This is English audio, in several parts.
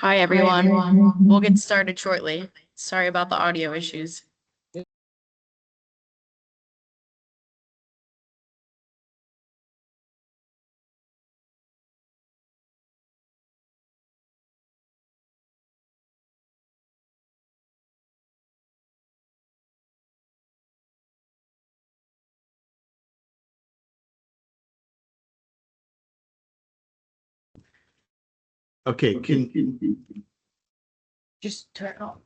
Hi, everyone. We'll get started shortly. Sorry about the audio issues. Okay, Just turn it off.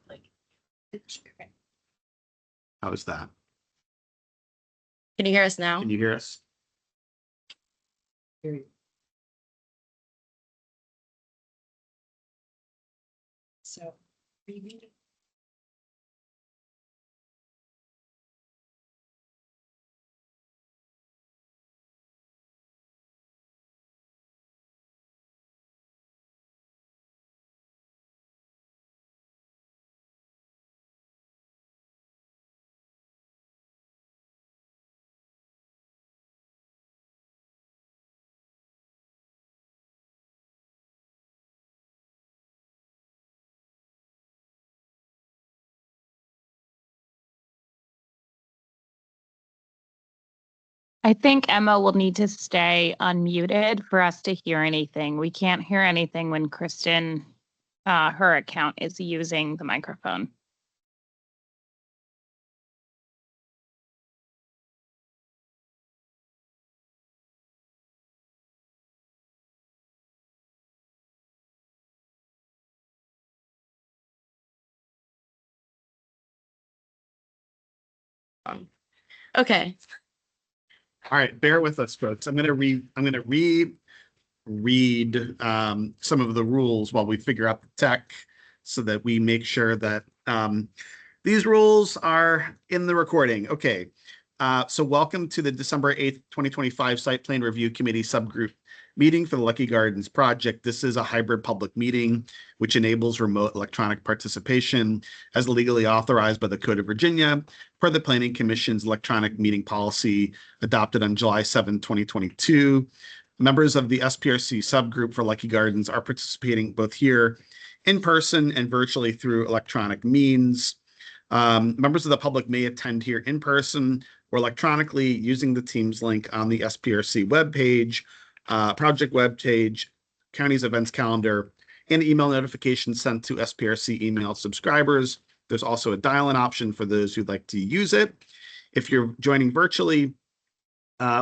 how is that? Can you hear us now? Can you hear us? So, I think Emma will need to stay unmuted for us to hear anything. We can't hear anything when Kristen, her account is using the microphone. okay. All right, bear with us, folks. I'm gonna read some of the rules while we figure out the tech so that we make sure that these rules are in the recording. Okay. So welcome to the December 8th, 2025 Site Plan Review Committee Subgroup meeting for the Leckey Gardens project. This is a hybrid public meeting which enables remote electronic participation as legally authorized by the Code of Virginia per the Planning Commission's electronic meeting policy adopted on July 7, 2022. Members of the SPRC subgroup for Leckey Gardens are participating both here in person and virtually through electronic means. Members of the public may attend here in person or electronically using the Teams link on the SPRC webpage, project webpage, county's events calendar, and email notifications sent to SPRC email subscribers. There's also a dial-in option for those who'd like to use it. If you're joining virtually,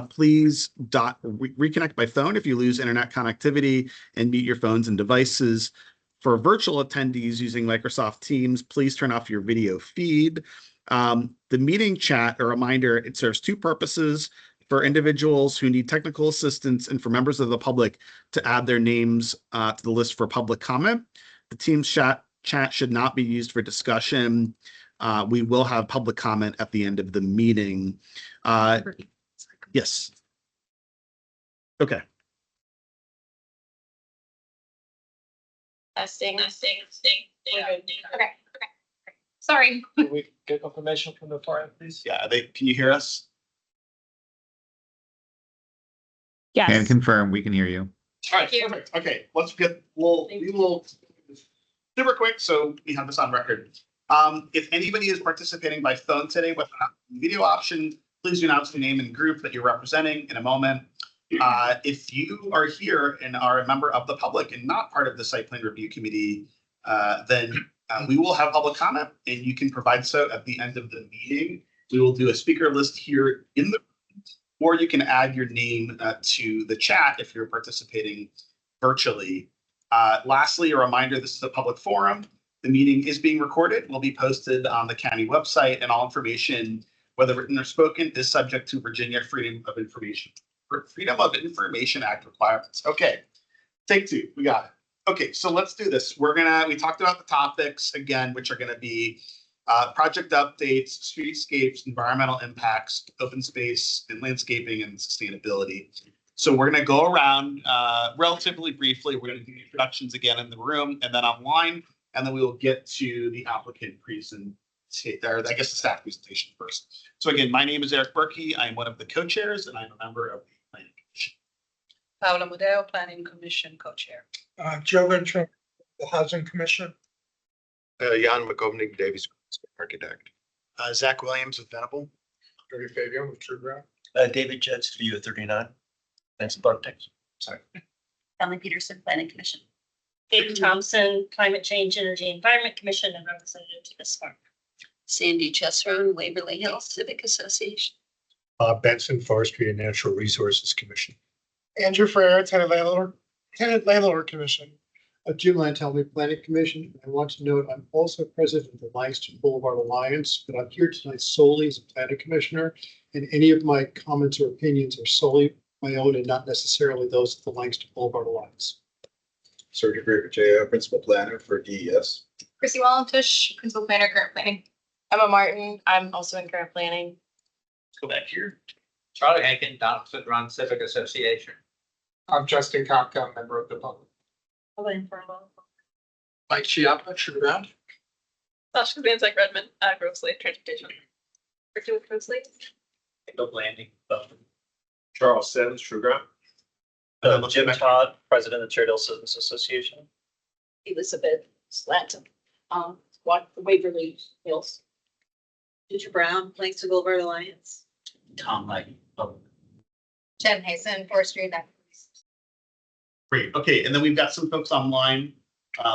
please reconnect by phone if you lose internet connectivity and mute your phones and devices. For virtual attendees using Microsoft Teams, please turn off your video feed. The meeting chat, a reminder, it serves two purposes: for individuals who need technical assistance and for members of the public to add their names to the list for public comment. The Teams chat should not be used for discussion. We will have public comment at the end of the meeting. Yes. Okay. Testing. Okay. Sorry. Can we get confirmation from the far end, please? Yeah, can you hear us? Yes. Can confirm, we can hear you. All right, perfect. Okay, we will super quick so we have this on record. If anybody is participating by phone today with a video option, please announce the name and group that you're representing in a moment. If you are here and are a member of the public and not part of the site plan review committee, then we will have public comment and you can provide so at the end of the meeting. We will do a speaker list here in the room, or you can add your name to the chat if you're participating virtually. Lastly, a reminder, this is a public forum. The meeting is being recorded, will be posted on the county website, and all information, whether written or spoken, is subject to Virginia Freedom of Information Act requirements. Okay, take two, we got it. Okay, so let's do this. We talked about the topics again, which are gonna be project updates, streetscapes, environmental impacts, open space and landscaping, and sustainability. So we're gonna go around relatively briefly. We're gonna do introductions again in the room and then online, and then we will get to the applicant presentation, or I guess the staff presentation first. So again, my name is Eric Berkey. I am one of the co-chairs and I'm a member of the Planning Commission. Paula Modeo, Planning Commission Co-Chair. Joe Ventura, The Housing Commission. Jan McGovney Davies, architect. Zach Williams with Venable. Dirty Fabian with True Ground. David Jets, View 39. Thanks, Bartek. Sorry. Ellen Peterson, Planning Commission. David Thompson, Climate Change, Energy, Environment Commission, and representative to this farm. Sandy Chesron, Waverly Hills Civic Association. Benson Forestry and Natural Resources Commission. Andrew Ferrer, Tenant Landlord Commission. Jim Lantelli, Planning Commission. I want to note I'm also president of the Langston Boulevard Alliance, but I'm here tonight solely as a planning commissioner, and any of my comments or opinions are solely my own and not necessarily those of the Langston Boulevard Alliance. Sergeant Greer J.O., principal planner for DES. Chrissy Wallentush, Principal Planner, Current Planning. Emma Martin, I'm also in Current Planning. Let's go back here. Charlie Hankin, Donaldson Run Civic Association. I'm Justin Kopka, member of the public. Elaine Furlong. Mike Chiappa, True Ground. Sasha Banzak Redmond, Grove Slate Transportation. Ricky with Grove Slate. Bill Blanding. Charles Sims, True Ground. Jim Todd, President of the Cherry Citizens Association. Elizabeth Slanton, Waverly Hills. Ginger Brown, Langston Boulevard Alliance. Tom Knight. Jen Hazen, Forestry and Activities. Great. Okay, and then we've got some folks online.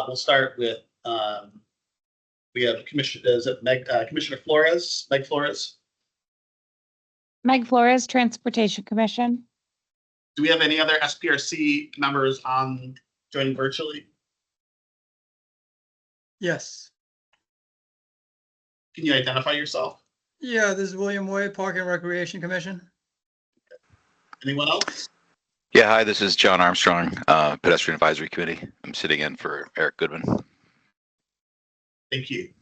We'll start with we have Commissioner Flores, Meg Flores. Meg Flores, Transportation Commission. Do we have any other SPRC members on joining virtually? Yes. Can you identify yourself? Yeah, this is William Way, Park and Recreation Commission. Anyone else? Yeah, hi, this is John Armstrong, Pedestrian Advisory Committee. I'm sitting in for Eric Goodman. Thank you.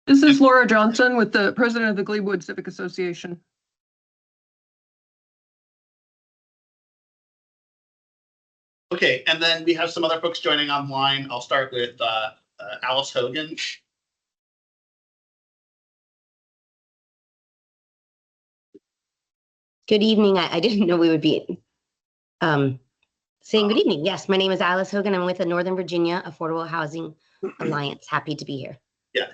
This is Laura Johnson with the president of the Gleewood Civic Association. Okay, and then we have some other folks joining online. I'll start with Alice Hogan. Good evening. I didn't know we would be saying good evening. Yes, my name is Alice Hogan. I'm with the Northern Virginia Affordable Housing Alliance. Happy to be here. Yeah,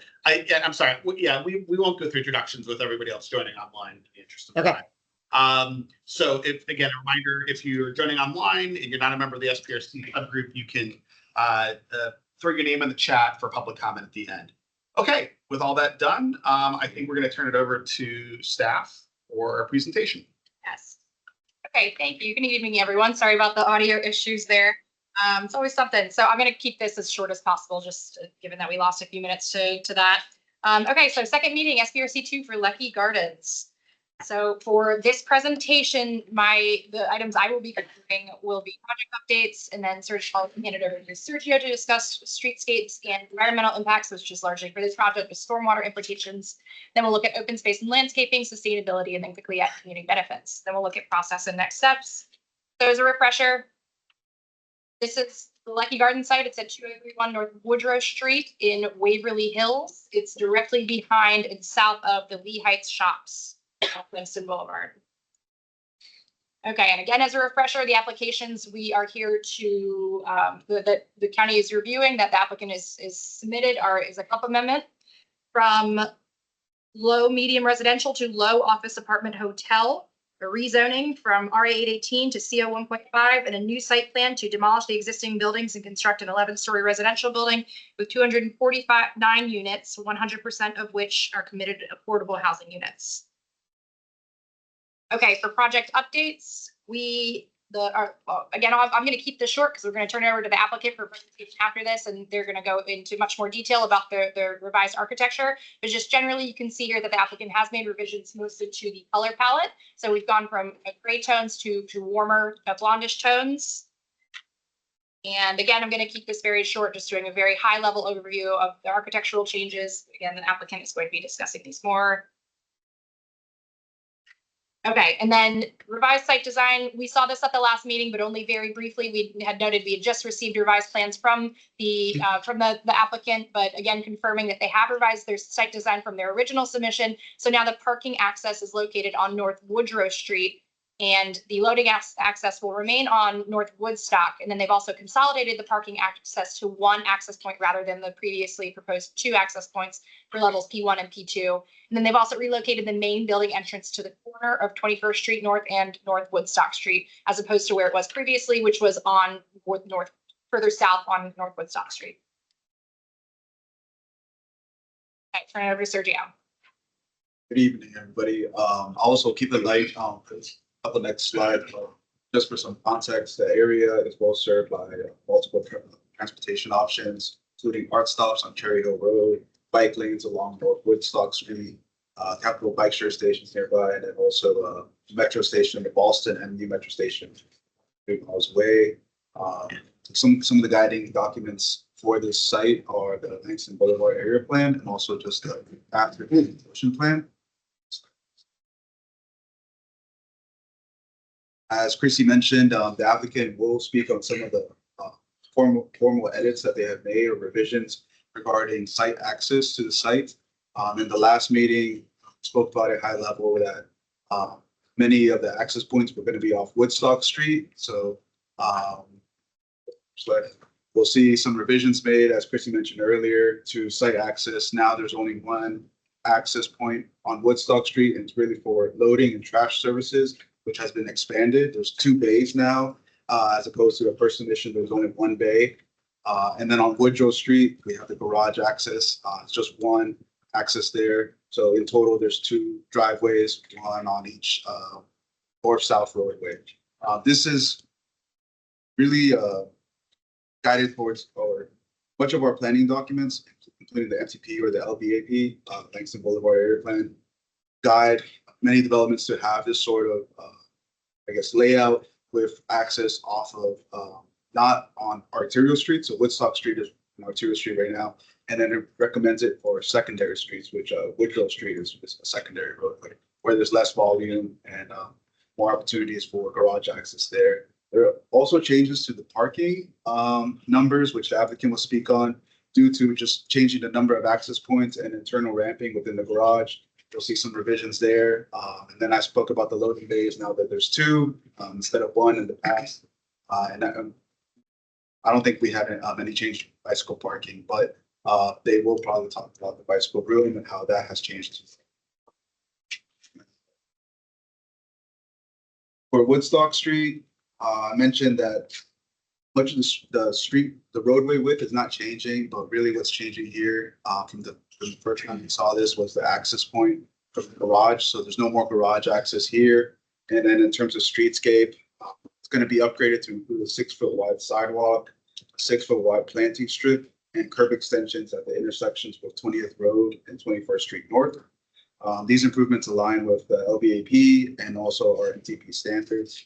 I'm sorry. Yeah, we won't go through introductions with everybody else joining online in the interest of time. So if, again, a reminder, if you're joining online and you're not a member of the SPRC subgroup, you can throw your name in the chat for public comment at the end. Okay, with all that done, I think we're going to turn it over to staff for a presentation. Yes. Okay, thank you. Good evening, everyone. Sorry about the audio issues there. It's always something. So I'm going to keep this as short as possible, just given that we lost a few minutes to that. Okay, so second meeting, SPRC 2 for Leckey Gardens. So for this presentation, the items I will be covering will be project updates, and then Sergio will hand it over to Sergio to discuss streetscapes and environmental impacts, which is largely for this project with stormwater implications. Then we'll look at open space and landscaping, sustainability, and then quickly at community benefits. Then we'll look at process and next steps. So as a refresher, this is the Leckey Garden site. It's at 2031 North Woodrow Street in Waverly Hills. It's directly behind and south of the Lee Heights shops off Langston Boulevard. Okay, and again, as a refresher, the applications we are here to, the county is reviewing that the applicant is submitted is a CUP amendment from low medium residential to low office apartment hotel, a rezoning from RA 818 to CO 1.5, and a new site plan to demolish the existing buildings and construct an 11-story residential building with 249 units, 100% of which are committed affordable housing units. Okay, for project updates, again, I'm going to keep this short because we're going to turn it over to the applicant for presentation after this, and they're going to go into much more detail about their revised architecture. But just generally, you can see here that the applicant has made revisions mostly to the color palette. So we've gone from gray tones to warmer blondish tones. And again, I'm going to keep this very short, just doing a very high level overview of the architectural changes. Again, the applicant is going to be discussing these more. Okay, and then revised site design. We saw this at the last meeting, but only very briefly. We had noted we had just received revised plans from the applicant, but again, confirming that they have revised their site design from their original submission. So now the parking access is located on North Woodrow Street And the loading access will remain on North Woodstock. And then they've also consolidated the parking access to one access point rather than the previously proposed 2 access points for levels P1 and P2. And then they've also relocated the main building entrance to the corner of 21st Street North and North Woodstock Street, as opposed to where it was previously, which was on north, further south on North Woodstock Street. Okay, turn it over to Sergio. Good evening, everybody. Also keep it light up the next slide. Just for some context, the area is well served by multiple transportation options, including art stops on Cherry Hill Road, bike lanes along North Woodstock Street, Capitol bike share stations nearby, and then also metro station in Boston and new metro station 3 miles away. Some of the guiding documents for this site are the Langston Boulevard area plan and also just the after ocean plan. As Chrissy mentioned, the applicant will speak on some of the formal edits that they have made or revisions regarding site access to the site. In the last meeting, spoke about at high level that many of the access points were going to be off Woodstock Street. So we'll see some revisions made, as Chrissy mentioned earlier, to site access. Now there's only one access point on Woodstock Street, and it's really for loading and trash services, which has been expanded. There's 2 bays now, as opposed to a first submission, there's only 1 bay. And then on Woodrow Street, we have the garage access. It's just 1 access there. So in total, there's 2 driveways, 1 on each north-south roadway. This is really guided towards much of our planning documents, including the MTP or the LBAP, Langston Boulevard Area Plan, guide many developments to have this sort of, layout with access off of, not on arterial streets. So Woodstock Street is an arterial street right now. And then it recommends it for secondary streets, which Woodrow Street is a secondary roadway where there's less volume and more opportunities for garage access there. There are also changes to the parking numbers, which the applicant will speak on, due to just changing the number of access points and internal ramping within the garage. You'll see some revisions there. And then I spoke about the loading bays now that there's 2 instead of 1 in the past. And I don't think we had any change to bicycle parking, but they will probably talk about the bicycle room and how that has changed. For Woodstock Street, I mentioned that much of the roadway width is not changing, but really what's changing here from the first time we saw this was the access point from the garage. So there's no more garage access here. And then in terms of streetscape, it's going to be upgraded to include a 6-foot wide sidewalk, a 6-foot wide planting strip, and curb extensions at the intersections with 20th Road and 21st Street North. These improvements align with the LBAP and also our MTP standards.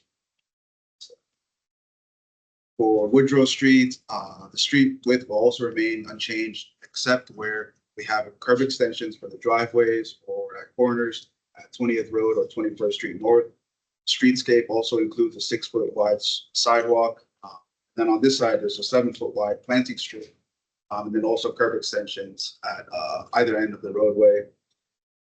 For Woodrow Street, the street width will also remain unchanged, except where we have curb extensions for the driveways or at corners at 20th Road or 21st Street North. Streetscape also includes a 6-foot wide sidewalk. Then on this side, there's a 7-foot wide planting strip, and then also curb extensions at either end of the roadway.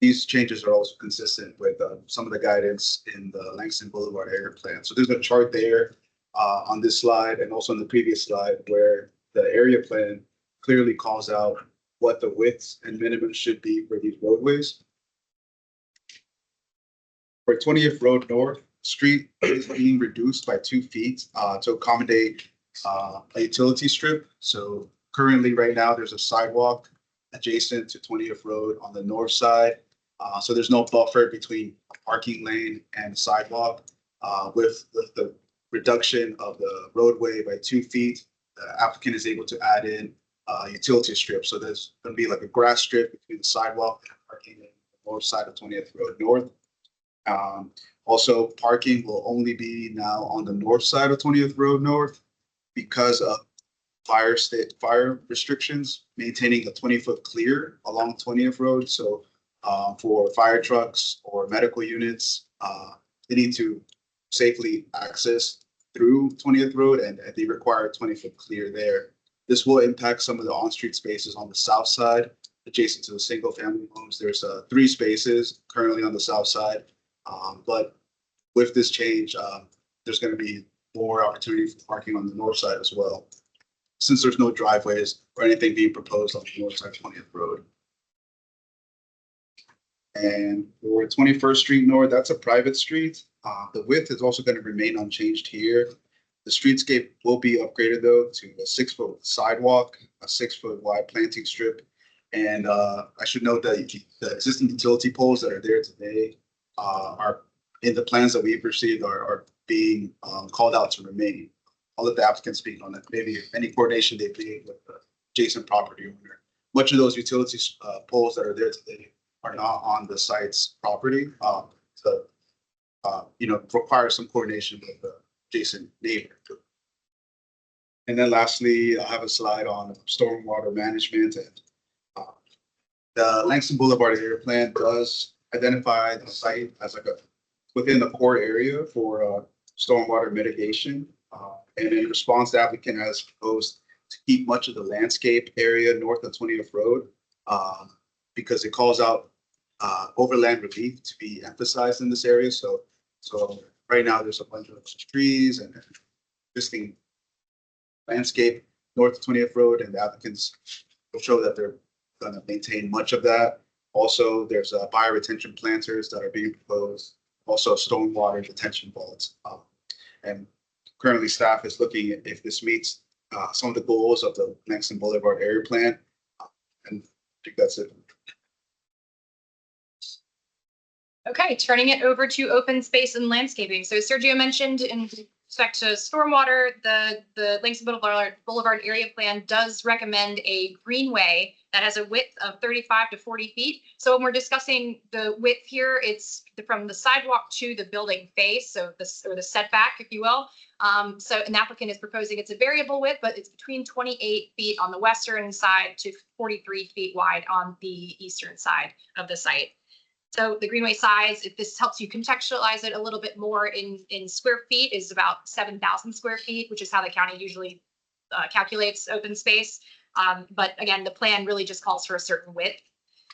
These changes are also consistent with some of the guidance in the Langston Boulevard area plan. So there's a chart there on this slide and also on the previous slide where the area plan clearly calls out what the widths and minimums should be for these roadways. For 20th Road North, street is being reduced by 2 feet to accommodate a utility strip. So currently right now there's a sidewalk adjacent to 20th Road on the north side. So there's no buffer between a parking lane and sidewalk. With the reduction of the roadway by 2 feet, the applicant is able to add in utility strip. So there's going to be like a grass strip between the sidewalk and parking on the north side of 20th Road North. Also, parking will only be now on the north side of 20th Road North because of fire restrictions, maintaining a 20-foot clear along 20th Road. So for fire trucks or medical units, they need to safely access through 20th Road and they require a 20-foot clear there. This will impact some of the on-street spaces on the south side, adjacent to the single-family homes. There's 3 spaces currently on the south side, but with this change, there's going to be more opportunity for parking on the north side as well, since there's no driveways or anything being proposed on the north side 20th Road. And for 21st Street North, that's a private street. The width is also going to remain unchanged here. The streetscape will be upgraded though to a 6-foot sidewalk, a 6-foot wide planting strip. And I should note that the existing utility poles that are there today are in the plans that we've received are being called out to remain. I'll let the applicant speak on that. Maybe any coordination they've made with the adjacent property owner. Much of those utility poles that are there today are not on the site's property. So, require some coordination with the adjacent neighbor. And then lastly, I have a slide on stormwater management. And the Langston Boulevard area plan does identify the site as like within the core area for stormwater mitigation. And in response, the applicant has proposed to keep much of the landscape area north of 20th Road because it calls out overland relief to be emphasized in this area. So right now there's a bunch of trees and existing landscape north of 20th Road, and the applicants will show that they're going to maintain much of that. Also, there's bioretention planters that are being proposed, also stormwater detention vaults. And currently staff is looking at if this meets some of the goals of the Langston Boulevard area plan. And I think that's it. Okay, turning it over to open space and landscaping. So Sergio mentioned in respect to stormwater, the Langston Boulevard area plan does recommend a greenway that has a width of 35 to 40 feet. So when we're discussing the width here, it's from the sidewalk to the building face, so the setback, if you will. So an applicant is proposing it's a variable width, but it's between 28 feet on the western side to 43 feet wide on the eastern side of the site. So the greenway size, if this helps you contextualize it a little bit more in square feet, is about 7,000 square feet, which is how the county usually calculates open space. But again, the plan really just calls for a certain width.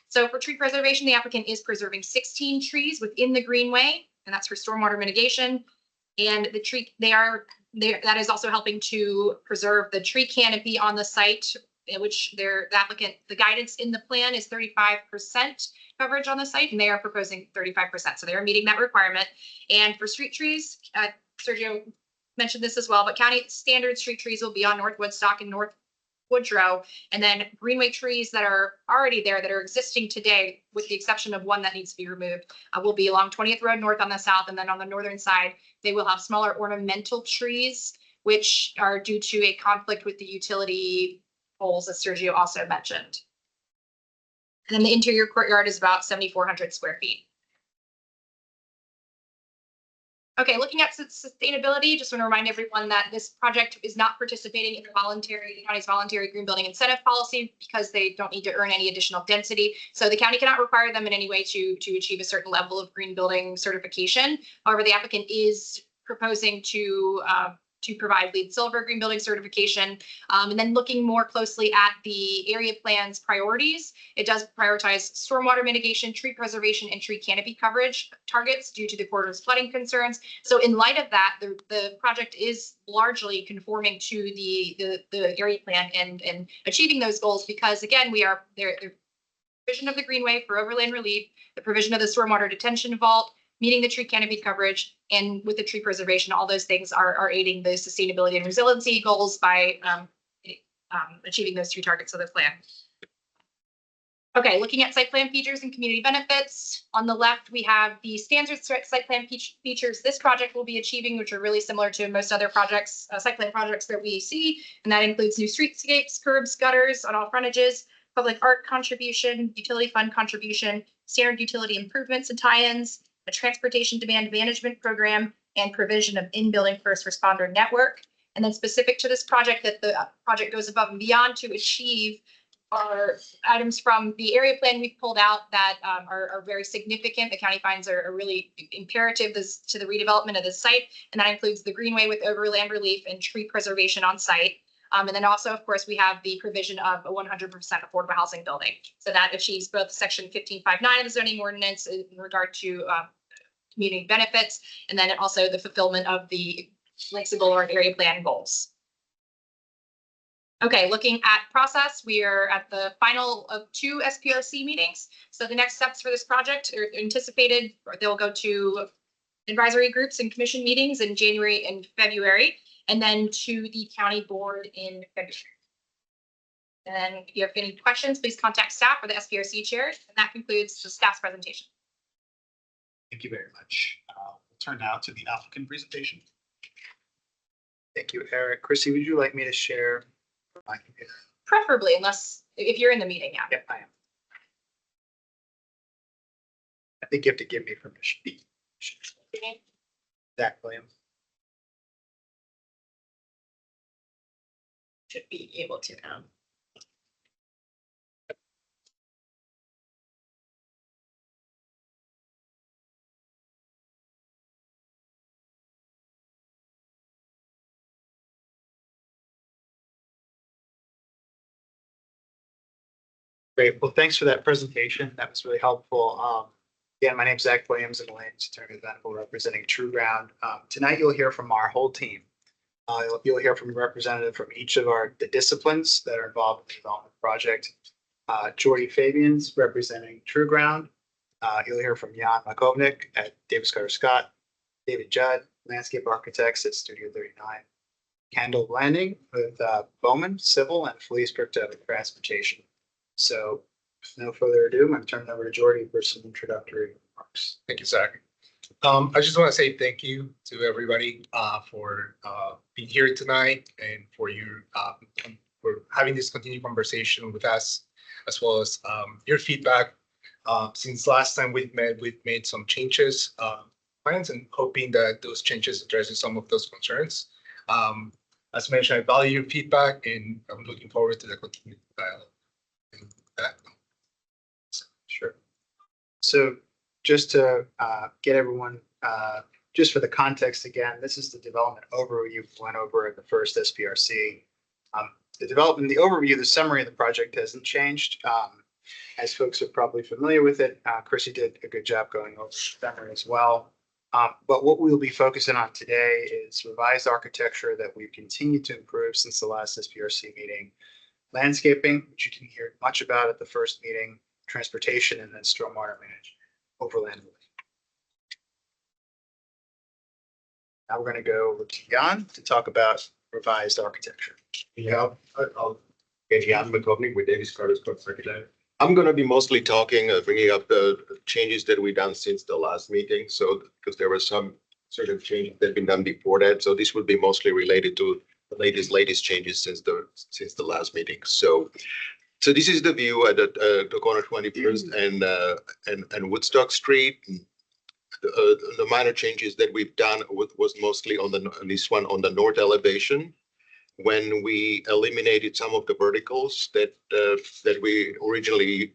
So for tree preservation, the applicant is preserving 16 trees within the greenway, and that's for stormwater mitigation. And the tree, that is also helping to preserve the tree canopy on the site, which the guidance in the plan is 35% coverage on the site, and they are proposing 35%. So they are meeting that requirement. And for street trees, Sergio mentioned this as well, but county standard street trees will be on North Woodstock and North Woodrow. And then greenway trees that are already there, that are existing today, with the exception of one that needs to be removed, will be along 20th Road North on the south. And then on the northern side, they will have smaller ornamental trees, which are due to a conflict with the utility poles, as Sergio also mentioned. And then the interior courtyard is about 7,400 square feet. Okay, looking at sustainability, just want to remind everyone that this project is not participating in the county's voluntary green building incentive policy because they don't need to earn any additional density. So the county cannot require them in any way to achieve a certain level of green building certification. However, the applicant is proposing to provide LEED Silver green building certification. And then looking more closely at the area plan's priorities, it does prioritize stormwater mitigation, tree preservation, and tree canopy coverage targets due to the corridor's flooding concerns. So in light of that, the project is largely conforming to the area plan and achieving those goals, because again, we are there. Provision of the greenway for overland relief, the provision of the stormwater detention vault, meeting the tree canopy coverage, and with the tree preservation, all those things are aiding the sustainability and resiliency goals by achieving those two targets of the plan. Okay, looking at site plan features and community benefits. On the left, we have the standard site plan features this project will be achieving, which are really similar to most other projects, site plan projects that we see. And that includes new streetscapes, curbs, gutters on all frontages, public art contribution, utility fund contribution, standard utility improvements and tie-ins, a transportation demand management program, and provision of in-building first responder network. And then specific to this project, that the project goes above and beyond to achieve are items from the area plan we've pulled out that are very significant. The county finds are really imperative to the redevelopment of the site. And that includes the greenway with overland relief and tree preservation on site. And then also, of course, we have the provision of a 100% affordable housing building. So that achieves both section 1559 of the zoning ordinance in regard to community benefits, and then also the fulfillment of the Lakes and Boulevard area plan goals. Okay, looking at process, we are at the final of 2 SPRC meetings. So the next steps for this project are anticipated, or they'll go to advisory groups and commission meetings in January and February, and then to the county board in February. And if you have any questions, please contact staff or the SPRC chair. And that concludes the staff's presentation. Thank you very much. We'll turn now to the applicant presentation. Thank you, Eric. Chrissy, would you like me to share my computer? Preferably, unless if you're in the meeting, yeah. Yep, I am. I think you have to give me permission. Zach Williams. Should be able to now. Great. Well, thanks for that presentation. That was really helpful. Again, my name's Zach Williams, and Elaine's attorney with Venable representing True Ground. Tonight, you'll hear from our whole team. You'll hear from a representative from each of the disciplines that are involved in the development project. Jordy Fabians representing True Ground. You'll hear from Jan Makovnik at Davis Carter Scott, David Judd, landscape architects at Studio 39, Kendall Landing with Bowman Civil, and Felice Perkta with Transportation. So with no further ado, I'm going to turn it over to Jordy for some introductory remarks. Thank you, Zach. I just want to say thank you to everybody for being here tonight and for having this continued conversation with us, as well as your feedback. Since last time we've made some changes, plans, and hoping that those changes addresses some of those concerns. As mentioned, I value your feedback, and I'm looking forward to the continued dialogue. Sure. So just to get everyone, just for the context again, this is the development overview we went over in the first SPRC. The overview, the summary of the project hasn't changed. As folks are probably familiar with it, Chrissy did a good job going over the summary as well. But what we'll be focusing on today is revised architecture that we've continued to improve since the last SPRC meeting, landscaping, which you didn't hear much about at the first meeting, transportation, and then stormwater management, overland. Now we're going to go over to Jan to talk about revised architecture. Yeah, I'll get Jan Makovnik with Davis Carter Scott Secretary. I'm going to be mostly talking, bringing up the changes that we've done since the last meeting. So, because there were some certain changes that have been done before that. So this would be mostly related to the latest changes since the last meeting. So this is the view at the corner 21st and Woodstock Street. The minor changes that we've done was mostly on this one on the north elevation, when we eliminated some of the verticals that we originally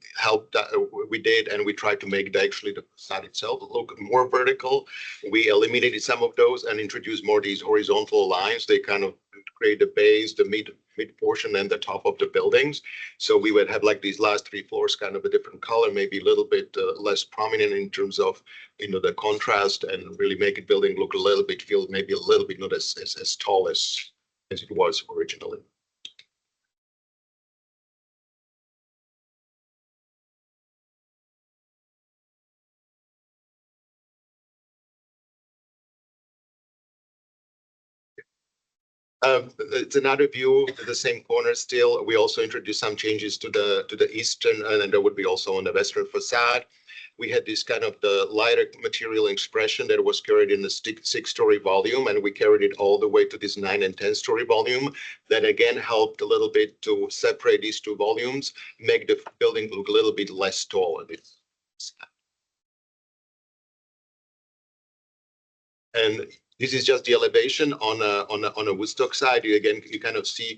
we did, and we tried to make the facade itself look more vertical. We eliminated some of those and introduced more these horizontal lines. They kind of create the base, the mid portion, and the top of the buildings. So we would have like these last 3 floors kind of a different color, maybe a little bit less prominent in terms of the contrast, and really make it building look a little bit, feel maybe a little bit not as tall as it was originally. It's another view of the same corner still. We also introduced some changes to the eastern, and there would be also on the western facade. We had this kind of the lighter material expression that was carried in the 6-story volume, and we carried it all the way to this 9 and 10-story volume. That again helped a little bit to separate these 2 volumes, make the building look a little bit less tall. And this is just the elevation on a Woodstock side. You can see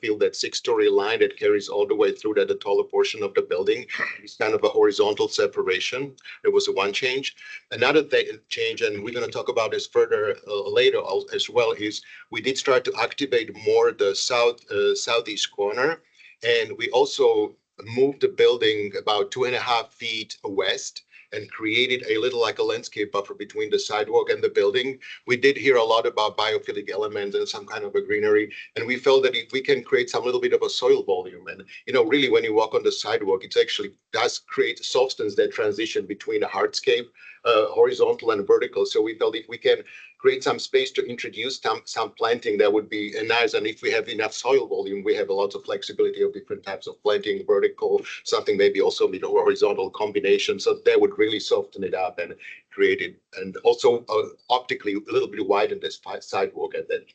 feel that 6-story line that carries all the way through the taller portion of the building. It's kind of a horizontal separation. There was one change. Another change, and we're going to talk about this further later as well, is we did try to activate more the southeast corner, and we also moved the building about 2.5 feet west and created a little like a landscape buffer between the sidewalk and the building. We did hear a lot about biophilic elements and some kind of a greenery. And we felt that if we can create some little bit of a soil volume, and really when you walk on the sidewalk, it actually does create substance that transition between a hardscape, horizontal and vertical. So we felt if we can create some space to introduce some planting, that would be nice. And if we have enough soil volume, we have a lot of flexibility of different types of planting, vertical, something maybe also with a horizontal combination. So that would really soften it up and create it, and also optically a little bit widen this sidewalk. And then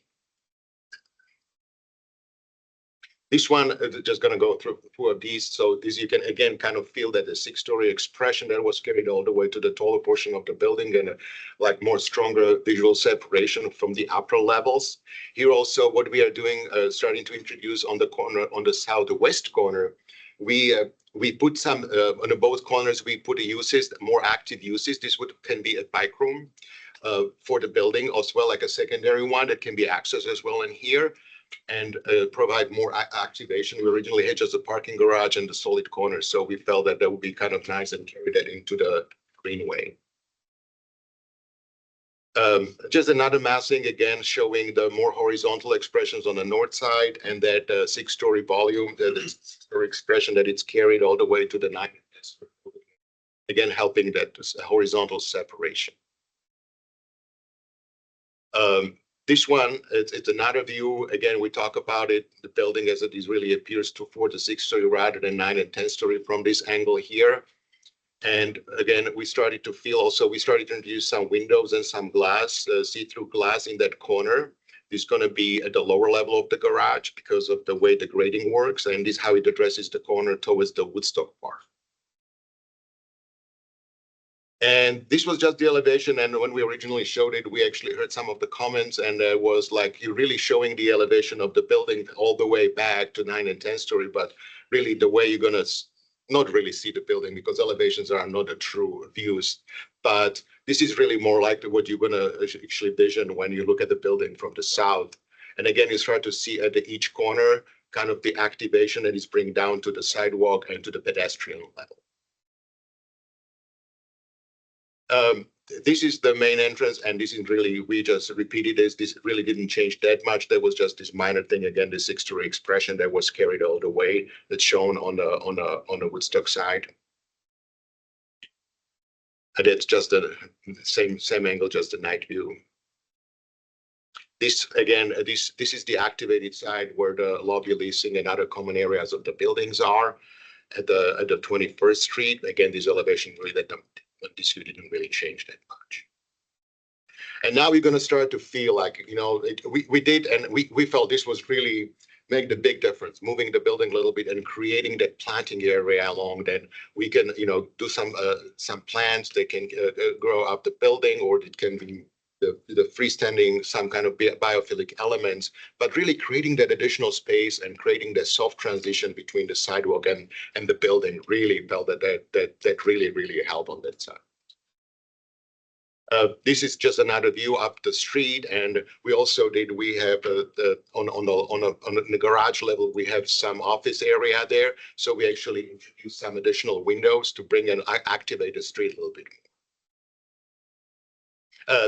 this one just going to go through of these. So this you can again kind of feel that the 6-story expression that was carried all the way to the taller portion of the building, and like more stronger visual separation from the upper levels. Here also what we are doing, starting to introduce on the corner, on the southwest corner, we put some on both corners. We put uses, more active uses. This can be a bike room for the building, as well like a secondary one that can be accessed as well in here, and provide more activation. We originally had just a parking garage and the solid corner, so we felt that that would be kind of nice and carry that into the greenway. Just another massing again, showing the more horizontal expressions on the north side, and that 6-story volume, the 6-story expression that it's carried all the way to the 9th. Again, helping that horizontal separation. This one, it's another view. Again, we talk about it, the building as it is really appears to 4 to 6-story rather than 9 and 10-story from this angle here. And again, we started to feel also, we started to introduce some windows and some glass, see-through glass in that corner. This is going to be at the lower level of the garage because of the way the grading works. And this is how it addresses the corner towards the Woodstock Park. And this was just the elevation. And when we originally showed it, we actually heard some of the comments, and it was like, you're really showing the elevation of the building all the way back to 9 and 10-story, but really the way you're going to not really see the building, because elevations are not a true views, but this is really more like what you're going to actually vision when you look at the building from the south. And again, you start to see at each corner kind of the activation that is bringing down to the sidewalk and to the pedestrian level. This is the main entrance, and this is really, we just repeated this. This really didn't change that much. There was just this minor thing again, the 6-story expression that was carried all the way. That's shown on the Woodstock side. And it's just the same angle, just a night view. This again, this is the activated side where the lobby, leasing, and other common areas of the buildings are at the 21st Street. Again, this elevation really that this view didn't really change that much. And now we're going to start to feel like, we did, and we felt this was really make the big difference, moving the building a little bit and creating that planting area along. Then we can, do some plants that can grow up the building, or it can be the freestanding, some kind of biophilic elements, but really creating that additional space and creating the soft transition between the sidewalk and the building. Really felt that really helped on that side. This is just another view up the street, and we also we have on the garage level, we have some office area there, so we actually introduced some additional windows to bring and activate the street a little bit more.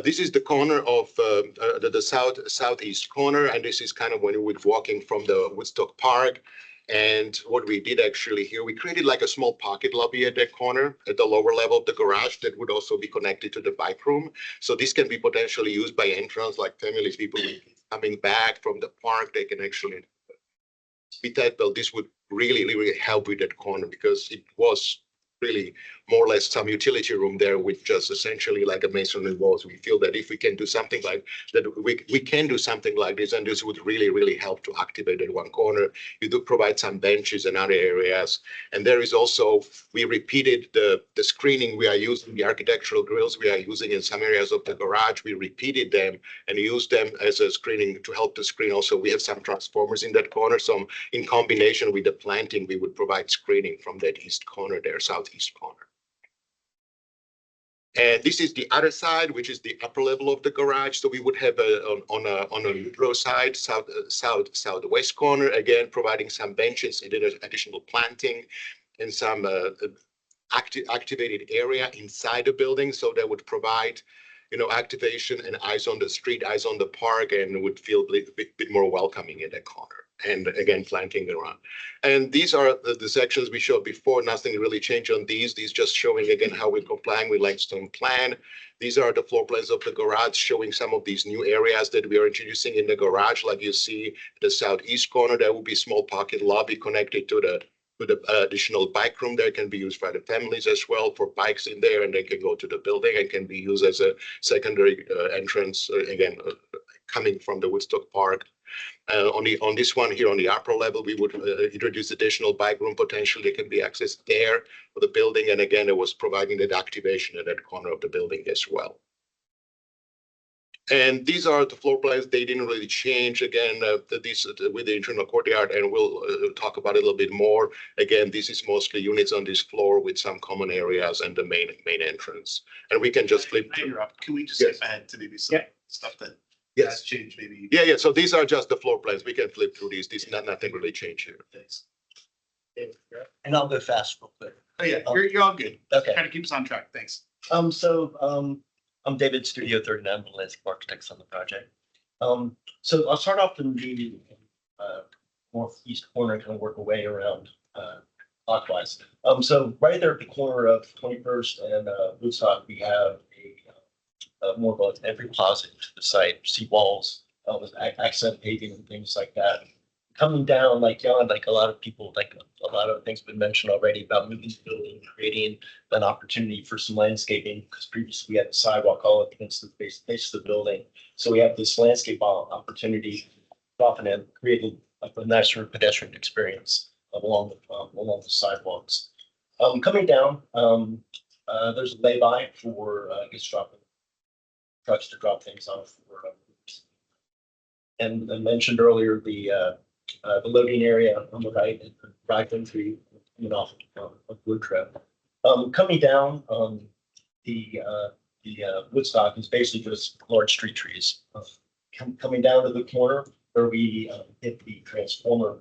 This is the corner of the southeast corner, and this is kind of when we're walking from the Woodstock Park. And what we did actually here, we created like a small pocket lobby at that corner at the lower level of the garage that would also be connected to the bike room. So this can be potentially used by entrance, like families, people coming back from the park, they can actually be that. Well, this would really help with that corner, because it was really more or less some utility room there with just essentially like a masonry walls. We feel that if we can do something like that, we can do something like this, and this would really help to activate that one corner. You do provide some benches in other areas, and there is also, we repeated the screening we are using, the architectural grills we are using in some areas of the garage. We repeated them and used them as a screening to help the screen. Also, we have some transformers in that corner, so in combination with the planting, we would provide screening from that east corner there, southeast corner. And this is the other side, which is the upper level of the garage. So we would have on a Woodrow side, southwest corner, again, providing some benches and additional planting and some activated area inside the building. So that would provide, activation and eyes on the street, eyes on the park, and would feel a bit more welcoming in that corner. And again, planting around. And these are the sections we showed before. Nothing really changed on these. These just showing again how we're complying with Langston plan. These are the floor plans of the garage showing some of these new areas that we are introducing in the garage. Like you see the southeast corner, there will be small pocket lobby connected to the additional bike room that can be used by the families as well for bikes in there, and they can go to the building and can be used as a secondary entrance, coming from the Woodstock Park. On this one here on the upper level, we would introduce additional bike room potential that can be accessed there for the building. And again, it was providing that activation at that corner of the building as well. And these are the floor plans. They didn't really change. Again, these with the internal courtyard, and we'll talk about it a little bit more. Again, this is mostly units on this floor with some common areas and the main entrance. And we can just flip. Can we just skip ahead to maybe some stuff that has changed maybe? Yeah. So these are just the floor plans. We can flip through these. Nothing really changed here. Thanks. And I'll go fast real quick. Oh yeah, you're all good. Okay. Kind of keep us on track. Thanks. I'm David, Studio 39, the landscape architects on the project. So I'll start off in the northeast corner, kind of work away around clockwise. So right there at the corner of 21st and Woodstock, we have more of an entry plaza to the site, see walls with accent paving and things like that. Coming down, like Jan, like a lot of people, like a lot of things been mentioned already about moving the building, creating an opportunity for some landscaping, because previously we had the sidewalk all up against the base of the building. So we have this landscape opportunity, often and creating a nicer pedestrian experience along the sidewalks. Coming down, there's a lay-by for dropping trucks to drop things off. And I mentioned earlier the loading area on the right, right entry off of Woodrow. Coming down, the Woodstock is basically just large street trees. Coming down to the corner where we hit the transformer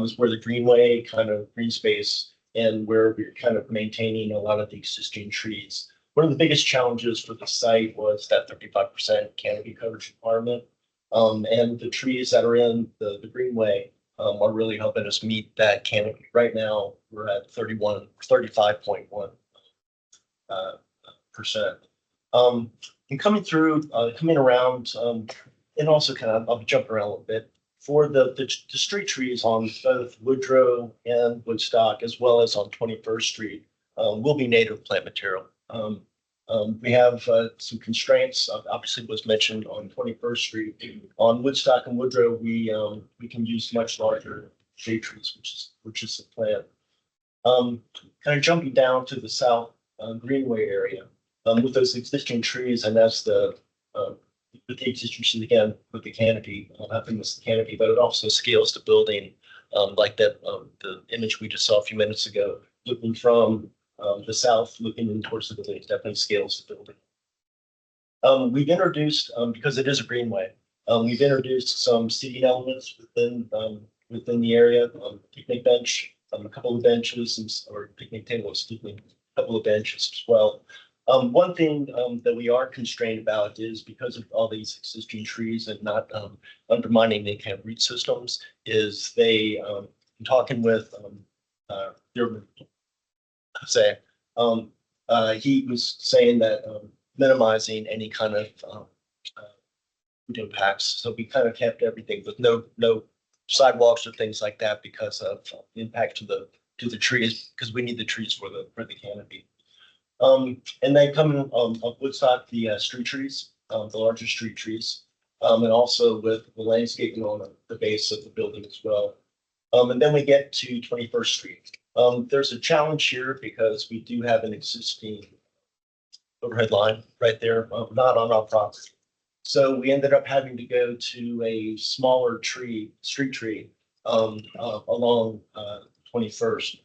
is where the greenway kind of green space and where we're kind of maintaining a lot of the existing trees. One of the biggest challenges for the site was that 35% canopy coverage requirement. And the trees that are in the greenway are really helping us meet that canopy. Right now, we're at 35.1%. And coming through, coming around, and also kind of, I'll jump around a little bit. For the street trees on both Woodrow and Woodstock, as well as on 21st Street, will be native plant material. We have some constraints, obviously was mentioned on 21st Street. On Woodstock and Woodrow, we can use much larger shade trees, which is the plan. Kind of jumping down to the south greenway area with those existing trees, and that's with the existing trees again with the canopy, having this canopy, but it also scales the building like that. The image we just saw a few minutes ago, looking from the south, looking towards the building, it definitely scales the building. We've introduced, because it is a greenway, we've introduced some seating elements within the area, picnic bench, a couple of benches, or picnic tables, a couple of benches as well. One thing that we are constrained about is because of all these existing trees and not undermining the kind of root systems, is they, talking with he was saying that minimizing any kind of impacts. So we kind of kept everything with no sidewalks or things like that because of impact to the trees, because we need the trees for the canopy. And then coming up Woodstock, the street trees, the larger street trees, and also with the landscaping on the base of the building as well. And then we get to 21st Street. There's a challenge here because we do have an existing overhead line right there, not on our property. So we ended up having to go to a smaller street tree along 21st.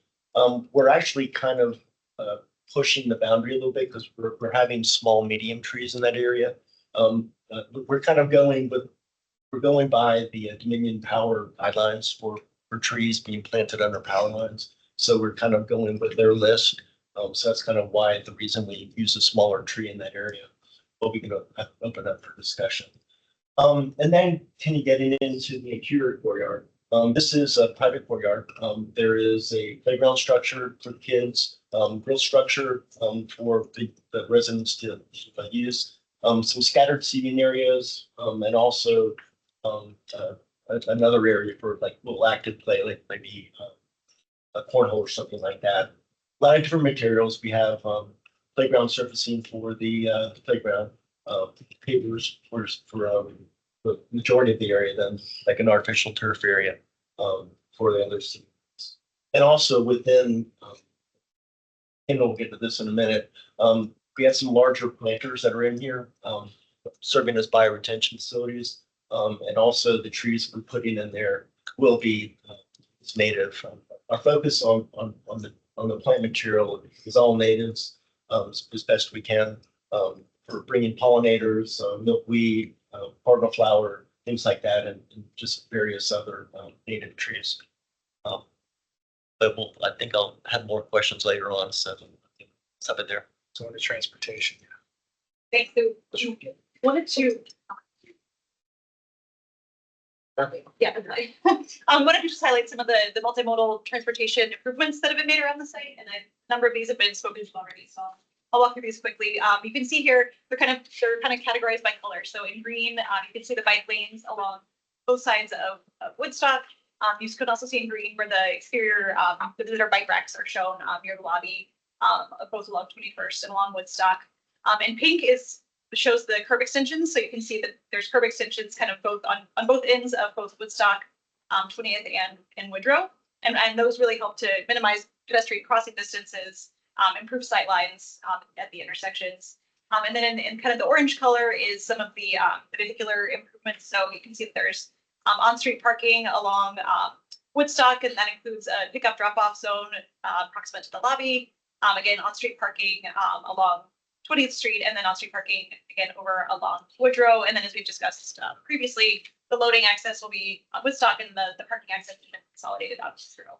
We're actually kind of pushing the boundary a little bit because we're having small, medium trees in that area. We're kind of going with, we're going by the Dominion Power guidelines for trees being planted under power lines. So we're kind of going with their list. So that's kind of why the reason we use a smaller tree in that area. But we can open up for discussion. And then can you get into the interior courtyard? This is a private courtyard. There is a playground structure for kids, grill structure for the residents to use, some scattered seating areas, and also another area for like little active play, like maybe a cornhole or something like that. A lot of different materials. We have playground surfacing for the playground, pavers for the majority of the area, then like an artificial turf area for the other seats. And also within, and we'll get to this in a minute, we have some larger planters that are in here serving as bioretention facilities. And also the trees we're putting in there will be native. Our focus on the plant material is all natives as best we can for bringing pollinators, milkweed, cardinal flower, things like that, and just various other native trees. But I think I'll have more questions later on. So stop it there. So the transportation. Thanks. So wanted to. Yeah. Wanted to just highlight some of the multimodal transportation improvements that have been made around the site, and a number of these have been spoken to already. So I'll walk through these quickly. You can see here they're kind of categorized by color. So in green, you can see the bike lanes along both sides of Woodstock. You could also see in green where the exterior the visitor bike racks are shown near the lobby, both along 21st and along Woodstock. And pink shows the curb extensions. So you can see that there's curb extensions kind of both on both ends of both Woodstock, 20th and Woodrow. And those really help to minimize pedestrian crossing distances, improve sight lines at the intersections. And then in kind of the orange color is some of the vehicular improvements. So you can see that there's on-street parking along Woodstock, and that includes a pickup drop-off zone proximate to the lobby. Again, on-street parking along 20th Street, and then on-street parking again over along Woodrow. And then, as we've discussed previously, the loading access will be on Woodstock, and the parking access has been consolidated out to Woodrow.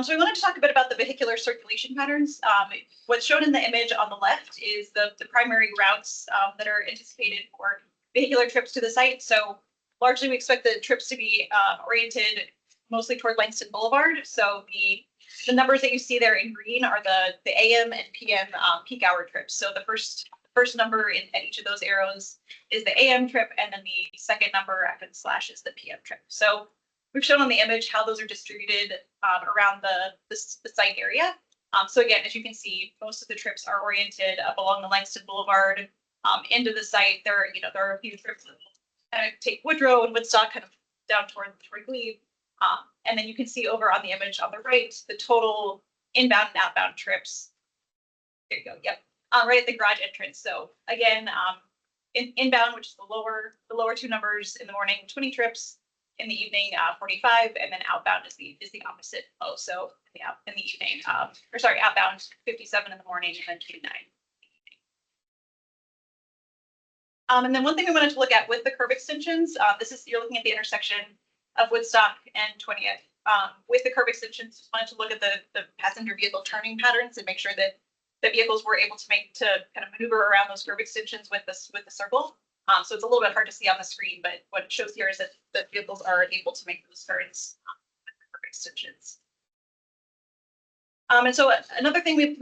So we wanted to talk a bit about the vehicular circulation patterns. What's shown in the image on the left is the primary routes that are anticipated for vehicular trips to the site. So largely we expect the trips to be oriented mostly toward Langston Boulevard. So the numbers that you see there in green are the AM and PM peak hour trips. So the first number at each of those arrows is the AM trip, and then the second number after the slash is the PM trip. So we've shown on the image how those are distributed around the site area. So again, as you can see, most of the trips are oriented up along the Langston Boulevard into the site. There are a few trips that kind of take Woodrow and Woodstock kind of down toward Glebe. And then you can see over on the image on the right, the total inbound and outbound trips. There you go. Yep. Right at the garage entrance. So again, inbound, which is the lower two numbers in the morning, 20 trips. In the evening, 45, and then outbound is the opposite. So in the evening, outbound 57 in the morning, and then 29. And then one thing we wanted to look at with the curb extensions, you're looking at the intersection of Woodstock and 20th. With the curb extensions, just wanted to look at the passenger vehicle turning patterns and make sure that the vehicles were able to kind of maneuver around those curb extensions with the circle. So it's a little bit hard to see on the screen, but what it shows here is that the vehicles are able to make those turns with the curb extensions. And so another thing we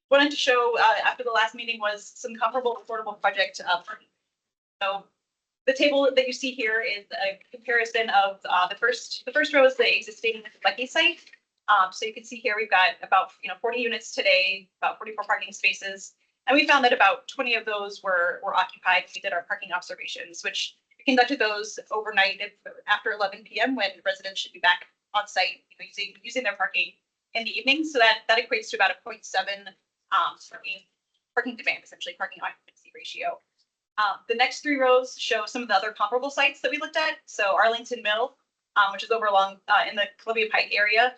wanted to show after the last meeting was some comparable affordable project parking. So the table that you see here is a comparison of the first row is the existing Leckey site. So you can see here we've got about 40 units today, about 44 parking spaces. And we found that about 20 of those were occupied. We did our parking observations, which we conducted those overnight after 11 p.m. when residents should be back on site using their parking in the evening. So that equates to about a 0.7 parking demand, essentially parking occupancy ratio. The next three rows show some of the other comparable sites that we looked at. So Arlington Mill, which is over along in the Columbia Pike area.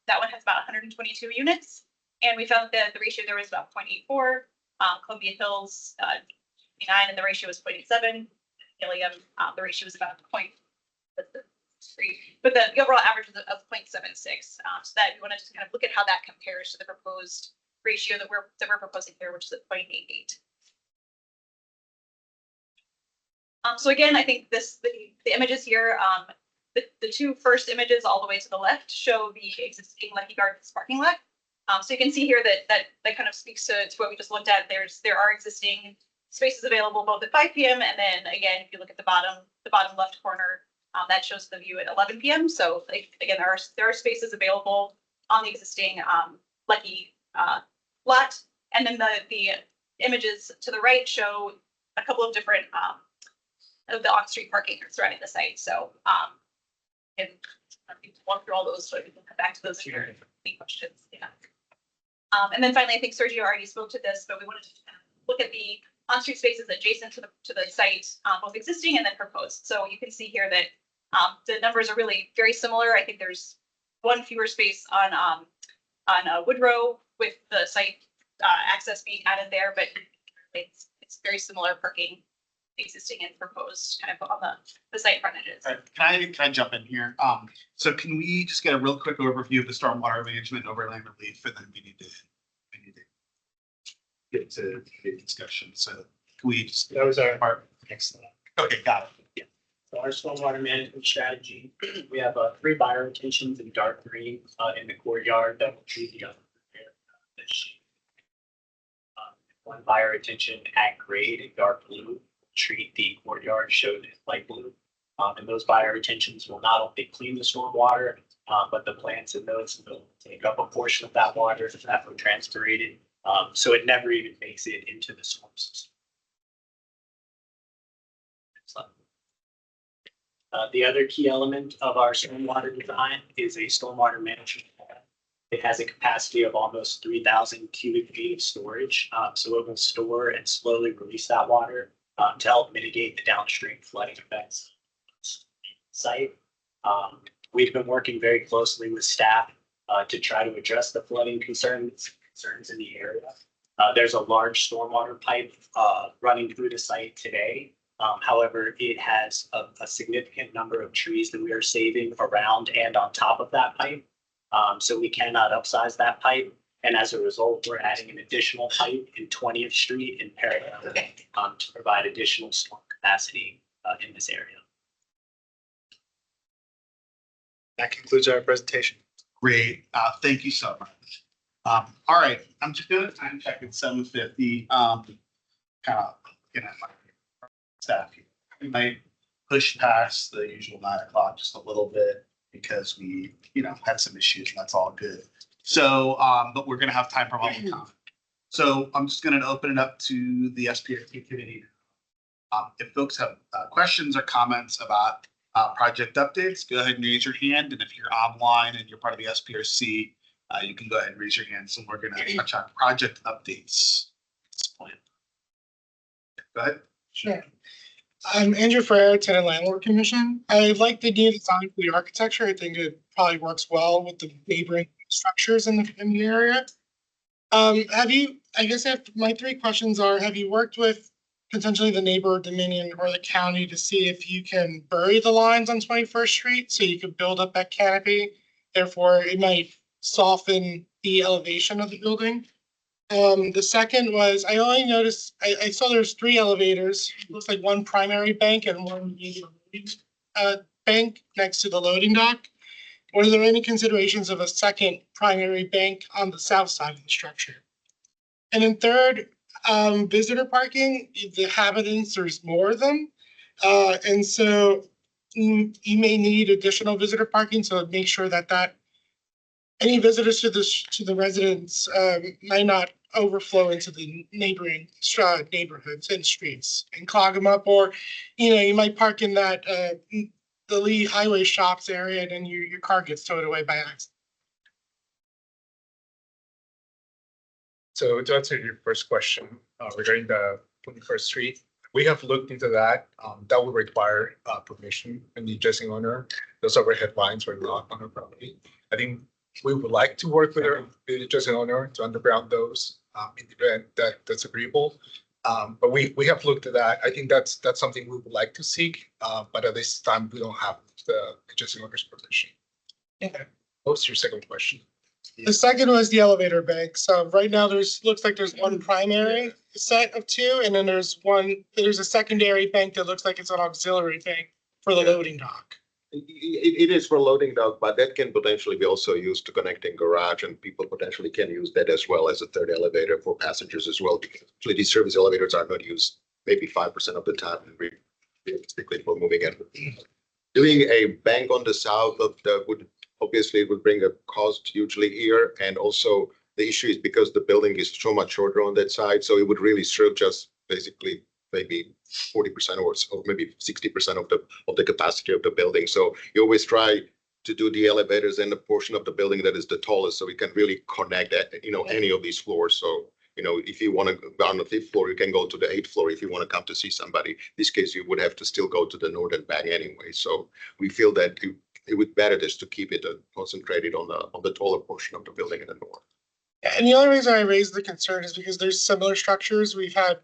That one has about 122 units. And we found that the ratio there was about 0.84. Columbia Hills, 29, and the ratio was 0.87. Gilliam, the ratio was about 0.3, but the overall average was of 0.76. So that we want to just kind of look at how that compares to the proposed ratio that we're proposing here, which is at 0.88. So again, I think the images here, the two first images all the way to the left show the existing Leckey Gardens parking lot. So you can see here that kind of speaks to what we just looked at. There are existing spaces available both at 5 p.m. and then again, if you look at the bottom left corner, that shows the view at 11 p.m. So again, there are spaces available on the existing Leckey lot, and then the images to the right show a couple of different of the off-street parking surrounding the site. So and I think walk through all those so we can come back to those if you have any questions. Yeah. And then finally, I think Sergio already spoke to this, but we wanted to kind of look at the on-street spaces adjacent to the site, both existing and then proposed. So you can see here that the numbers are really very similar. I think there's one fewer space on Woodrow with the site access being added there, but it's very similar parking existing and proposed kind of on the site frontages. Can I jump in here? So can we just get a real quick overview of the stormwater management overland relief, and then we need to get to the discussion. So can we just That was our next slide. okay, got it. Yeah. So our stormwater management strategy, we have 3 bioretentions in dark green in the courtyard that will treat the other this sheet. 1 bioretention at grade in dark blue, treat the courtyard showed in light blue. And those bioretentions will not only clean the stormwater, but the plants in those will take up a portion of that water that will transpirate it. So it never even makes it into the storm system. The other key element of our stormwater design is a stormwater management plan. It has a capacity of almost 3,000 cubic feet of storage. So it will store and slowly release that water to help mitigate the downstream flooding effects of the site. We've been working very closely with staff to try to address the flooding concerns in the area. There's a large stormwater pipe running through the site today. However, it has a significant number of trees that we are saving around and on top of that pipe. So we cannot upsize that pipe. And as a result, we're adding an additional pipe in 20th Street in parallel to provide additional storm capacity in this area. That concludes our presentation. Great. Thank you so much. All right, I'm just doing a time check at 7:50. Kind of looking at my staff here. We might push past the usual 9 o'clock just a little bit because we, had some issues, and that's all good. So, but we're gonna have time for public comment. So I'm just gonna open it up to the SPRC committee. If folks have questions or comments about project updates, go ahead and raise your hand. And if you're online and you're part of the SPRC, you can go ahead and raise your hand. So we're gonna touch on project updates at this point. Go ahead. Sure. I'm Andrew Ferrer, Tenant Landlord Commission. I like the new design for the architecture. I think it probably works well with the neighboring structures in the area. My 3 questions are, have you worked with potentially the neighbor Dominion or the county to see if you can bury the lines on 21st Street so you could build up that canopy? Therefore, it might soften the elevation of the building. The second was, I only noticed, I saw there's 3 elevators. It looks like 1 primary bank and 1 bank next to the loading dock. Were there any considerations of a second primary bank on the south side of the structure? And then third, visitor parking, the inhabitants, there's more of them. And so you may need additional visitor parking, so make sure that any visitors to the residents might not overflow into the neighboring neighborhoods and streets and clog them up. Or, you might park in that the Lee Highway Shops area, and then your car gets towed away by accident. So to answer your first question regarding the 21st Street, we have looked into that. That would require permission from the adjacent owner. Those overhead lines were not on our property. I think We would like to work with the adjacent owner to underground those in the event that that's agreeable. But we have looked at that. I think that's something we would like to seek, but at this time, we don't have the adjacent owner's permission. Okay. What's your second question? The second was the elevator bank. So right now looks like there's one primary set of two, and then there's a secondary bank that looks like it's an auxiliary bank for the loading dock. It is for loading dock, but that can potentially be also used to connecting garage, and people potentially can use that as well as a third elevator for passengers as well. Because actually these service elevators are not used maybe 5% of the time, realistically for moving in. Doing a bank on the south of the would obviously it would bring a cost hugely here, and also the issue is because the building is so much shorter on that side, so it would really serve just basically maybe 40% or maybe 60% of the capacity of the building. So you always try to do the elevators in the portion of the building that is the tallest, so we can really connect any of these floors. So if you want to go on the 5th floor, you can go to the 8th floor. If you want to come to see somebody, in this case, you would have to still go to the northern bank anyway. So we feel that it would better just to keep it concentrated on the taller portion of the building in the north. And the only reason I raised the concern is because there's similar structures. We've had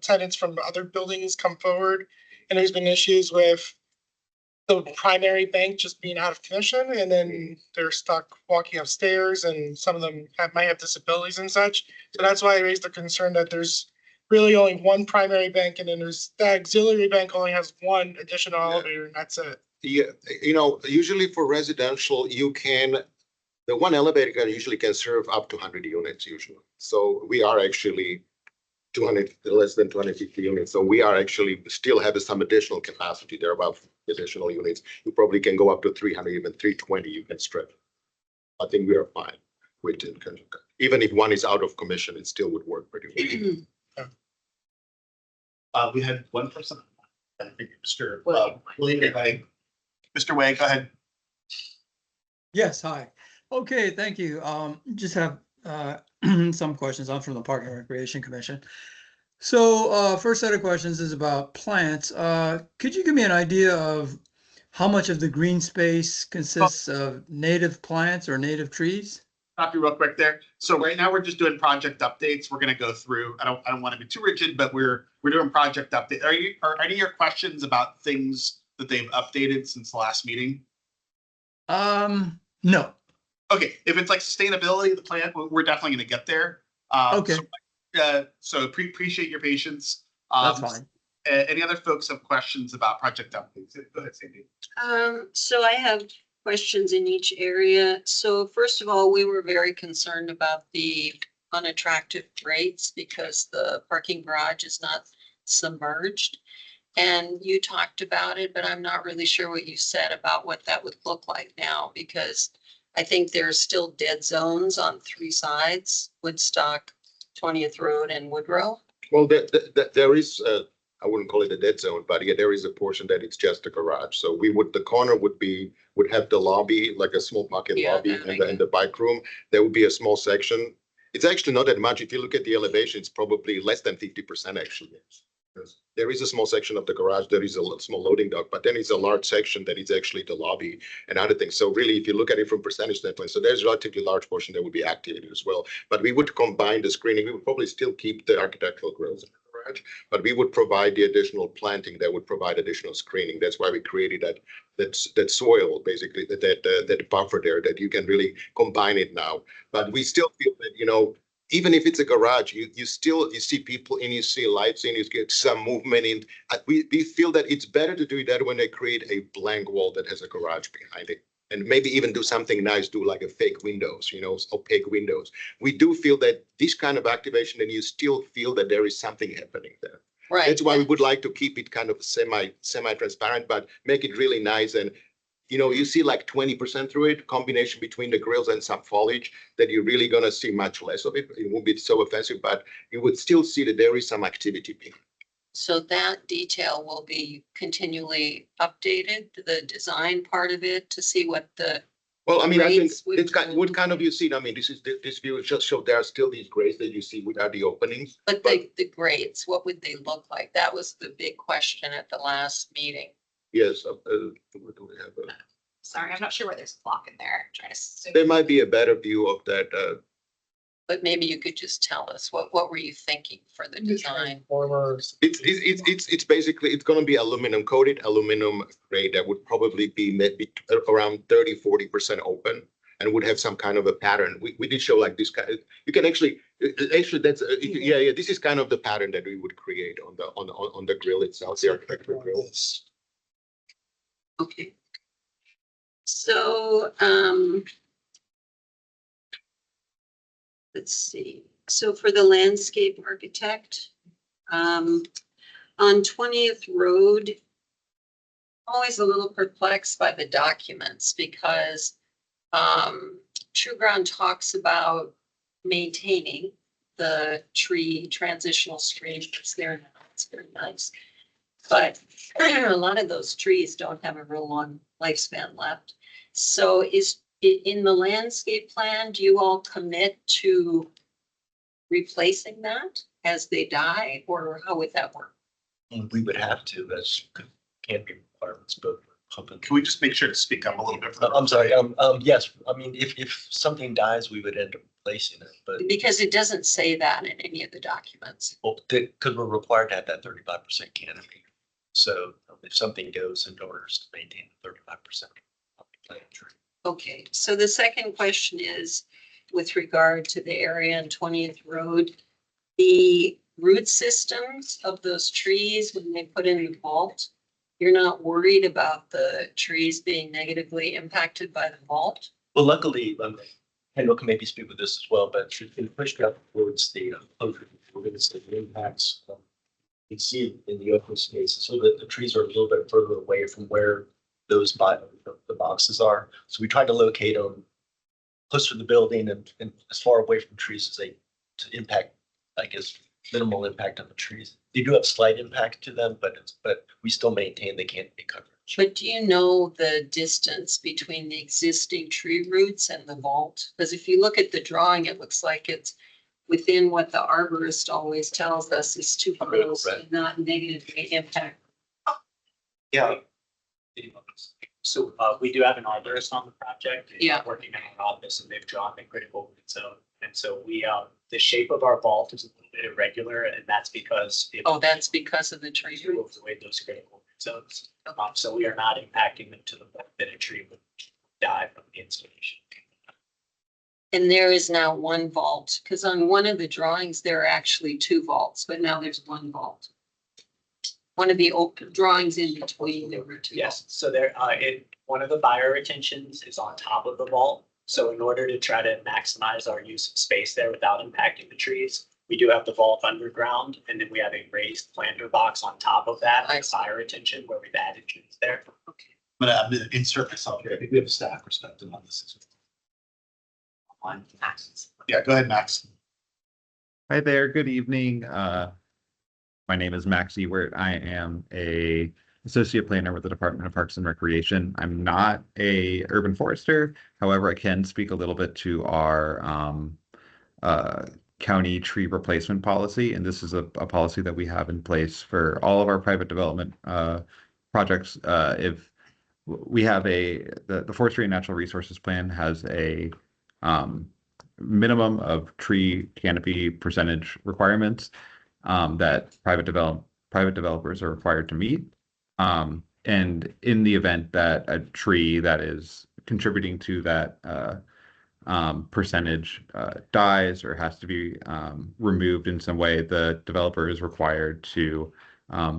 tenants from other buildings come forward, and there's been issues with the primary bank just being out of commission, and then they're stuck walking upstairs, and some of them might have disabilities and such. So that's why I raised the concern that there's really only one primary bank, and then there's the auxiliary bank only has one additional elevator, and that's it. Yeah, usually for residential, the one elevator usually can serve up to 100 units usually. So we are actually less than 250 units. So we are actually still have some additional capacity there, about additional units. You probably can go up to 300, even 320 you can stretch. I think we are fine with it. Even if one is out of commission, it still would work pretty well. We had one person. I think Mr. William. Mr. Way, go ahead. Yes, hi. Okay, thank you. Just have some questions. I'm from the Park and Recreation Commission. So first set of questions is about plants. Could you give me an idea of how much of the green space consists of native plants or native trees? Stop you real quick there. So right now we're just doing project updates. We're going to go through. I don't want to be too rigid, but we're doing project update. Are any of your questions about things that they've updated since the last meeting? No. Okay, if it's like sustainability of the plant, we're definitely going to get there. Okay. So appreciate your patience. That's fine. Any other folks have questions about project updates? Go ahead, Sandy. So I have questions in each area. So first of all, we were very concerned about the unattractive rates because the parking garage is not submerged. And you talked about it, but I'm not really sure what you said about what that would look like now, because I think there's still dead zones on 3 sides, Woodstock, 20th Road, and Woodrow. Well, there is, I wouldn't call it a dead zone, but yeah, there is a portion that it's just a garage. So the corner would have the lobby, like a small pocket lobby, and the bike room. There would be a small section. It's actually not that much. If you look at the elevation, it's probably less than 50% actually. There is a small section of the garage, there is a small loading dock, but then it's a large section that is actually the lobby and other things. So really, if you look at it from percentage standpoint, so there's a relatively large portion that would be activated as well. But we would combine the screening. We would probably still keep the architectural grills in the garage, but we would provide the additional planting that would provide additional screening. That's why we created that soil, basically, that buffer there, that you can really combine it now. But we still feel that, even if it's a garage, you see people and you see lights and you get some movement in. We feel that it's better to do that when they create a blank wall that has a garage behind it, and maybe even do something nice, do like a fake windows, opaque windows. We do feel that this kind of activation, and you still feel that there is something happening there. Right. That's why we would like to keep it kind of semi-transparent, but make it really nice. And you see like 20% through it, combination between the grills and some foliage, that you're really going to see much less of it. It won't be so offensive, but you would still see that there is some activity being. So that detail will be continually updated, the design part of it, to see what the Well, I mean, I think what kind of you see? I mean, this view just show there are still these grades that you see without the openings. But the grades, what would they look like? That was the big question at the last meeting. Yes. What do we have? Sorry, I'm not sure where there's a block in there. I'm trying to zoom. There might be a better view of that. But maybe you could just tell us, what were you thinking for the design? It's basically, it's gonna be aluminum coated, aluminum grade that would probably be around 30-40% open and would have some kind of a pattern. We did show like this kind of, you can actually that's, yeah, this is kind of the pattern that we would create on the grill itself, the architecture grill. Okay. So, let's see. So for the landscape architect, on 20th Road, I'm always a little perplexed by the documents because True Ground talks about maintaining the tree transitional streams there now. It's very nice. But a lot of those trees don't have a real long lifespan left. So is in the landscape plan, do you all commit to replacing that as they die, or how would that work? We would have to, that's can't be requirements, but. Can we just make sure to speak up a little bit? I'm sorry, yes, I mean, if something dies, we would end up replacing it, but. Because it doesn't say that in any of the documents. Well, because we're required to have that 35% canopy. So if something goes in order to maintain the 35%. Okay, so the second question is with regard to the area on 20th Road, the root systems of those trees, when they put in the vault, you're not worried about the trees being negatively impacted by the vault? Well, luckily, Kendall can maybe speak with this as well, but it's been pushed up towards the impacts. You can see it in the open space, so that the trees are a little bit further away from where those the boxes are. So we tried to locate them close to the building and as far away from trees as they to impact, I guess, minimal impact on the trees. They do have slight impact to them, but we still maintain they can't be covered. But do you know the distance between the existing tree roots and the vault? Because if you look at the drawing, it looks like it's within what the arborist always tells us is too close and not negatively impact. Yeah. So we do have an arborist on the project. Yeah. Working in our office, and they've drawn the critical root zone. And so we the shape of our vault is a little bit irregular, and that's because that's because of the tree roots. Away those critical root zones. So we are not impacting them to the point that a tree would die from the installation. And there is now one vault, because on one of the drawings, there are actually two vaults, but now there's one vault. One of the open drawings in between, there were two. Yes, so there, one of the fire retentions is on top of the vault. So in order to try to maximize our use of space there without impacting the trees, we do have the vault underground, and then we have a raised planter box on top of that, like fire retention, where we've added trees there. Okay. But I'm going to insert myself here. I think we have a staff perspective on this. Yeah, go ahead, Max. Hi there. Good evening. My name is Max Ewert. I am a associate planner with the Department of Parks and Recreation. I'm not a urban forester. However, I can speak a little bit to our county tree replacement policy. And this is a policy that we have in place for all of our private development projects. If we have the Forestry and Natural Resources Plan has a minimum of tree canopy percentage requirements that private developers are required to meet. And in the event that a tree that is contributing to that percentage dies or has to be removed in some way, the developer is required to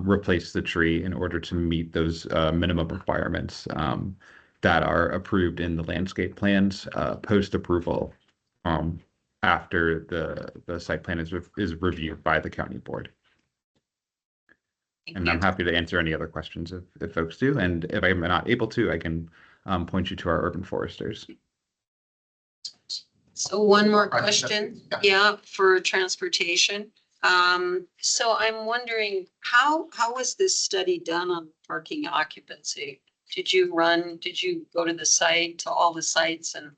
replace the tree in order to meet those minimum requirements that are approved in the landscape plans post-approval after the site plan is reviewed by the county board. And I'm happy to answer any other questions if folks do. And if I'm not able to, I can point you to our urban foresters. So one more question, yeah, for transportation. So I'm wondering, how was this study done on parking occupancy? Did you go to the site, to all the sites and?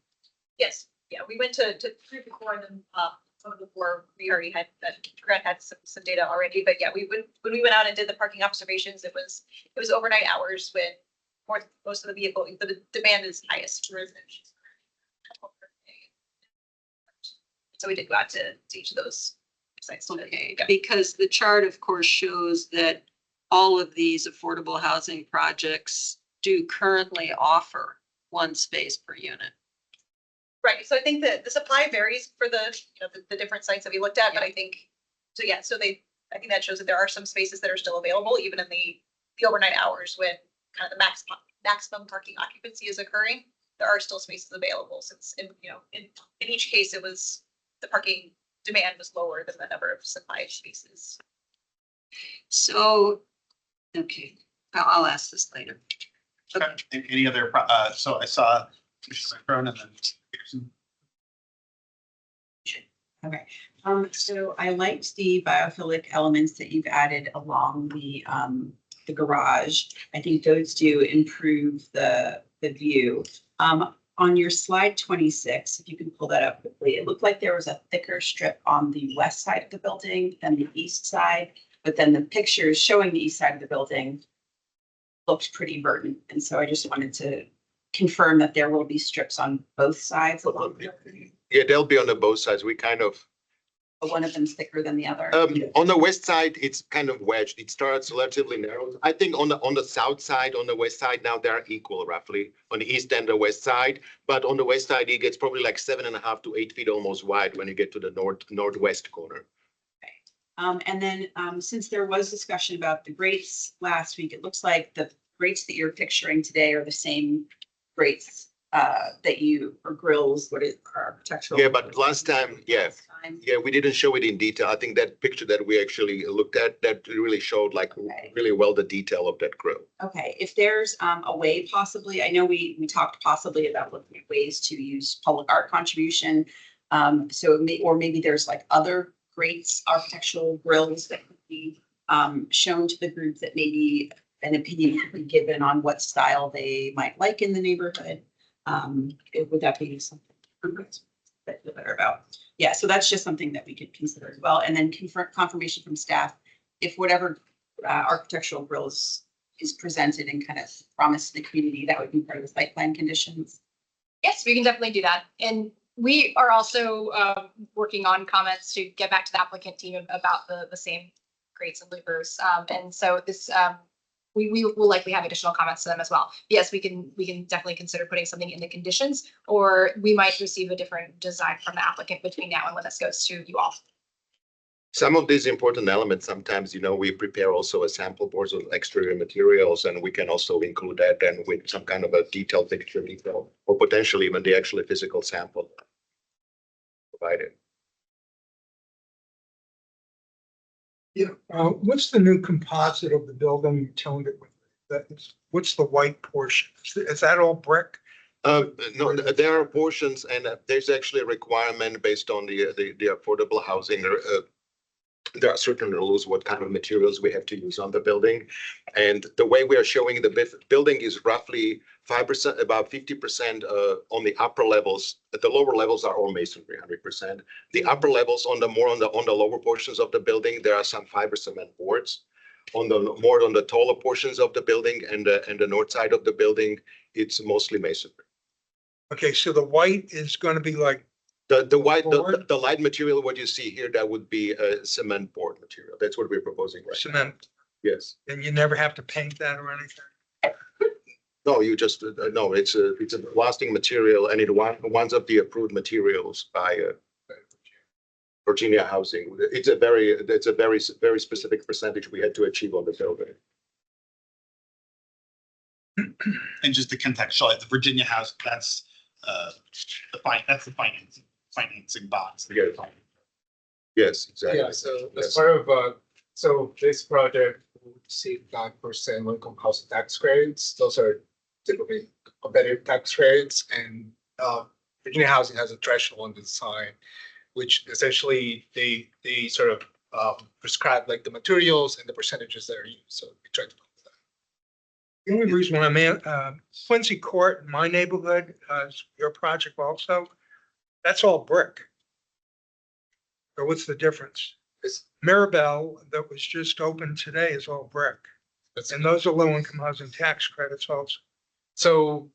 Yes, yeah, we went to 3 before, and then some of the 4 we already had, Grant had some data already, but yeah, when we went out and did the parking observations, it was overnight hours when most of the the demand is highest for residential. So we did go out to each of those sites. Okay, because the chart, of course, shows that all of these affordable housing projects do currently offer one space per unit. Right, so I think that the supply varies for the different sites that we looked at, but I think, I think that shows that there are some spaces that are still available, even in the overnight hours when kind of the maximum parking occupancy is occurring. There are still spaces available, since in each case it was the parking demand was lower than the number of supply spaces. So, okay, I'll ask this later. Okay. Any other, so I saw Commissioner Cronin and then Peterson. Okay, so I liked the biophilic elements that you've added along the garage. I think those do improve the view. On your slide 26, if you can pull that up quickly, it looked like there was a thicker strip on the west side of the building than the east side, but then the pictures showing the east side of the building looked pretty verdant. And so I just wanted to confirm that there will be strips on both sides along the building. Yeah, they'll be on the both sides. We kind of, But one of them's thicker than the other. on the west side, it's kind of wedged. It starts relatively narrow. I think on the south side, on the west side, now they're equal roughly on the east and the west side. But on the west side, it gets probably like 7.5 to 8 feet almost wide when you get to the northwest corner. And then since there was discussion about the grates last week, it looks like the grates that you're picturing today are the same grates that you, or grills, what is architectural? Yeah, but last time, yeah, we didn't show it in detail. I think that picture that we actually looked at, that really showed like really well the detail of that grill. Okay, if there's a way possibly, I know we talked possibly about looking at ways to use public art contribution. So maybe there's like other grates, architectural grills that could be shown to the group, that maybe an opinion could be given on what style they might like in the neighborhood. Would that be something that feel better about? Yeah, so that's just something that we could consider as well. And then confirmation from staff, if whatever architectural grills is presented and kind of promised to the community, that would be part of the site plan conditions. Yes, we can definitely do that. And we are also working on comments to get back to the applicant team about the same grates and loopers. And so this, we will likely have additional comments to them as well. Yes, we can definitely consider putting something in the conditions, or we might receive a different design from the applicant between now and when this goes to you all. Some of these important elements, sometimes, we prepare also a sample boards of exterior materials, and we can also include that then with some kind of a detailed picture detail, or potentially even the actual physical sample provided. Yeah, what's the new composite of the building you toned it with? What's the white portion? Is that all brick? No, there are portions, and there's actually a requirement based on the affordable housing. There are certain rules what kind of materials we have to use on the building. And the way we are showing the building is roughly 5%, about 50% on the upper levels. The lower levels are all masonry, 100%. The upper levels on the lower portions of the building, there are some fiber cement boards. On the taller portions of the building and the north side of the building, it's mostly masonry. Okay, so the white is going to be like the white, the light material, what you see here, that would be a cement board material. That's what we're proposing right now. Cement. Yes. And you never have to paint that or anything? No, you just, no, it's a lasting material, and it winds up the approved materials by Virginia Housing. It's a very specific percentage we had to achieve on the building. And just to contextualize, the Virginia House, that's the financing box. Yes, exactly. Yeah, so as part of so this project will receive 9% low-income housing tax credits. Those are typically competitive tax credits, and Virginia Housing has a threshold on the design, which essentially they sort of prescribe like the materials and the percentages that are used. So we try to. The only reason why I'm in Quincy Court in my neighborhood, your project also, that's all brick. So what's the difference? Mirabelle that was just opened today is all brick. And those are low-income housing tax credits also. So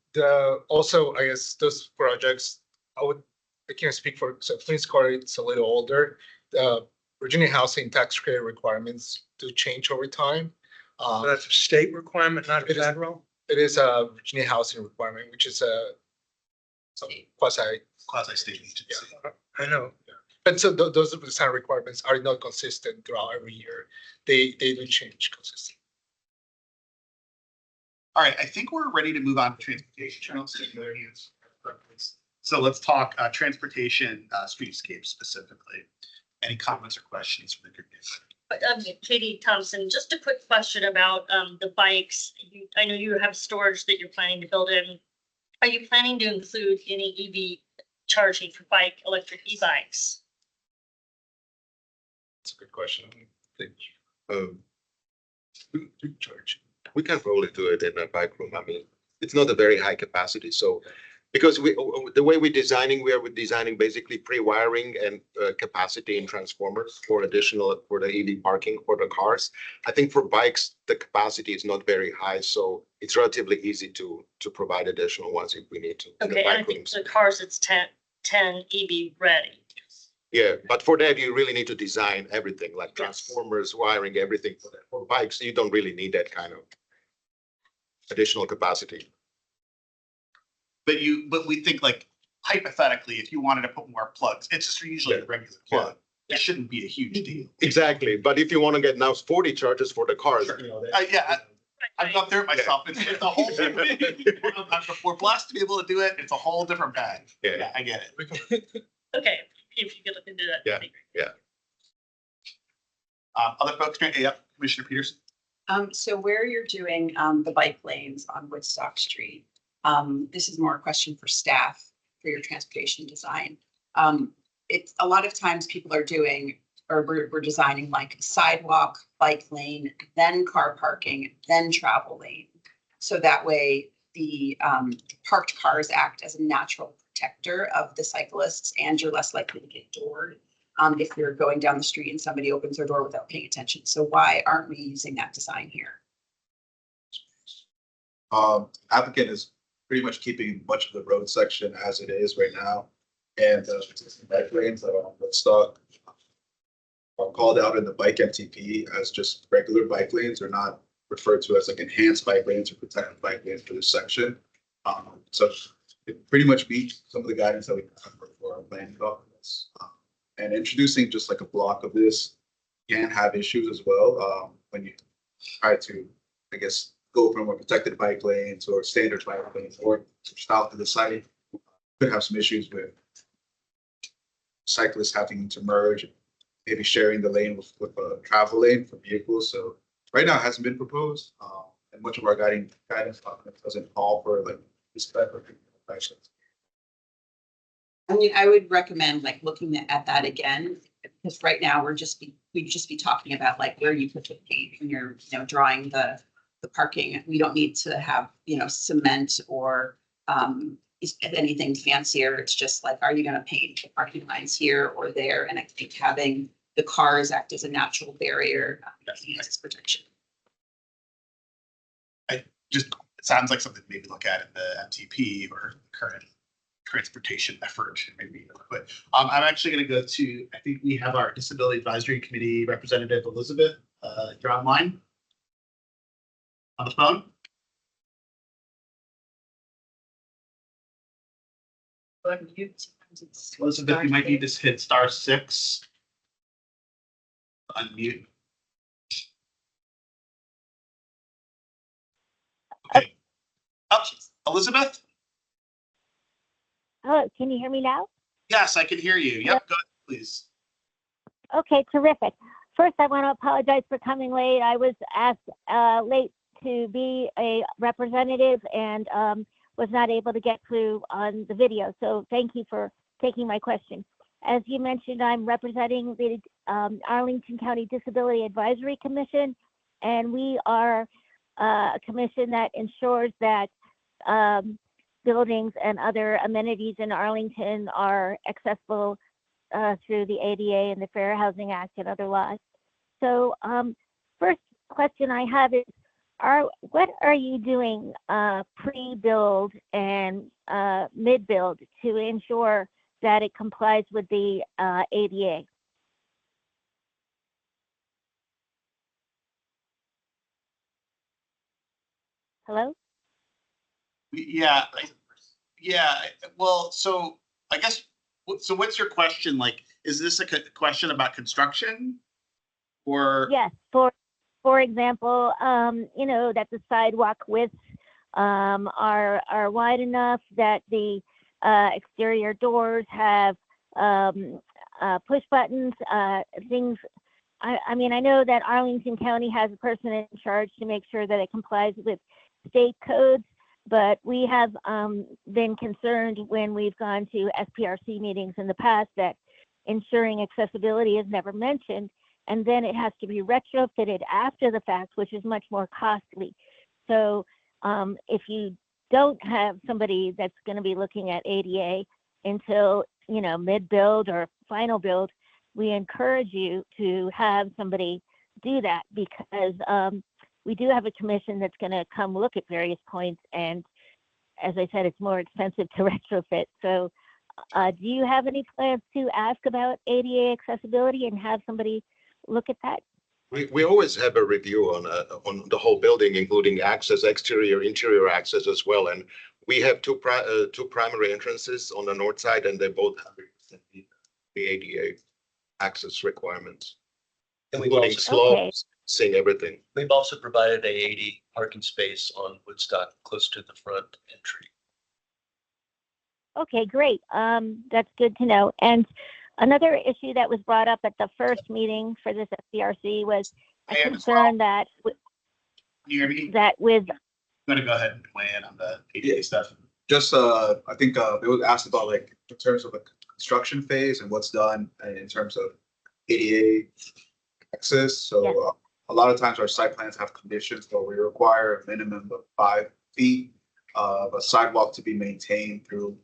also, I guess those projects, I can't speak for, so Flint's Court, it's a little older. Virginia housing tax credit requirements do change over time. So that's a state requirement, not a It is- federal? It is a Virginia housing requirement, which is a quasi-state agency. Yeah, I know. And so those design requirements are not consistent throughout every year. They do change consistently. All right, I think we're ready to move on to transportation. So let's talk transportation streetscape specifically. Any comments or questions from the group? Katie Thompson, just a quick question about the bikes. I know you have storage that you're planning to build in. Are you planning to include any EV charging for electric e-bikes? That's a good question. Charge. We can probably do it in a bike room. I mean, it's not a very high capacity, so because the way we're designing basically pre-wiring and capacity in transformers for the EV parking for the cars. I think for bikes the capacity is not very high, so it's relatively easy to provide additional ones if we need to. Okay, and I think the cars it's 10 EV ready. Yeah, but for that you really need to design everything like transformers, wiring, everything for that. For bikes, you don't really need that kind of additional capacity. But we think like hypothetically, if you wanted to put more plugs, it's just usually a regular plug. It shouldn't be a huge deal. Exactly, but if you want to get now 40 charges for the cars, you know, I've gone through it myself. It's a whole different. We're blessed to be able to do it. It's a whole different bag. Yeah, I get it. Okay, if you could look into that. Yeah. Other folks, Commissioner Peterson. So where you're doing the bike lanes on Woodstock Street, this is more a question for staff for your transportation design. It's a lot of times people are doing, or we're designing like sidewalk, bike lane, then car parking, then travel lane. So that way the parked cars act as a natural protector of the cyclists, and you're less likely to get doored if you're going down the street and somebody opens their door without paying attention. So why aren't we using that design here? Applicant is pretty much keeping much of the road section as it is right now. And bike lanes that are on Woodstock are called out in the bike MTP as just regular bike lanes. They're not referred to as like enhanced bike lanes or protected bike lanes for this section. So it pretty much meets some of the guidance that we have for our planning documents. And introducing just like a block of this can have issues as well when you try to, I guess, go from a protected bike lanes or standard bike lanes or south to the side. Could have some issues with cyclists having to merge, maybe sharing the lane with a travel lane for vehicles. So right now it hasn't been proposed, and much of our guidance document doesn't call for like this type of actions. I mean, I would recommend like looking at that again, because right now we'd just be talking about like where you put the paint when you're, drawing the parking. We don't need to have, cement or anything fancier. It's just like, are you going to paint the parking lines here or there? And I think having the cars act as a natural barrier as protection. It sounds like something to maybe look at in the MTP or current transportation effort, maybe. But I'm actually going to go to, I think we have our Disability Advisory Committee representative, Elizabeth. You're online on the phone. Elizabeth, you might need to hit *6. Unmute. Okay. Oh, Elizabeth? Hello, can you hear me now? Yes, I can hear you. Yep, go ahead, please. Okay, terrific. First, I want to apologize for coming late. I was asked late to be a representative and was not able to get through on the video. So thank you for taking my question. As you mentioned, I'm representing the Arlington County Disability Advisory Commission, and we are a commission that ensures that buildings and other amenities in Arlington are accessible through the ADA and the Fair Housing Act and other laws. So first question I have is, what are you doing pre-build and mid-build to ensure that it complies with the ADA? Hello? Yeah, yeah, well, so I guess, so what's your question? Like, is this a question about construction? Or? Yes, for example, you know, that the sidewalk widths are wide enough, that the exterior doors have push buttons, things. I mean, I know that Arlington County has a person in charge to make sure that it complies with state codes, but we have been concerned when we've gone to SPRC meetings in the past that ensuring accessibility is never mentioned, and then it has to be retrofitted after the fact, which is much more costly. So if you don't have somebody that's going to be looking at ADA until, you know, mid-build or final build, we encourage you to have somebody do that, because we do have a commission that's going to come look at various points, and as I said, it's more expensive to retrofit. So do you have any plans to ask about ADA accessibility and have somebody look at that? We always have a review on the whole building, including access, exterior, interior access as well. And we have two primary entrances on the north side, and they both have the ADA access requirements, including slopes, seeing everything. We've also provided a 80 parking space on Woodstock close to the front entry. Okay, great. That's good to know. And another issue that was brought up at the first meeting for this SPRC was a concern that Can you hear me? that with. I'm gonna go ahead and weigh in on the ADA stuff. Just, I think it was asked about, like, in terms of the construction phase and what's done in terms of ADA access. So a lot of times our site plans have conditions where we require a minimum of 5 feet of a sidewalk to be maintained through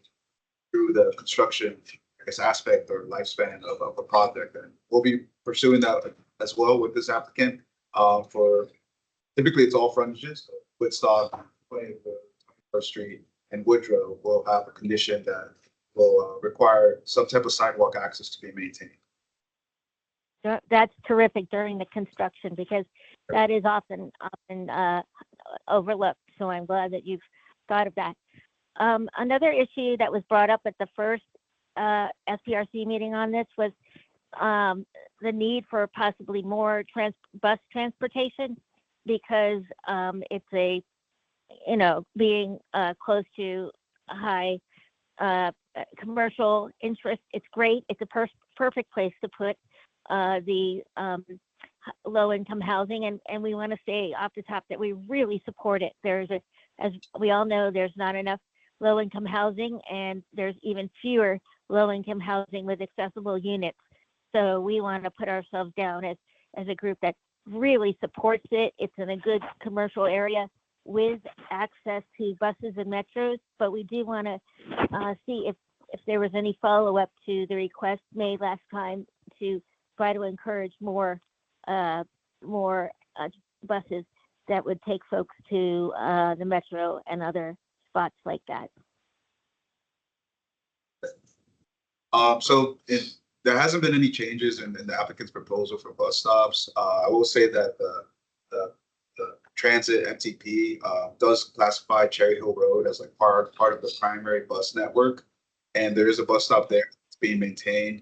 the construction, I guess, aspect or lifespan of a project. And we'll be pursuing that as well with this applicant for, typically it's all frontages. So Woodstock, 21st Street, and Woodrow will have a condition that will require some type of sidewalk access to be maintained. That's terrific during the construction, because that is often overlooked. So I'm glad that you've thought of that. Another issue that was brought up at the first SPRC meeting on this was the need for possibly more bus transportation, because it's a, you know, being close to a high commercial interest. It's great. It's a perfect place to put the low-income housing, and we want to say off the top that we really support it. As we all know, there's not enough low-income housing, and there's even fewer low-income housing with accessible units. So we want to put ourselves down as a group that really supports it. It's in a good commercial area with access to buses and metros, but we do want to see if there was any follow-up to the request made last time to try to encourage more buses that would take folks to the metro and other spots like that. There hasn't been any changes in the applicant's proposal for bus stops. I will say that the transit MTP does classify Cherry Hill Road as like part of the primary bus network, and there is a bus stop there that's being maintained.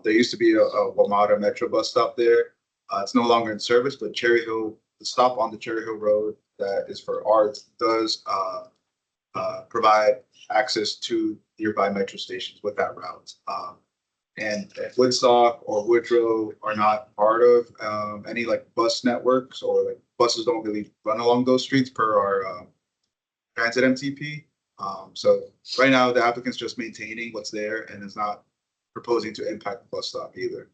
There used to be a WMATA Metro bus stop there. It's no longer in service, but Cherry Hill, the stop on the Cherry Hill Road that is for arts, does provide access to nearby metro stations with that route. And Woodstock or Woodrow are not part of any like bus networks, or like buses don't really run along those streets per our transit MTP. So right now the applicant's just maintaining what's there and is not proposing to impact the bus stop either.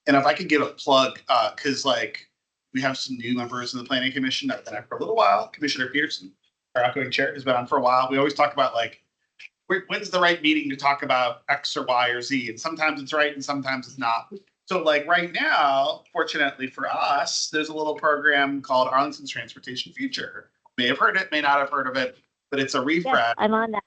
And if I could give a plug, because like we have some new members in the planning commission that have been on for a little while. Commissioner Peterson, our outgoing chair, has been on for a while. We always talk about like, when's the right meeting to talk about X or Y or Z? And sometimes it's right and sometimes it's not. So like right now, fortunately for us, there's a little program called Arlington's Transportation Future. May have heard it, may not have heard of it, but it's a refresh. Yes, I'm on that.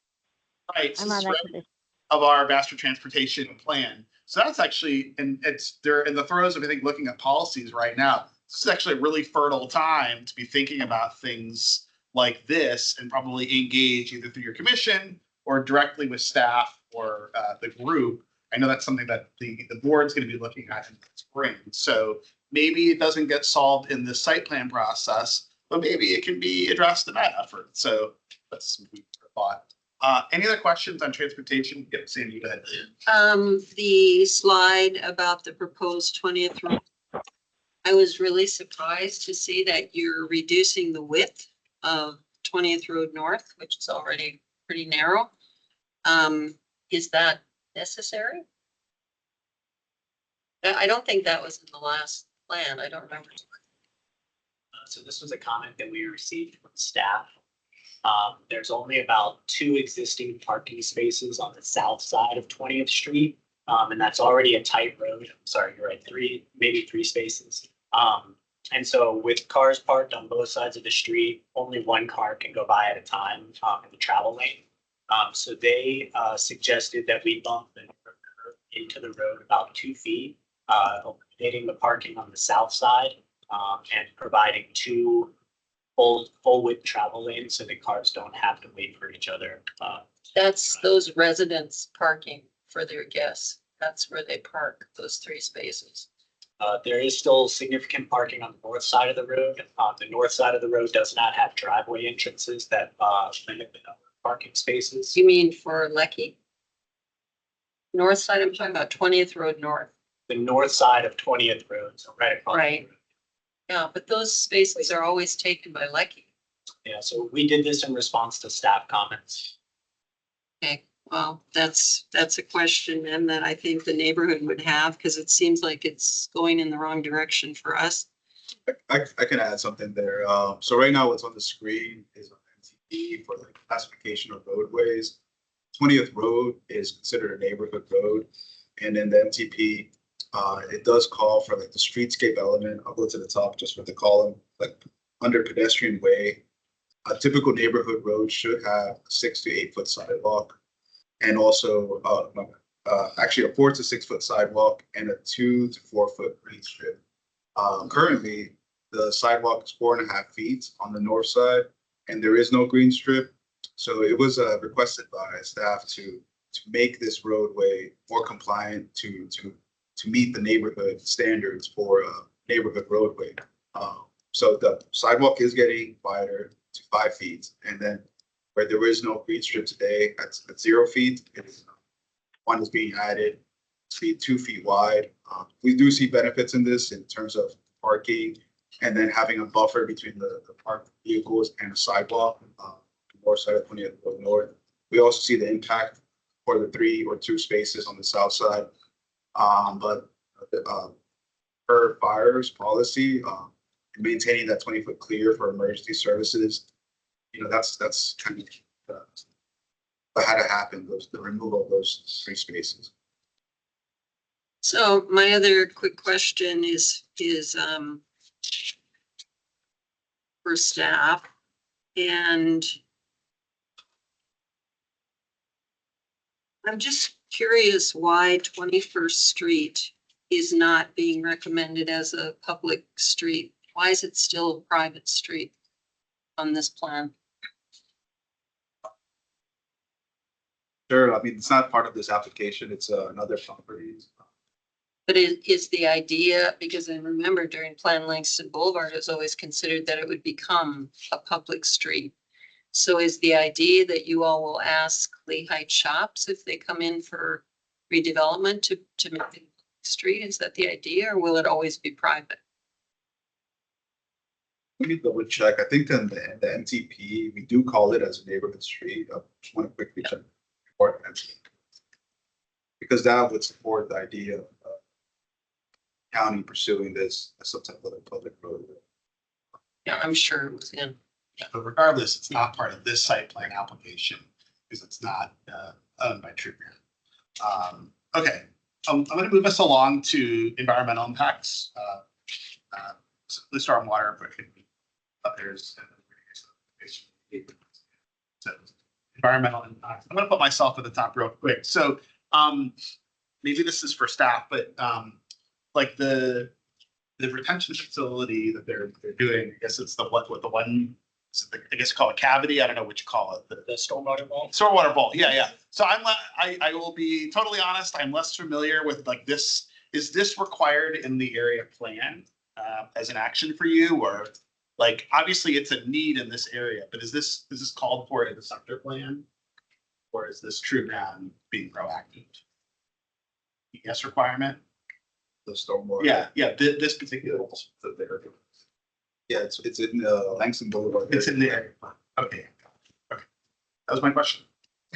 Right. I'm on that commission. Of our master transportation plan. So that's actually, and they're in the throes of, I think, looking at policies right now. This is actually a really fertile time to be thinking about things like this and probably engage either through your commission or directly with staff or the group. I know that's something that the board's going to be looking at in the spring. So maybe it doesn't get solved in the site plan process, but maybe it can be addressed in that effort. So that's some food for thought. Any other questions on transportation? Yep, Sandy, go ahead. The slide about the proposed 20th road. I was really surprised to see that you're reducing the width of 20th Road North, which is already pretty narrow. Is that necessary? I don't think that was in the last plan. I don't remember. So this was a comment that we received from staff. There's only about 2 existing parking spaces on the south side of 20th Street. And that's already a tight road. I'm sorry, you're right, maybe 3 spaces. And so with cars parked on both sides of the street, only 1 car can go by at a time in the travel lane. So they suggested that we bump the curve into the road about 2 feet, eliminating the parking on the south side and providing 2 full width travel lanes so the cars don't have to wait for each other. That's those residents parking for their guests. That's where they park, those 3 spaces. There is still significant parking on the north side of the road. The north side of the road does not have driveway entrances that limit the number of parking spaces. You mean for Leckey? North side, I'm talking about 20th Road North. The north side of 20th Road, so right across. Right. Yeah, but those spaces are always taken by Leckey. Yeah, so we did this in response to staff comments. Okay, well, that's a question then that I think the neighborhood would have, because it seems like it's going in the wrong direction for us. I can add something there. So right now what's on the screen is an MTP for the classification of roadways. 20th Road is considered a neighborhood road. And in the MTP, it does call for like the streetscape element. I'll go to the top just for the column, like under pedestrian way. A typical neighborhood road should have a 6 to 8 foot sidewalk, and also actually a 4 to 6 foot sidewalk and a 2 to 4 foot green strip. Currently, the sidewalk is 4.5 feet on the north side, and there is no green strip. So it was requested by staff to make this roadway more compliant to meet the neighborhood standards for a neighborhood roadway. So the sidewalk is getting wider to 5 feet, and then where there is no green strip today, at 0 feet, one is being added, 2 feet wide. We do see benefits in this in terms of parking, and then having a buffer between the parked vehicles and the sidewalk, north side of 20th Road North. We also see the impact for the 3 or 2 spaces on the south side. But per fire's policy, maintaining that 20-foot clear for emergency services, that's kind of what had to happen, the removal of those 3 spaces. So my other quick question is for staff, and I'm just curious why 21st Street is not being recommended as a public street. Why is it still a private street on this plan? Sure, I mean, it's not part of this application, it's another property. But is the idea, because I remember during Plan Langston Boulevard, it was always considered that it would become a public street. So is the idea that you all will ask Lehigh Shops if they come in for redevelopment to make it a street? Is that the idea, or will it always be private? We need to double check. I think in the MTP, we do call it as a neighborhood street. I just want to quickly check. Because that would support the idea of county pursuing this as some type of public road. Yeah, I'm sure it was in. But regardless, it's not part of this site plan application because it's not owned by True Grant. Okay, I'm going to move us along to environmental impacts. So the stormwater, but there's so environmental impacts. I'm going to put myself at the top real quick. So maybe this is for staff, but like the retention facility that they're doing, I guess it's the the one. I guess call it cavity. I don't know what you call it. The stormwater vault. Stormwater vault. Yeah. So I will be totally honest. I'm less familiar with like this. Is this required in the area plan as an action for you, or like obviously it's a need in this area, but is this called for in the sector plan, or is this true ground being proactive? Yes, requirement. The stormwater. Yeah. This particular that they're doing. Yeah, it's in Langston Boulevard. It's in there. Okay. That was my question.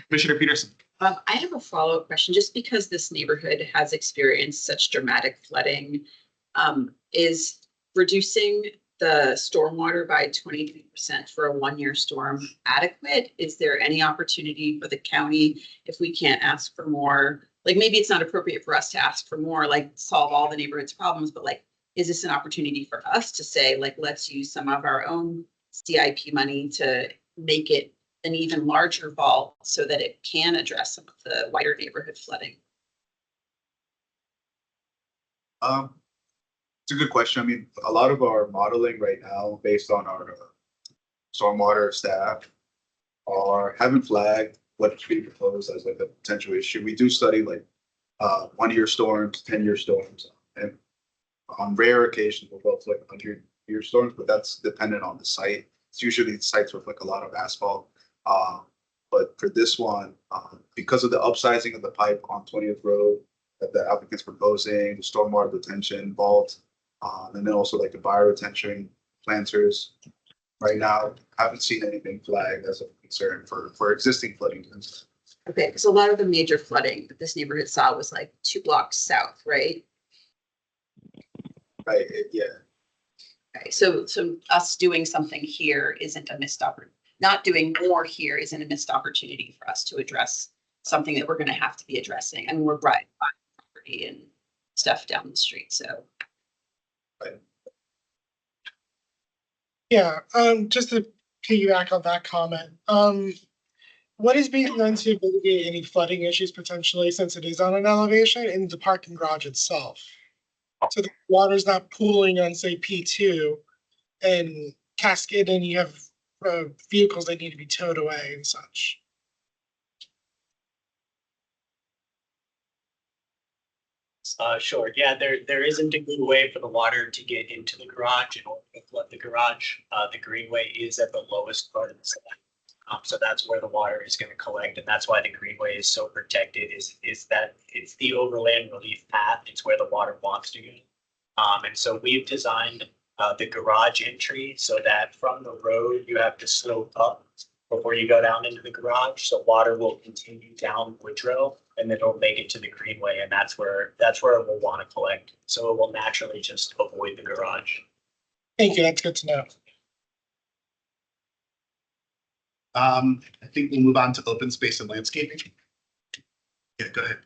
Commissioner Peterson. I have a follow-up question. Just because this neighborhood has experienced such dramatic flooding, is reducing the stormwater by 23% for a one-year storm adequate? Is there any opportunity for the county, if we can't ask for more? Like maybe it's not appropriate for us to ask for more, like solve all the neighborhood's problems, but like, is this an opportunity for us to say, like, let's use some of our own CIP money to make it an even larger vault so that it can address some of the wider neighborhood flooding? It's a good question. I mean, a lot of our modeling right now, based on our stormwater staff, haven't flagged what's being proposed as like a potential issue. We do study like 1-year storms, 10-year storms, and on rare occasions we'll go to like 100-year storms, but that's dependent on the site. It's usually the sites with like a lot of asphalt. But for this one, because of the upsizing of the pipe on 20th Road that the applicant's proposing, the stormwater retention vault, and then also like the bioretention planters, right now, haven't seen anything flagged as a concern for existing flooding. Okay, because a lot of the major flooding that this neighborhood saw was like 2 blocks south, right? Right, yeah. Okay, so us doing something here isn't a missed opportunity. Not doing more here isn't a missed opportunity for us to address something that we're going to have to be addressing. I mean, we're right by property and stuff down the street, so. Yeah, just to piggyback on that comment, what is being done to mitigate any flooding issues potentially, since it is on an elevation, in the parking garage itself? So the water's not pooling on, say, P2 and cascade, and you have vehicles that need to be towed away and such. Sure. Yeah, there isn't a good way for the water to get into the garage in order to flood the garage. The greenway is at the lowest part of the site. So that's where the water is going to collect. And that's why the greenway is so protected, is that it's the overland relief path. It's where the water wants to go. And so we've designed the garage entry so that from the road, you have to slope up before you go down into the garage. So water will continue down Woodrow and then it'll make it to the greenway. And that's where it will want to collect. So it will naturally just avoid the garage. Thank you. That's good to know. I think we'll move on to open space and landscaping. Yeah, go ahead.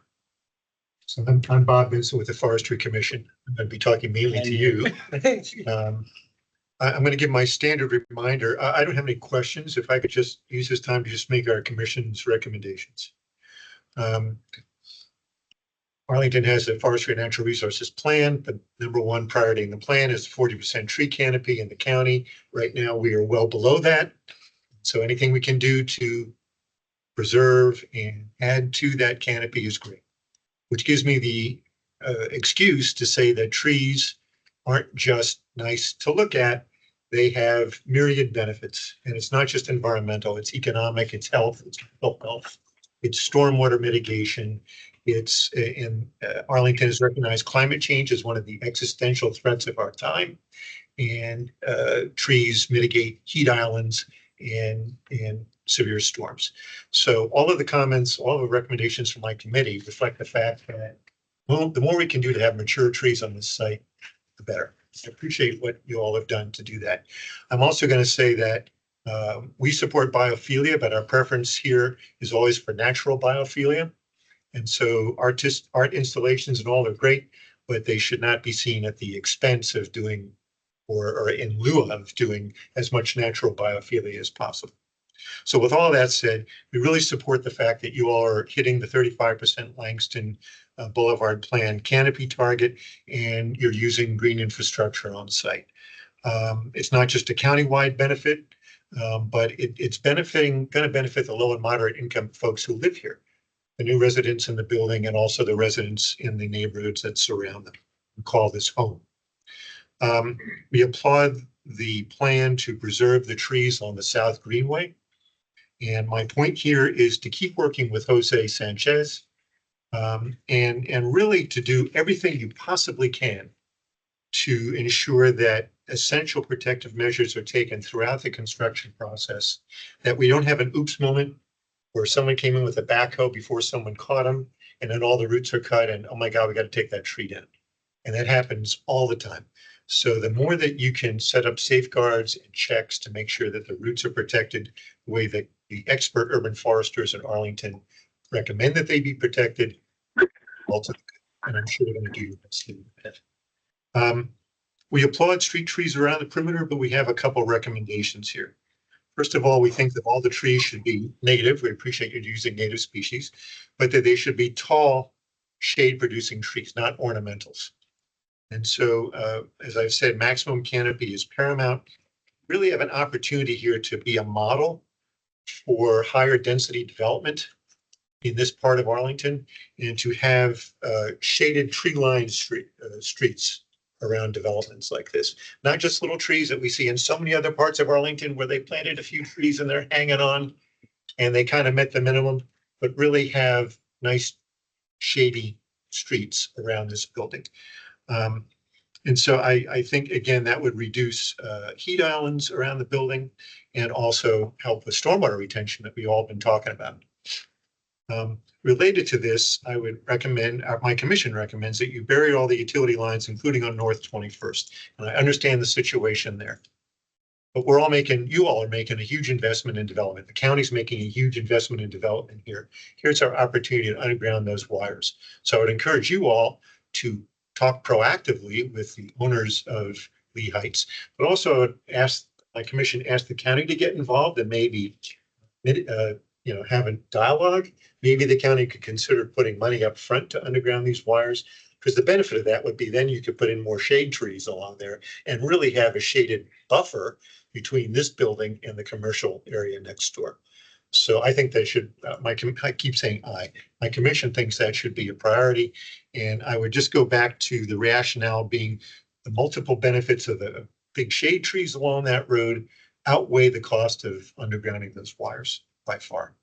So I'm Bob Benson with the Forestry Commission. I'm going to be talking mainly to you. I'm going to give my standard reminder. I don't have any questions. If I could just use this time to just make our commission's recommendations. Arlington has a forestry and natural resources plan. The #1 priority in the plan is 40% tree canopy in the county. Right now, we are well below that. So anything we can do to preserve and add to that canopy is great, which gives me the excuse to say that trees aren't just nice to look at. They have myriad benefits, and it's not just environmental, it's economic, it's health, it's mental health, it's stormwater mitigation. It's in Arlington has recognized climate change as one of the existential threats of our time, and trees mitigate heat islands in severe storms. So all of the comments, all of the recommendations from my committee reflect the fact that, well, the more we can do to have mature trees on this site, the better. I appreciate what you all have done to do that. I'm also going to say that we support biophilia, but our preference here is always for natural biophilia. And so art installations and all are great, but they should not be seen at the expense of doing or in lieu of doing as much natural biophilia as possible. So with all that said, we really support the fact that you all are hitting the 35% Langston Boulevard plan canopy target, and you're using green infrastructure on site. It's not just a countywide benefit, but it's going to benefit the low and moderate income folks who live here, the new residents in the building, and also the residents in the neighborhoods that surround them and call this home. We applaud the plan to preserve the trees on the South Greenway. And my point here is to keep working with Jose Sanchez and really to do everything you possibly can to ensure that essential protective measures are taken throughout the construction process, that we don't have an oops moment where someone came in with a backhoe before someone caught them, and then all the roots are cut and, oh my God, we got to take that tree down. And that happens all the time. So the more that you can set up safeguards and checks to make sure that the roots are protected the way that the expert urban foresters in Arlington recommend that they be protected, also, and I'm sure they're going to do your best to do that. We applaud street trees around the perimeter, but we have a couple recommendations here. First of all, we think that all the trees should be native. We appreciate you using native species, but that they should be tall, shade-producing trees, not ornamentals. And so, as I've said, maximum canopy is paramount. Really have an opportunity here to be a model for higher density development in this part of Arlington, and to have shaded tree-lined streets around developments like this. Not just little trees that we see in so many other parts of Arlington where they planted a few trees and they're hanging on and they kind of met the minimum, but really have nice shady streets around this building. And so I think, again, that would reduce heat islands around the building and also help with stormwater retention that we've all been talking about. Related to this, I would recommend, my commission recommends that you bury all the utility lines, including on North 21st. And I understand the situation there. But you all are making a huge investment in development. The county's making a huge investment in development here. Here's our opportunity to underground those wires. So I would encourage you all to talk proactively with the owners of Lee Heights, but also ask my commission, ask the county to get involved and maybe have a dialogue. Maybe the county could consider putting money up front to underground these wires, because the benefit of that would be then you could put in more shade trees along there and really have a shaded buffer between this building and the commercial area next door. So I think they should, I keep saying my commission thinks that should be a priority. And I would just go back to the rationale being the multiple benefits of the big shade trees along that road outweigh the cost of undergrounding those wires by far.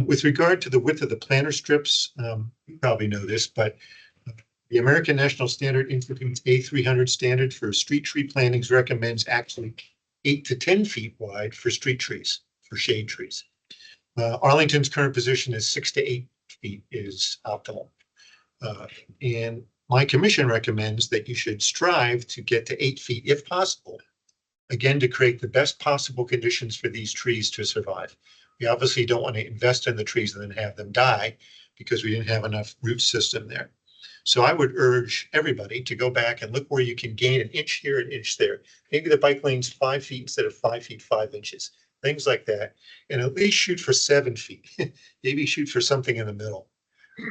With regard to the width of the planter strips, you probably know this, but the American National Standard Institute's A300 standard for street tree plantings recommends actually 8 to 10 feet wide for street trees, for shade trees. Arlington's current position is 6 to 8 feet is optimal. And my commission recommends that you should strive to get to 8 feet if possible, again, to create the best possible conditions for these trees to survive. We obviously don't want to invest in the trees and then have them die because we didn't have enough root system there. So I would urge everybody to go back and look where you can gain an inch here, an inch there. Maybe the bike lane's 5 feet instead of 5 feet, 5 inches, things like that. And at least shoot for 7 feet, maybe shoot for something in the middle.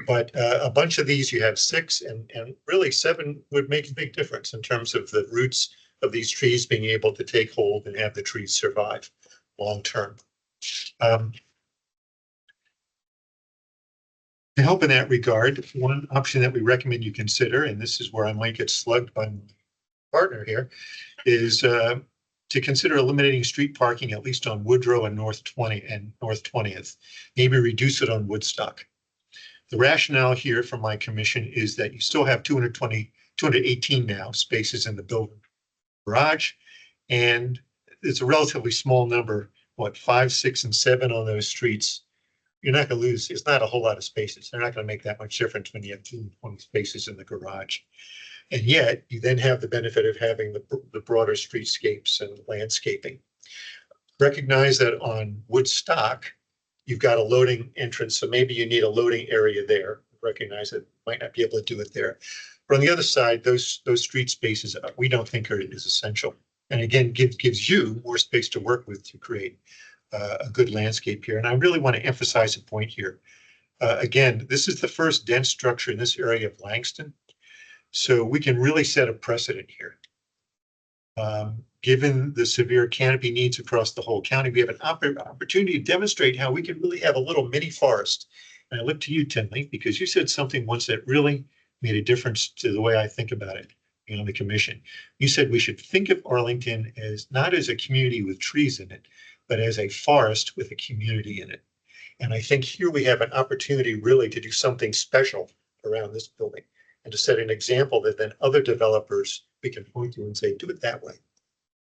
But a bunch of these, you have 6 and really 7 would make a big difference in terms of the roots of these trees being able to take hold and have the trees survive long term. To help in that regard, one option that we recommend you consider, and this is where I might get slugged by my partner here, is to consider eliminating street parking, at least on Woodrow and North 20th, maybe reduce it on Woodstock. The rationale here from my commission is that you still have 218 now spaces in the building garage, and it's a relatively small number, 5, 6, and 7 on those streets. You're not going to lose. It's not a whole lot of spaces. They're not going to make that much difference when you have 220 spaces in the garage. And yet you then have the benefit of having the broader streetscapes and landscaping. Recognize that on Woodstock, you've got a loading entrance, so maybe you need a loading area there. Recognize that might not be able to do it there. But on the other side, those street spaces we don't think is essential. And again, gives you more space to work with to create a good landscape here. And I really want to emphasize a point here. Again, this is the first dense structure in this area of Langston. So we can really set a precedent here. Given the severe canopy needs across the whole county, we have an opportunity to demonstrate how we can really have a little mini forest. And I look to you, Tinley, because you said something once that really made a difference to the way I think about it on the commission. You said we should think of Arlington as not as a community with trees in it, but as a forest with a community in it. And I think here we have an opportunity really to do something special around this building and to set an example that then other developers we can point to and say, do it that way.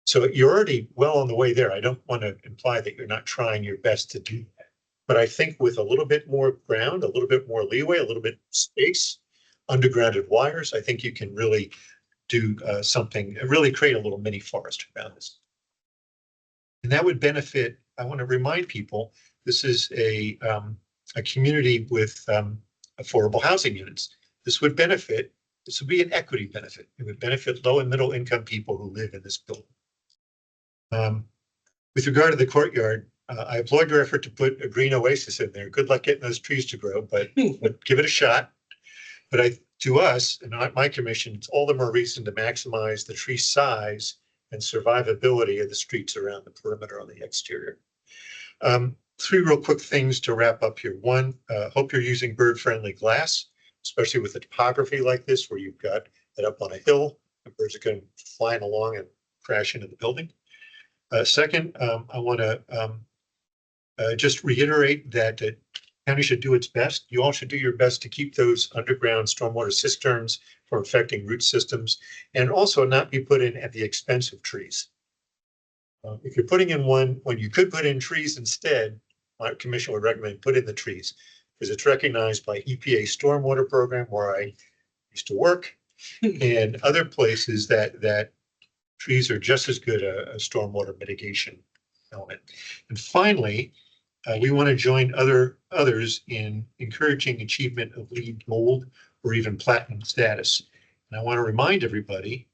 So you're already well on the way there. I don't want to imply that you're not trying your best to do that. But I think with a little bit more ground, a little bit more leeway, a little bit space, undergrounded wires, I think you can really do something, really create a little mini forest around this. And that would benefit, I want to remind people, this is a community with affordable housing units. This would benefit, this would be an equity benefit. It would benefit low and middle income people who live in this building. With regard to the courtyard, I applaud your effort to put a green oasis in there. Good luck getting those trees to grow, but give it a shot. But to us, and my commission, it's all the more reason to maximize the tree size and survivability of the streets around the perimeter on the exterior. Three real quick things to wrap up here. One, hope you're using bird-friendly glass, especially with a topography like this where you've got it up on a hill and birds are going flying along and crash into the building. Second, I want to just reiterate that the county should do its best. You all should do your best to keep those underground stormwater cisterns from affecting root systems and also not be put in at the expense of trees. If you're putting in one, when you could put in trees instead, my commission would recommend put in the trees because it's recognized by EPA stormwater program where I used to work and other places that trees are just as good a stormwater mitigation element. And finally, we want to join others in encouraging achievement of LEED Gold or even Platinum status. And I want to remind everybody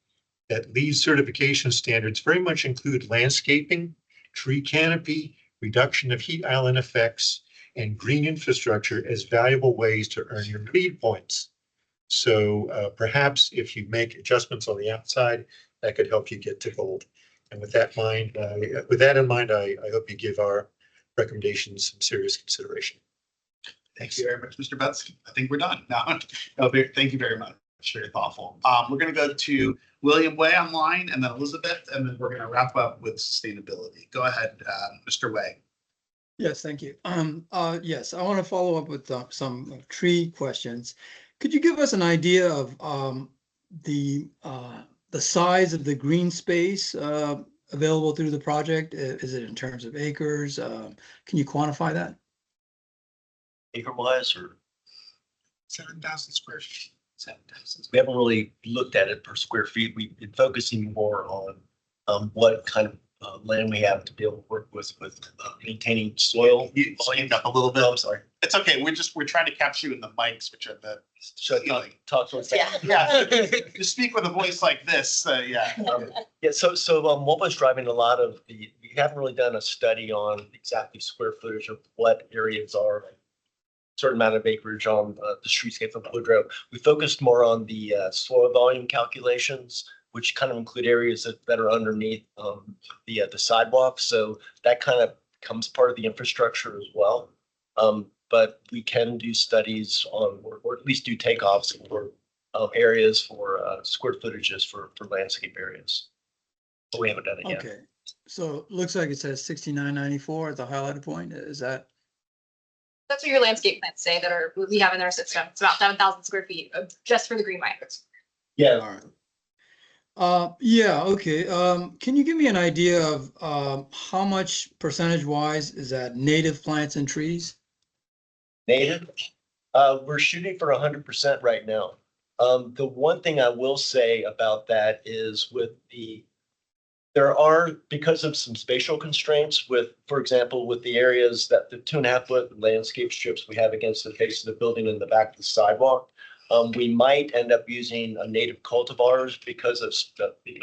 that LEED certification standards very much include landscaping, tree canopy, reduction of heat island effects, and green infrastructure as valuable ways to earn your LEED points. So perhaps if you make adjustments on the outside, that could help you get to gold. And with that in mind, I hope you give our recommendations some serious consideration. Thank you very much, Mr. Betts. I think we're done. No, thank you very much. Very thoughtful. We're going to go to William Way online and then Elizabeth, and then we're going to wrap up with sustainability. Go ahead, Mr. Way. Yes, thank you. Yes, I want to follow up with some tree questions. Could you give us an idea of the size of the green space available through the project? Is it in terms of acres? Can you quantify that? Acre wise or 7,000 square feet. 7,000. We haven't really looked at it per square feet. We've been focusing more on what kind of land we have to be able to work with maintaining soil. You volume up a little bit. Oh, I'm sorry. It's okay. We're trying to capture you in the mics, which are the. Should I talk towards that? Yeah. You speak with a voice like this. Yeah. Yeah. So what was driving a lot of we haven't really done a study on exactly square footage of what areas are certain amount of acreage on the streetscape of Woodrow. We focused more on the soil volume calculations, which kind of include areas that are underneath the sidewalk. So that kind of becomes part of the infrastructure as well. But we can do studies on, or at least do takeoffs for areas for square footages for landscape areas. But we haven't done it yet. Okay, so it looks like it says 6994 at the highlighted point. Is that? That's what your landscape plans say that we have in our system. It's about 7,000 square feet just for the green wires. Yeah. All right. Yeah. Okay. Can you give me an idea of how much percentage-wise is that native plants and trees? Native? We're shooting for 100% right now. The one thing I will say about that is with the There are, because of some spatial constraints with, for example, with the areas that the 2.5-foot landscape strips we have against the face of the building and the back of the sidewalk, we might end up using a native cultivars because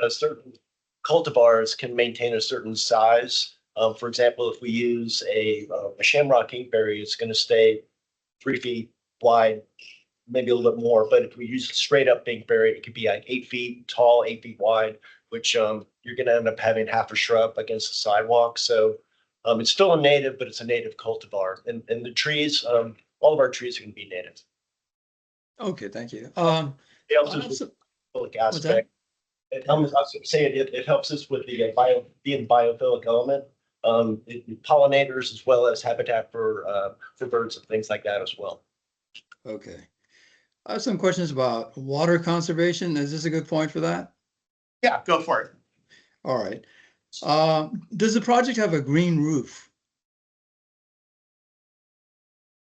certain cultivars can maintain a certain size. For example, if we use a shamrock inkberry, it's going to stay 3 feet wide, maybe a little bit more. But if we use a straight up inkberry, it could be like 8 feet tall, 8 feet wide, which you're going to end up having half a shrub against the sidewalk. So it's still a native, but it's a native cultivar. And the trees, all of our trees are going to be native. Okay, thank you. It helps us with the biophilic aspect. It helps us with the biophilic element, pollinators as well as habitat for birds and things like that as well. Okay. I have some questions about water conservation. Is this a good point for that? Yeah, go for it. All right. Does the project have a green roof?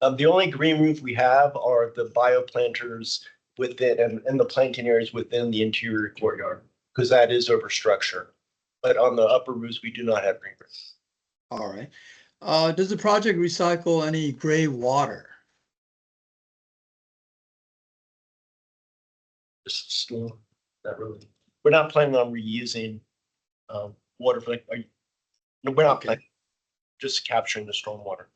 The only green roof we have are the bioplanters within and the planting areas within the interior courtyard, because that is overstructure. But on the upper roofs, we do not have green roofs. All right. Does the project recycle any gray water? Just storm, not really. We're not planning on reusing water. We're not planning, just capturing the storm water.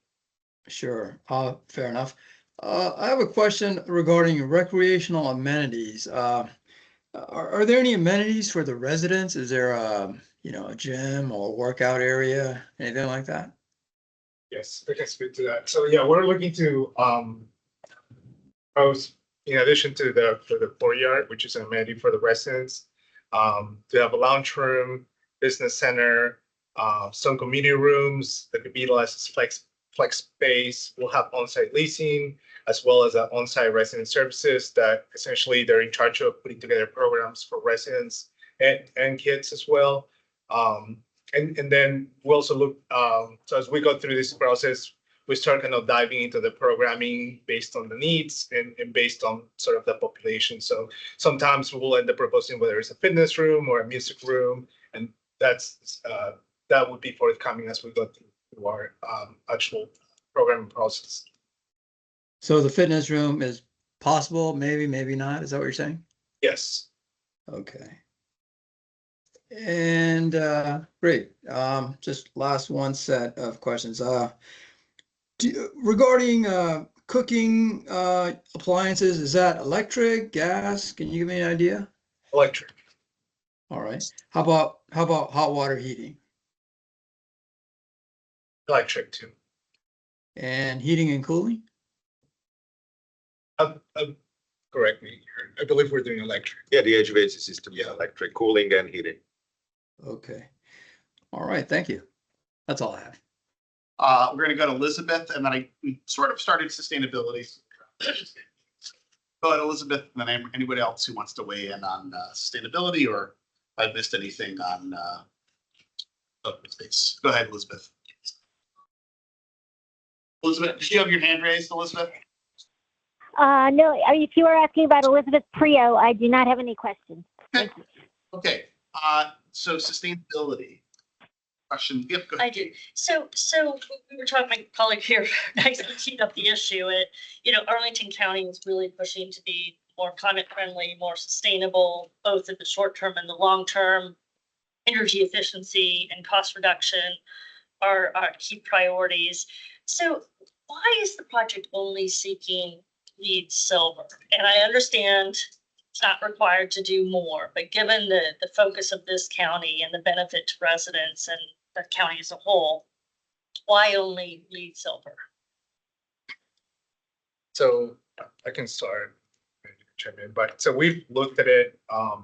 Sure. Fair enough. I have a question regarding recreational amenities. Are there any amenities for the residents? Is there a gym or workout area, anything like that? Yes, I can speak to that. So yeah, we're looking to host, in addition to the courtyard, which is an amenity for the residents, to have a lounge room, business center, some community rooms that could be utilized as flex space. We'll have on-site leasing as well as on-site resident services that essentially they're in charge of putting together programs for residents and kids as well. And then we also look, so as we go through this process, we start kind of diving into the programming based on the needs and based on sort of the population. So sometimes we'll end up proposing whether it's a fitness room or a music room, and that would be forthcoming as we go through our actual programming process. So the fitness room is possible, maybe not. Is that what you're saying? Yes. Okay. And great. Just last one set of questions. Regarding cooking appliances, is that electric, gas? Can you give me an idea? Electric. All right. How about hot water heating? Electric too. And heating and cooling? Correct me. I believe we're doing electric. Yeah, the HVAC system, yeah, electric cooling and heating. Okay. All right. Thank you. That's all I have. We're going to go to Elizabeth, and then we sort of started sustainability. Go ahead, Elizabeth, and then anybody else who wants to weigh in on sustainability, or if I missed anything on open space. Go ahead, Elizabeth. Elizabeth, did you have your hand raised, Elizabeth? No, if you are asking about Elizabeth Prio, I do not have any questions. Okay. So sustainability question. Yep, go ahead. I do. So we were talking, my colleague here nicely teed up the issue. Arlington County is really pushing to be more climate friendly, more sustainable, both in the short term and the long term. Energy efficiency and cost reduction are key priorities. So why is the project only seeking LEED Silver? And I understand it's not required to do more, but given the focus of this county and the benefit to residents and the county as a whole, why only LEED Silver? So I can start, but so we've looked at it. I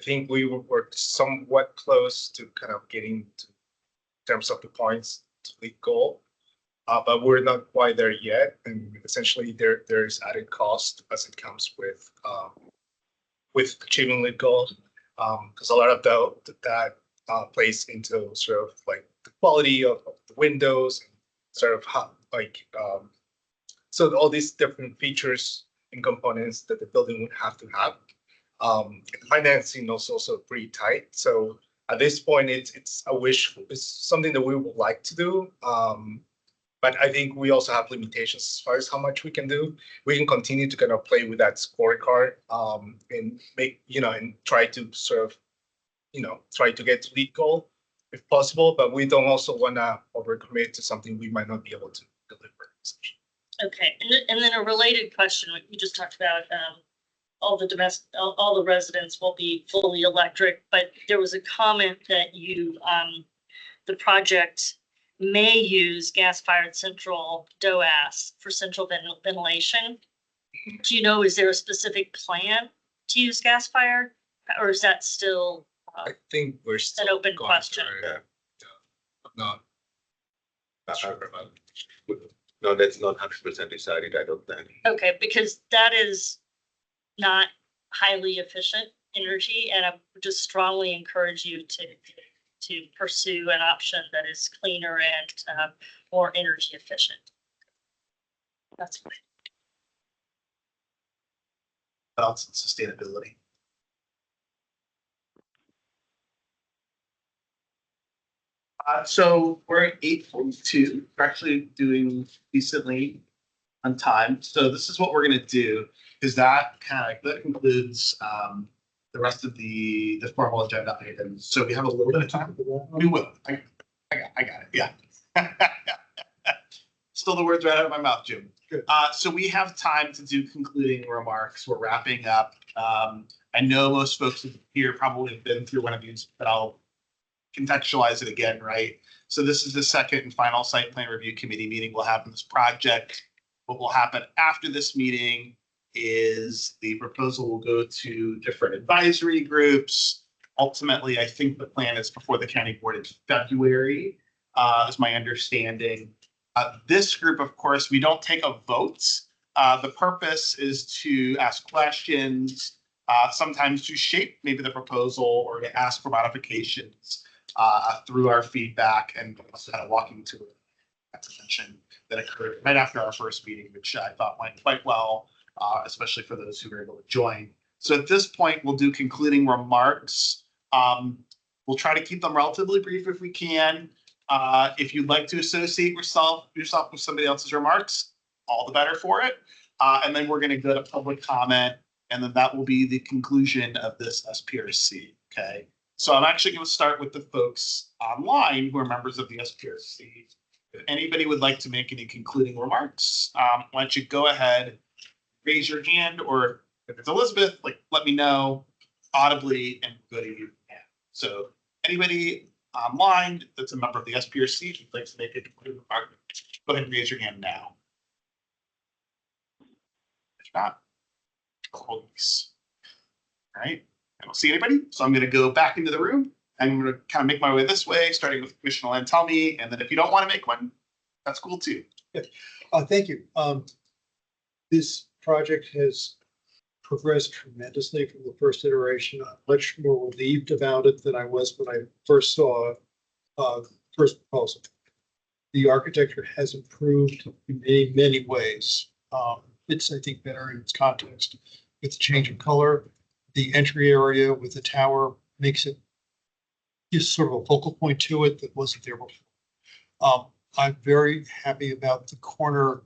think we were somewhat close to kind of getting to in terms of the points to LEED goal. But we're not quite there yet, and essentially there's added cost as it comes with achieving LEED goals, because a lot of that plays into sort of like the quality of the windows, and sort of how so all these different features and components that the building would have to have. Financing is also pretty tight, so At this point, it's a wish, it's something that we would like to do. But I think we also have limitations as far as how much we can do. We can continue to kind of play with that scorecard and make, and try to sort of, try to get to lead goal if possible, but we don't also want to overcommit to something we might not be able to deliver. Okay, and then a related question, we just talked about all the residents will be fully electric, but there was a comment that the project may use gas-fired central DOAS for central ventilation. Do you know, is there a specific plan to use gas-fired, or is that still I think we're still an open question? Not sure about it. No, that's not 100% decided, I don't think. Okay, because that is not highly efficient energy, and I would just strongly encourage you to pursue an option that is cleaner and more energy efficient. That's fine. Balance and sustainability. So we're at 8:42. We're actually doing decently on time. So this is what we're gonna do, is that concludes the rest of the formal agenda items. So we have a little bit of time. We will. I got it. Yeah. Still the words right out of my mouth, Jim. Good. So we have time to do concluding remarks. We're wrapping up. I know most folks here probably have been through one of these, but I'll contextualize it again, right? So this is the second and final site plan review committee meeting we'll have in this project. What will happen after this meeting is the proposal will go to different advisory groups. Ultimately, I think the plan is before the county board in February, is my understanding. This group, of course, we don't take a vote. The purpose is to ask questions, sometimes to shape maybe the proposal or to ask for modifications through our feedback, and also had a walking tour session that occurred right after our first meeting, which I thought went quite well, especially for those who were able to join. So at this point, we'll do concluding remarks. We'll try to keep them relatively brief if we can. If you'd like to associate yourself with somebody else's remarks, all the better for it. And then we're going to go to public comment, and then that will be the conclusion of this SPRC. Okay. So I'm actually going to start with the folks online who are members of the SPRC. If anybody would like to make any concluding remarks, why don't you go ahead, raise your hand, or if it's Elizabeth, let me know audibly and go to you. So anybody online that's a member of the SPRC who'd like to make a concluding remark, go ahead and raise your hand now. If not, close. All right. I don't see anybody, so I'm going to go back into the room. I'm going to kind of make my way this way, starting with Commissioner Lantelmi, and then if you don't want to make one, that's cool too. Thank you. This project has progressed tremendously from the first iteration. I'm much more relieved about it than I was when I first saw the first proposal. The architecture has improved in many, many ways. It's, I think, better in its context. With the change of color, the entry area with the tower makes it just sort of a focal point to it that wasn't there before. I'm very happy about the corner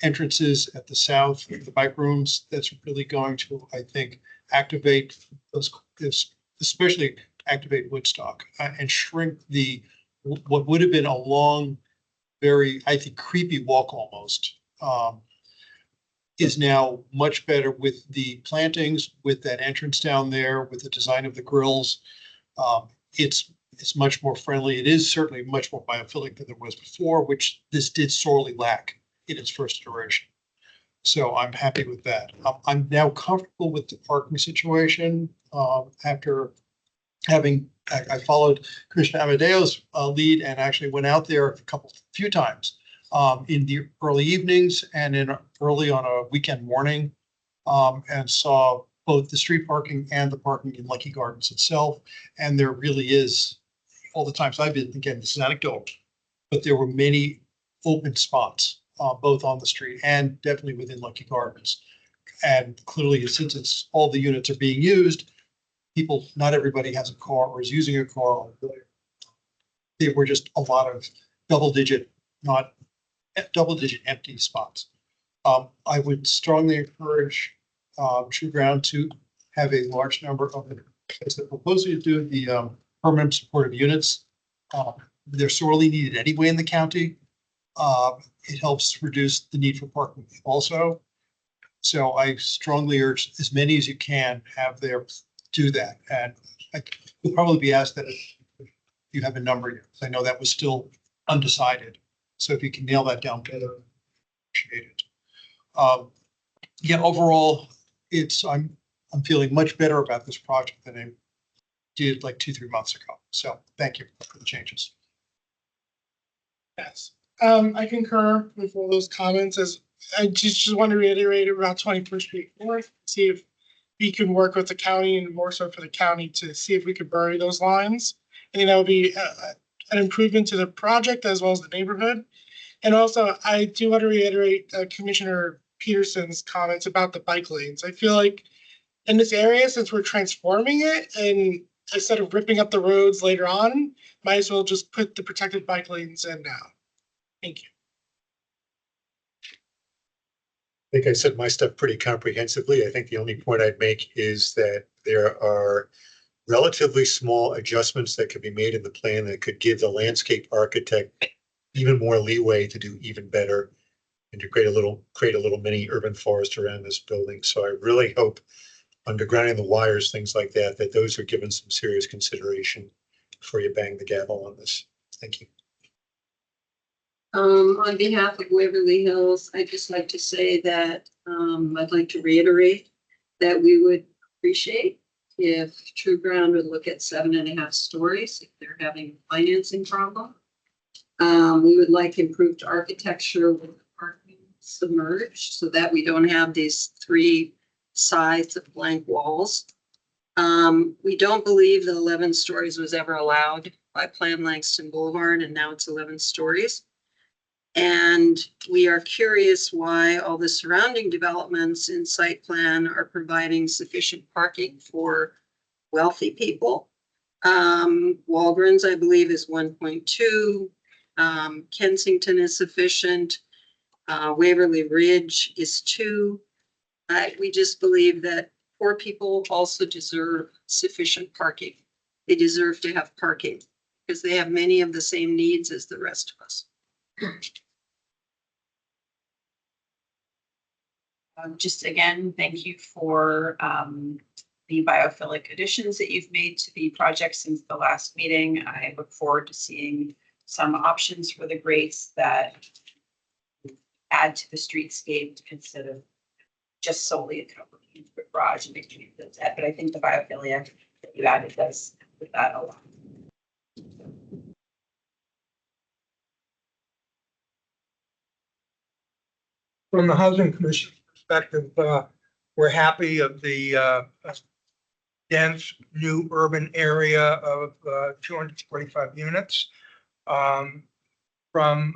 entrances at the south, the bike rooms. That's really going to, I think, activate those, especially activate Woodstock and shrink what would have been a long, very, I think, creepy walk almost. Is now much better with the plantings, with that entrance down there, with the design of the grills. It's much more friendly. It is certainly much more biophilic than there was before, which this did sorely lack in its first iteration. So I'm happy with that. I'm now comfortable with the parking situation after having, I followed Commissioner Amadeo's lead and actually went out there a few times in the early evenings and early on a weekend morning and saw both the street parking and the parking in Leckey Gardens itself. And there really is, all the times I've been, again, this is anecdotal, but there were many open spots, both on the street and definitely within Leckey Gardens. And clearly, since all the units are being used, people, not everybody has a car or is using a car. There were just a lot of double-digit empty spots. I would strongly encourage True Ground to have a large number of the, as they're proposing to do the permanent supportive units. They're sorely needed anyway in the county. It helps reduce the need for parking also. So I strongly urge as many as you can have their do that. And I will probably be asked that if you have a number, because I know that was still undecided. So if you can nail that down better, appreciate it. Yeah, overall, I'm feeling much better about this project than I did like 2-3 months ago. So thank you for the changes. Yes, I concur with all those comments. As I just want to reiterate about 21st Street North, see if we can work with the county and more so for the county to see if we could bury those lines. I think that would be an improvement to the project as well as the neighborhood. And also, I do want to reiterate Commissioner Peterson's comments about the bike lanes. I feel like in this area, since we're transforming it, and instead of ripping up the roads later on, might as well just put the protected bike lanes in now. Thank you. I think I said my stuff pretty comprehensively. I think the only point I'd make is that there are relatively small adjustments that could be made in the plan that could give the landscape architect even more leeway to do even better and to create a little mini urban forest around this building. So I really hope undergrounding the wires, things like that, that those are given some serious consideration before you bang the gavel on this. Thank you. On behalf of Waverly Hills, I'd just like to say that I'd like to reiterate that we would appreciate if True Ground would look at 7.5 stories if they're having a financing problem. We would like improved architecture with parking submerged so that we don't have these 3 sides of blank walls. We don't believe that 11 stories was ever allowed by Plan Langston Boulevard, and now it's 11 stories. And we are curious why all the surrounding developments in site plan are providing sufficient parking for wealthy people. Walgreens, I believe, is 1.2. Kensington is sufficient. Waverly Ridge is 2. We just believe that poor people also deserve sufficient parking. They deserve to have parking because they have many of the same needs as the rest of us. Just again, thank you for the biophilic additions that you've made to the project since the last meeting. I look forward to seeing some options for the grates that add to the streetscape instead of just solely accompanying the garage and making it feel dead. But I think the biophilia that you added does with that a lot. From the Housing Commission perspective, we're happy of the dense new urban area of 245 units. Now I'm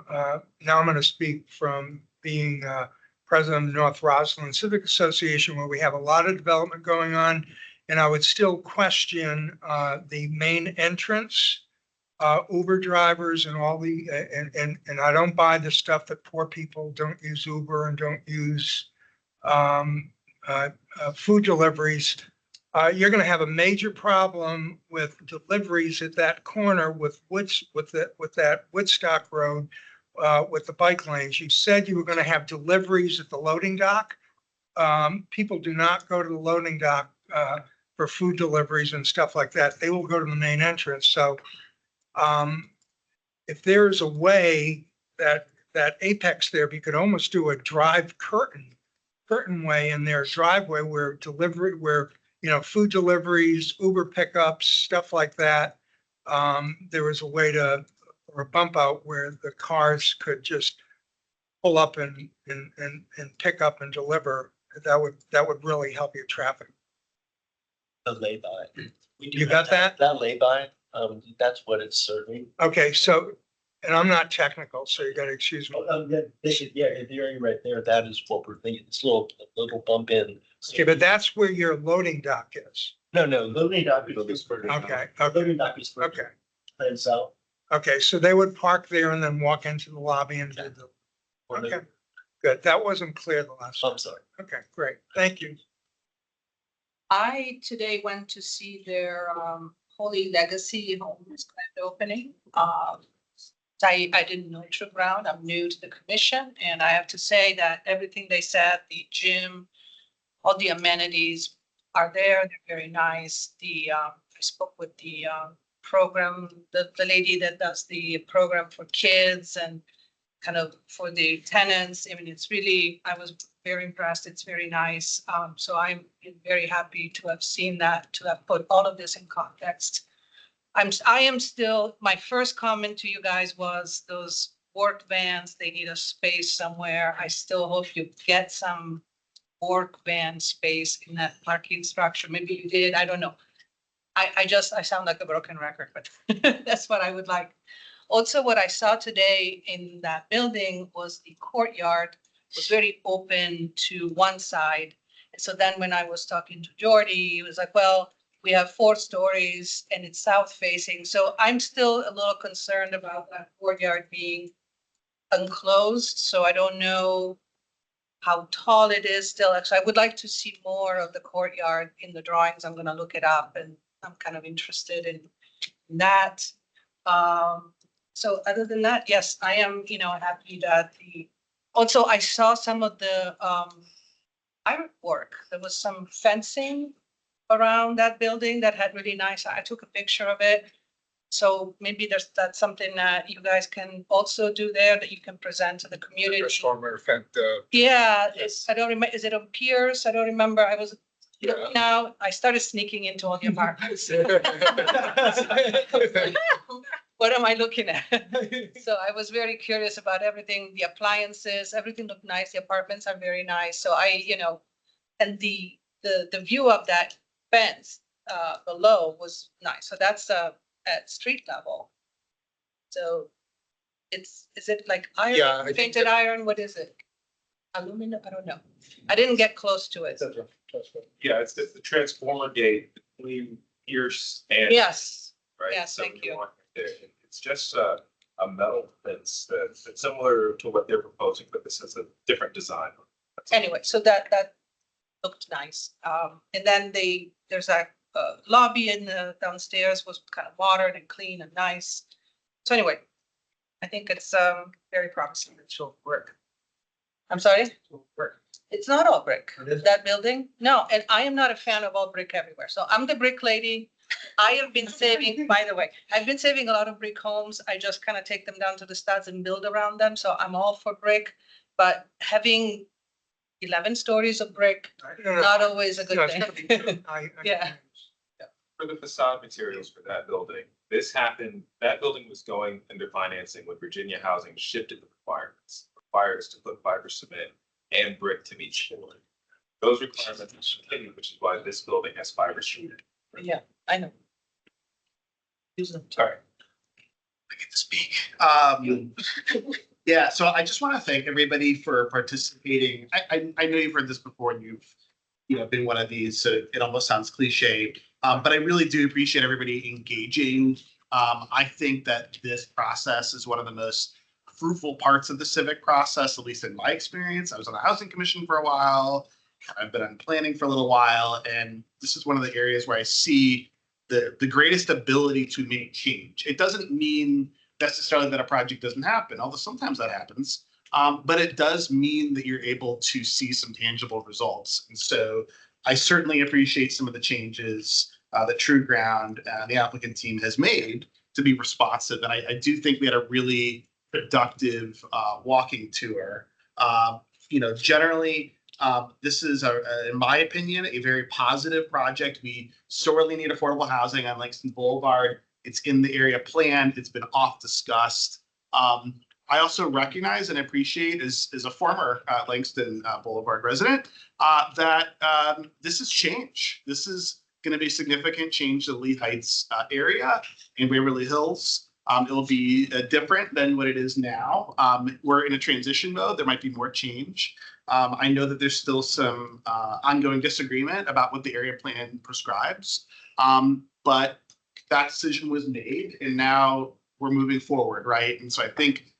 going to speak from being president of the North Roslyn Civic Association, where we have a lot of development going on, and I would still question the main entrance, Uber drivers and all the, and I don't buy the stuff that poor people don't use Uber and don't use food deliveries. You're going to have a major problem with deliveries at that corner with that Woodstock Road with the bike lanes. You said you were going to have deliveries at the loading dock. People do not go to the loading dock for food deliveries and stuff like that. They will go to the main entrance. So if there's a way that apex there, you could almost do a drive curtain way in their driveway where food deliveries, Uber pickups, stuff like that. There was a way or a bump out where the cars could just pull up and pick up and deliver. That would really help your traffic. The lay-by. You got that? That lay-by, that's what it's serving. Okay, so, and I'm not technical, so you gotta excuse me. Yeah, the area right there, that is what we're thinking. This little bump in Okay, but that's where your loading dock is. No, loading dock is Okay, loading dock is further okay. and south. Okay, so they would park there and then walk into the lobby and do the, okay, good. That wasn't clear the last time. I'm sorry. Okay, great. Thank you. I today went to see their Holy Legacy Homes grand opening. I didn't know True Ground. I'm new to the commission, and I have to say that everything they said, the gym, all the amenities are there. They're very nice. I spoke with the program, the lady that does the program for kids and kind of for the tenants. I mean, it's really, I was very impressed. It's very nice. So I'm very happy to have seen that, to have put all of this in context. I am still, my first comment to you guys was those work vans, they need a space somewhere. I still hope you get some work van space in that parking structure. Maybe you did, I don't know. I sound like a broken record, but that's what I would like. Also, what I saw today in that building was the courtyard was very open to one side. And so then when I was talking to Jordy, he was like, well, we have 4 stories and it's south facing. So I'm still a little concerned about that courtyard being enclosed. So I don't know how tall it is still. Actually, I would like to see more of the courtyard in the drawings. I'm going to look it up and I'm kind of interested in that. So other than that, yes, I am, happy that also I saw some of the artwork. There was some fencing around that building that had really nice, I took a picture of it. So maybe that's something that you guys can also do there that you can present to the community. Stormer event. Yeah, I don't remember, is it on Pierce? I don't remember. I was looking out, I started sneaking into all the apartments. What am I looking at? So I was very curious about everything, the appliances, everything looked nice. The apartments are very nice. So and the view of that fence below was nice. So that's at street level. So is it like iron, Yeah, painted iron? What is it? Aluminum? I don't know. I didn't get close to it. Yeah, it's the transformer gate between Pierce and. Yes. Right. Yes, So thank you. It's just a metal fence that's similar to what they're proposing, but this is a different design. Anyway, so that looked nice. And then there's a lobby in the downstairs was kind of modern and clean and nice. So anyway, I think it's very promising. It's all brick. I'm sorry? It's all brick. It's not all brick. That building? No, and I am not a fan of all brick everywhere. So I'm the brick lady. I have been saving, by the way, I've been saving a lot of brick homes. I just kind of take them down to the studs and build around them. So I'm all for brick, but having 11 stories of brick, not always a good thing. Yeah. For the facade materials for that building, that building was going under financing when Virginia Housing shifted the requirements. Requires to put fiber cement and brick to meet shore. Those requirements continue, which is why this building has fiber cement. Yeah, I know. Sorry. I get to speak. Yeah, so I just want to thank everybody for participating. I know you've heard this before and you've been one of these, so it almost sounds cliche. But I really do appreciate everybody engaging. I think that this process is one of the most fruitful parts of the civic process, at least in my experience. I was on the Housing Commission for a while. I've been on planning for a little while, and this is one of the areas where I see the greatest ability to make change. It doesn't mean necessarily that a project doesn't happen, although sometimes that happens. But it does mean that you're able to see some tangible results. And so I certainly appreciate some of the changes that True Ground and the applicant team has made to be responsive. And I do think we had a really productive walking tour. Generally, this is, in my opinion, a very positive project. We sorely need affordable housing on Langston Boulevard. It's in the area plan. It's been oft discussed. I also recognize and appreciate, as a former Langston Boulevard resident, that this is change. This is going to be significant change to the Lee Heights area and Waverly Hills. It'll be different than what it is now. We're in a transition mode. There might be more change. I know that there's still some ongoing disagreement about what the area plan prescribes, but that decision was made, and now we're moving forward, right? And so I think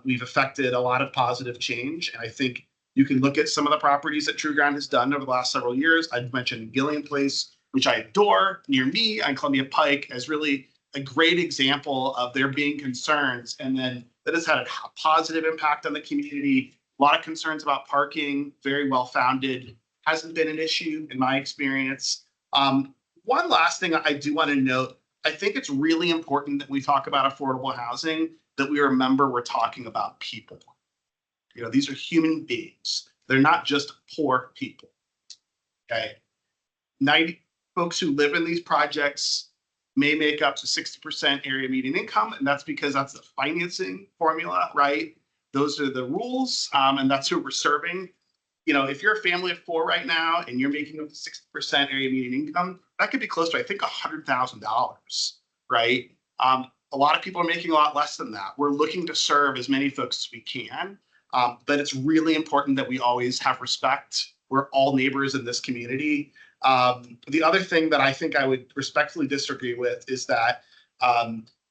we've affected a lot of positive change, and I think you can look at some of the properties that True Ground has done over the last several years. I've mentioned Gillian Place, which I adore, near me on Columbia Pike, as really a great example of there being concerns, and then that has had a positive impact on the community. A lot of concerns about parking, very well founded, hasn't been an issue in my experience. One last thing I do want to note, I think it's really important that we talk about affordable housing, that we remember we're talking about people. You know, these are human beings. They're not just poor people. Okay. 90 folks who live in these projects may make up to 60% area median income, and that's because that's the financing formula, right? Those are the rules, and that's who we're serving. You know, if you're a family of 4 right now and you're making up to 60% area median income, that could be close to, I think, $100,000, right? A lot of people are making a lot less than that. We're looking to serve as many folks as we can, but it's really important that we always have respect. We're all neighbors in this community. The other thing that I think I would respectfully disagree with is that,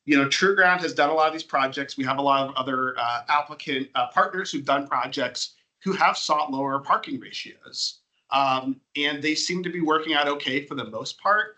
you know, True Ground has done a lot of these projects. We have a lot of other applicant partners who've done projects who have sought lower parking ratios. And they seem to be working out okay for the most part.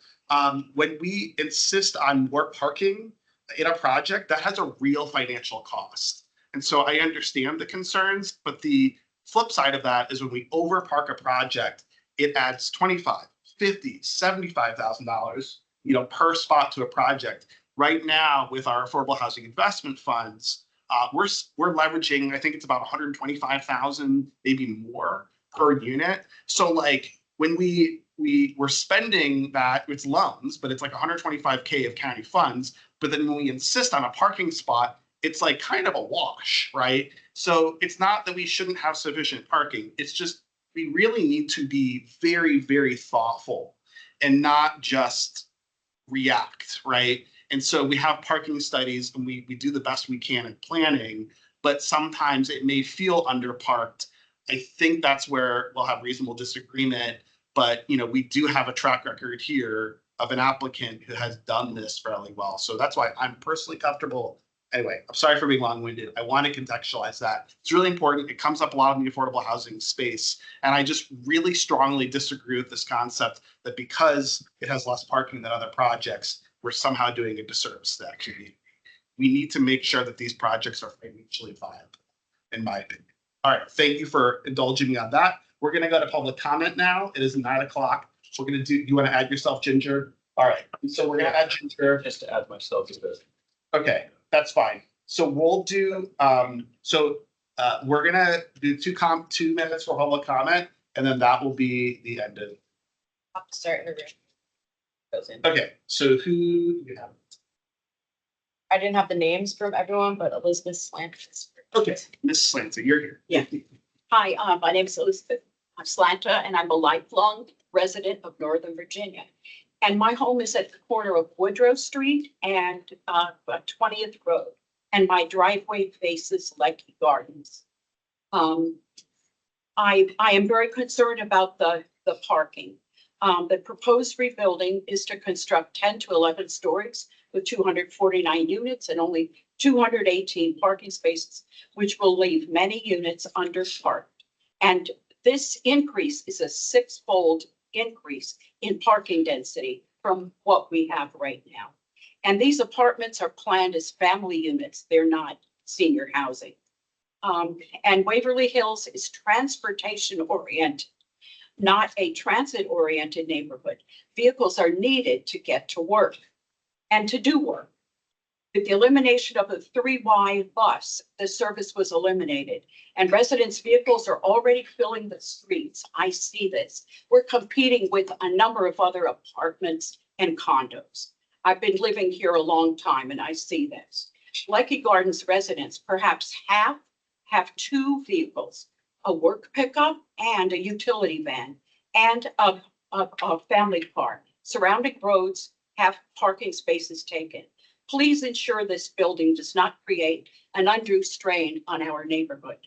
When we insist on more parking in a project, that has a real financial cost. And so I understand the concerns, but the flip side of that is when we overpark a project, it adds $25,000, $50,000, $75,000, you know, per spot to a project. Right now, with our affordable housing investment funds, we're leveraging, I think it's about 125,000, maybe more per unit. So like when we're spending that, it's loans, but it's like 125K of county funds. But then when we insist on a parking spot, it's like kind of a wash, right? So it's not that we shouldn't have sufficient parking. It's just we really need to be very, very thoughtful and not just react, right? And so we have parking studies and we do the best we can in planning, but sometimes it may feel underparked. I think that's where we'll have reasonable disagreement, but you know, we do have a track record here of an applicant who has done this fairly well. So that's why I'm personally comfortable. Anyway, I'm sorry for being long-winded. I want to contextualize that. It's really important. It comes up a lot in the affordable housing space. And I just really strongly disagree with this concept that because it has less parking than other projects, we're somehow doing a disservice to that community. We need to make sure that these projects are financially viable, in my opinion. All right, thank you for indulging me on that. We're gonna go to public comment now. It is 9 o'clock. We're gonna do, you wanna add yourself, Ginger? All right, so we're gonna add Ginger. Just to add myself to this. Okay, that's fine. So we'll do, we're gonna do 2 minutes for public comment, and then that will be the end of. I'll start in the room. Okay, so who do you have? I didn't have the names from everyone, but Elizabeth Slanters. Okay, Miss Slanta, you're here. Yeah. Hi, my name is Elizabeth Slanta, and I'm a lifelong resident of Northern Virginia. And my home is at the corner of Woodrow Street and 20th Road. And my driveway faces Leckey Gardens. I am very concerned about the parking. The proposed rebuilding is to construct 10 to 11 stories with 249 units and only 218 parking spaces, which will leave many units underparked. And this increase is a 6-fold increase in parking density from what we have right now. And these apartments are planned as family units. They're not senior housing. And Waverly Hills is transportation oriented, not a transit oriented neighborhood. Vehicles are needed to get to work and to do work. With the elimination of the 3Y bus, the service was eliminated and residents' vehicles are already filling the streets. I see this. We're competing with a number of other apartments and condos. I've been living here a long time and I see this. Leckey Gardens residents, perhaps half, have 2 vehicles, a work pickup and a utility van and a family car. Surrounding roads have parking spaces taken. Please ensure this building does not create an undue strain on our neighborhood.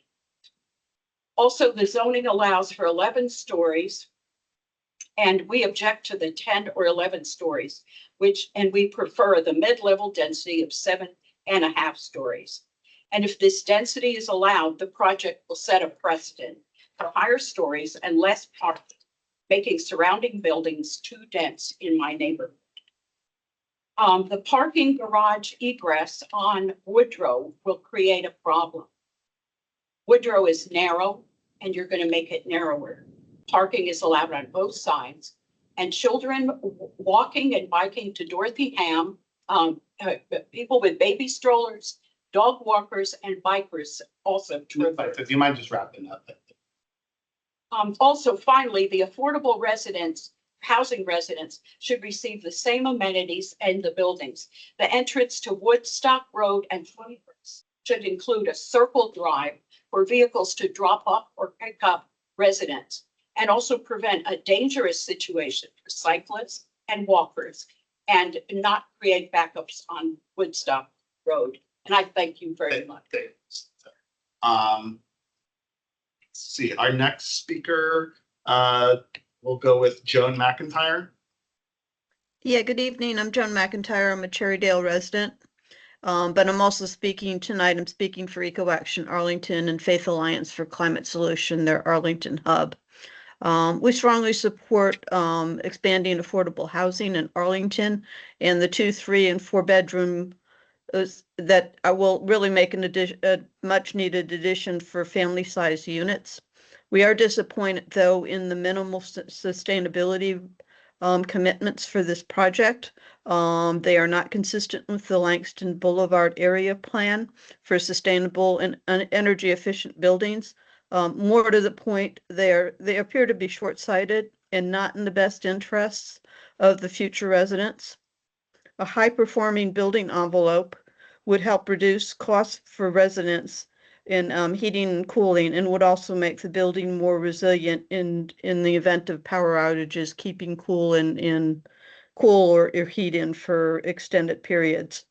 Also, the zoning allows for 11 stories, and we object to the 10 or 11 stories, and we prefer the mid-level density of 7.5 stories. And if this density is allowed, the project will set a precedent for higher stories and less parking, making surrounding buildings too dense in my neighborhood. The parking garage egress on Woodrow will create a problem. Woodrow is narrow, and you're going to make it narrower. Parking is allowed on both sides, and children walking and biking to Dorothy Ham, people with baby strollers, dog walkers, and bikers also. If you mind just wrapping up. Also, finally, the affordable housing residents should receive the same amenities in the buildings. The entrance to Woodstock Road and 21st should include a circle drive for vehicles to drop off or pick up residents, and also prevent a dangerous situation for cyclists and walkers, and not create backups on Woodstock Road. And I thank you very much. Let's see, our next speaker, we'll go with Joan McIntyre. Yeah, good evening. I'm Joan McIntyre. I'm a Cherrydale resident. But I'm also speaking tonight. I'm speaking for Eco Action Arlington and Faith Alliance for Climate Solution, their Arlington hub. We strongly support expanding affordable housing in Arlington, and the 2, 3, and 4 bedroom that will really make a much needed addition for family size units. We are disappointed, though, in the minimal sustainability commitments for this project. They are not consistent with the Langston Boulevard area plan for sustainable and energy efficient buildings. More to the point, they appear to be short-sighted and not in the best interests of the future residents. A high-performing building envelope would help reduce costs for residents in heating and cooling, and would also make the building more resilient in the event of power outages, keeping cool or heat in for extended periods.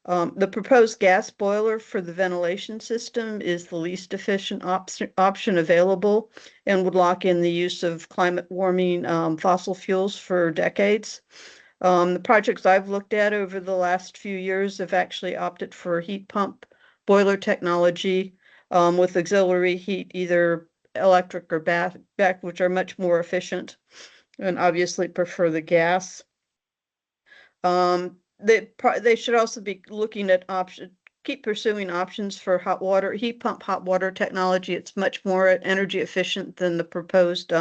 The proposed gas boiler for the ventilation system is the least efficient option available, and would lock in the use of climate warming fossil fuels for decades. The projects I've looked at over the last few years have actually opted for heat pump boiler technology with auxiliary heat, either electric or back, which are much more efficient, and obviously prefer the gas. They should also be looking at keep pursuing options for heat pump hot water technology. It's much more energy efficient than the proposed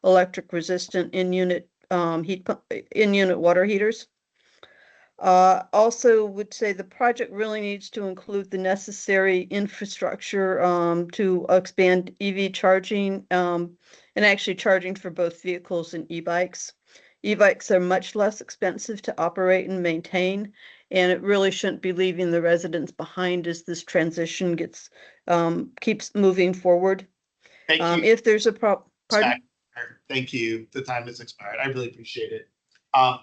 electric resistant in-unit water heaters. Also would say the project really needs to include the necessary infrastructure to expand EV charging and actually charging for both vehicles and e-bikes. E-bikes are much less expensive to operate and maintain, and it really shouldn't be leaving the residents behind as this transition keeps moving forward. Thank you. If there's a problem. Thank you. The time has expired. I really appreciate it.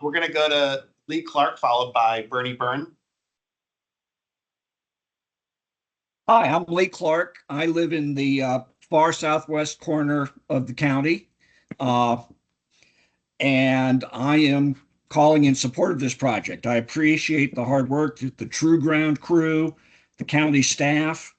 We're going to go to Lee Clark, followed by Bernie Byrne. Hi, I'm Lee Clark. I live in the far southwest corner of the county. And I am calling in support of this project. I appreciate the hard work that the True Ground crew, the county staff,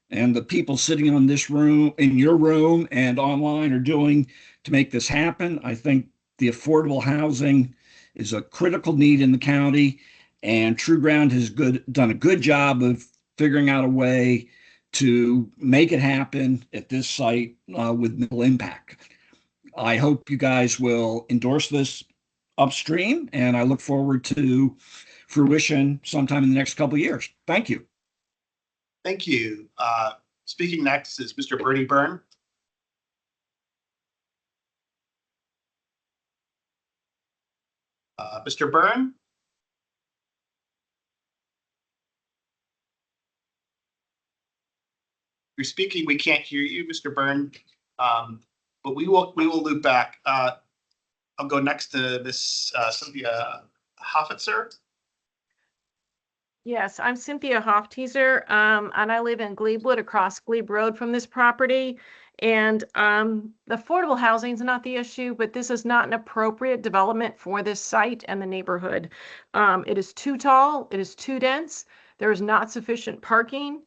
and the people sitting in your room and online are doing to make this happen. I think the affordable housing is a critical need in the county, and True Ground has done a good job of figuring out a way to make it happen at this site with minimal impact. I hope you guys will endorse this upstream, and I look forward to fruition sometime in the next couple of years. Thank you. Thank you. Speaking next is Mr. Bernie Byrne. Mr. Byrne? You're speaking, we can't hear you, Mr. Byrne. But we will loop back. I'll go next to Miss Cynthia Hoffitzer. Yes, I'm Cynthia Hofteaser, and I live in Gleebwood, across Glebe Road from this property. And the affordable housing is not the issue, but this is not an appropriate development for this site and the neighborhood. It is too tall, it is too dense, there is not sufficient parking.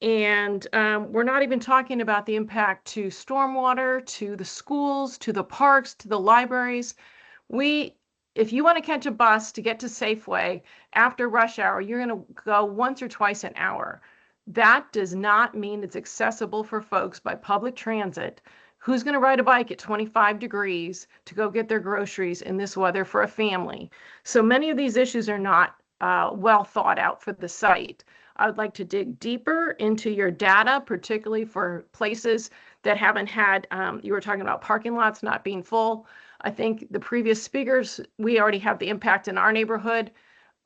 And we're not even talking about the impact to stormwater, to the schools, to the parks, to the libraries. If you want to catch a bus to get to Safeway after rush hour, you're going to go once or twice an hour. That does not mean it's accessible for folks by public transit. Who's going to ride a bike at 25 degrees to go get their groceries in this weather for a family? So many of these issues are not well thought out for the site. I would like to dig deeper into your data, particularly for places that haven't had, you were talking about parking lots not being full. I think the previous speakers, we already have the impact in our neighborhood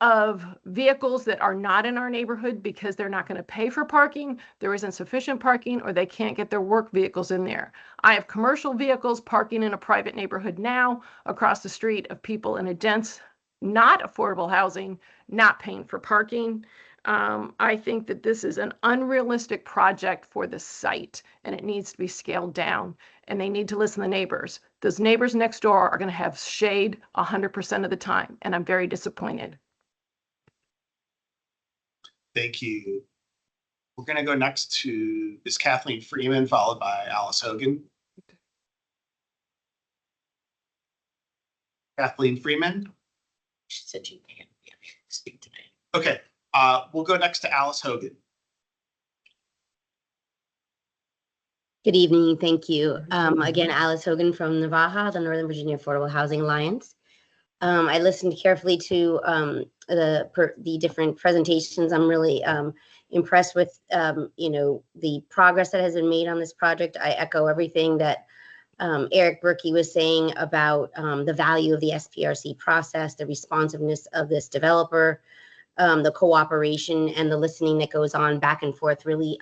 of vehicles that are not in our neighborhood because they're not going to pay for parking, there isn't sufficient parking, or they can't get their work vehicles in there. I have commercial vehicles parking in a private neighborhood now across the street of people in a dense, not affordable housing, not paying for parking. I think that this is an unrealistic project for the site and it needs to be scaled down, and they need to listen to the neighbors. Those neighbors next door are going to have shade 100% of the time, and I'm very disappointed. Thank you. We're going to go next to Ms. Kathleen Freeman, followed by Alice Hogan. Kathleen Freeman. She said you can't speak today. Okay, we'll go next to Alice Hogan. Good evening, thank you. Again, Alice Hogan from NVAHA, the Northern Virginia Affordable Housing Alliance. I listened carefully to the different presentations. I'm really impressed with the progress that has been made on this project. I echo everything that Eric Berkey was saying about the value of the SPRC process, the responsiveness of this developer, the cooperation and the listening that goes on back and forth really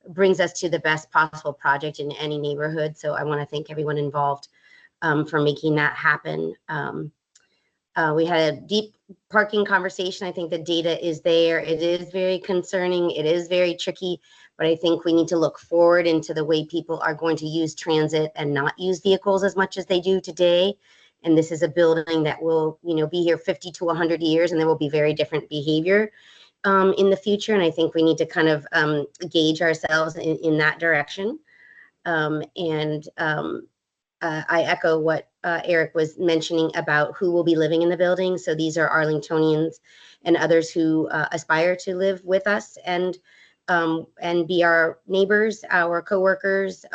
brings us to the best possible project in any neighborhood. So I want to thank everyone involved for making that happen. We had a deep parking conversation. I think the data is there. It is very concerning. It is very tricky, but I think we need to look forward into the way people are going to use transit and not use vehicles as much as they do today. And this is a building that will, be here 50 to 100 years, and there will be very different behavior in the future. And I think we need to kind of gauge ourselves in that direction. I echo what Eric was mentioning about who will be living in the building. So these are Arlingtonians and others who aspire to live with us and be our neighbors, our coworkers,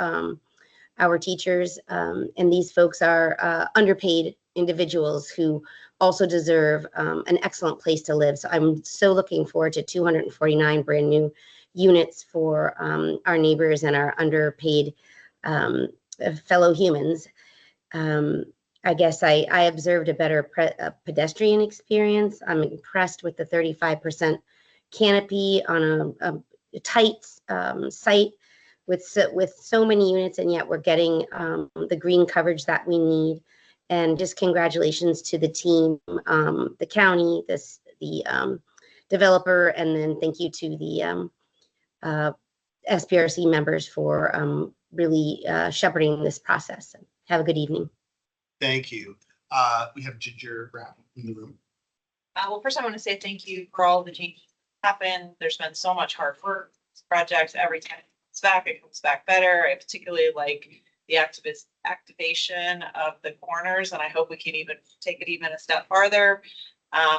our teachers. And these folks are underpaid individuals who also deserve an excellent place to live. So I'm so looking forward to 249 brand new units for our neighbors and our underpaid fellow humans. I guess I observed a better pedestrian experience. I'm impressed with the 35% canopy on a tight site with so many units, and yet we're getting the green coverage that we need. And just congratulations to the team, the county, the developer, and then thank you to the SPRC members for really shepherding this process. Have a good evening. Thank you. We have Ginger Brown in the room. Well, first I want to say thank you for all the changes that happened. There's been so much hard work. This project, every time it comes back better. I particularly like the activation of the corners, and I hope we can even take it even a step farther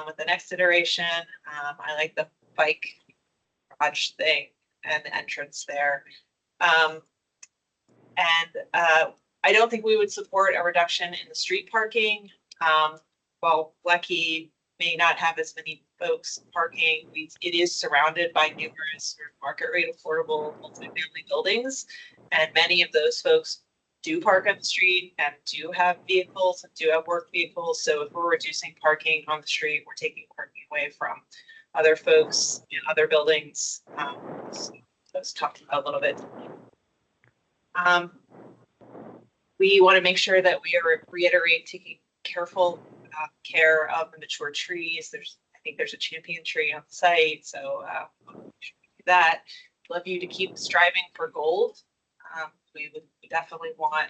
with the next iteration. I like the bike garage thing and the entrance there. I don't think we would support a reduction in the street parking. While Leckey may not have as many folks parking, it is surrounded by numerous market rate affordable multifamily buildings. And many of those folks do park on the street and do have vehicles and do have work vehicles. So if we're reducing parking on the street, we're taking parking away from other folks in other buildings. So let's talk about a little bit. We want to make sure that we reiterate taking careful care of the mature trees. I think there's a champion tree on the site, so that. Love you to keep striving for gold. we would definitely want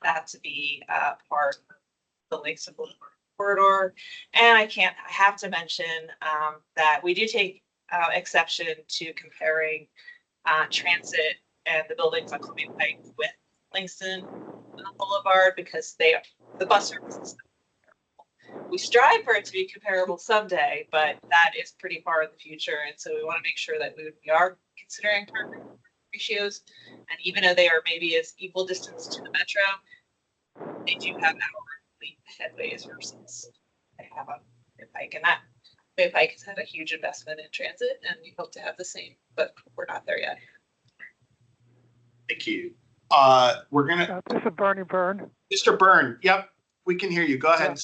that to be part of the Lakes of Woodrow corridor. And I have to mention that we do take exception to comparing transit and the buildings on Columbia Pike with Langston Boulevard because the bus services. We strive for it to be comparable someday, but that is pretty far in the future. And so we want to make sure that we are considering parking ratios. And even though they are maybe as equal distance to the metro, they do have hourly headways versus they have a Pike. And that Pike has had a huge investment in transit, and we hope to have the same, but we're not there yet. Thank you. We're gonna. This is Bernie Byrne. Mr. Byrne. Yep, we can hear you. Go ahead.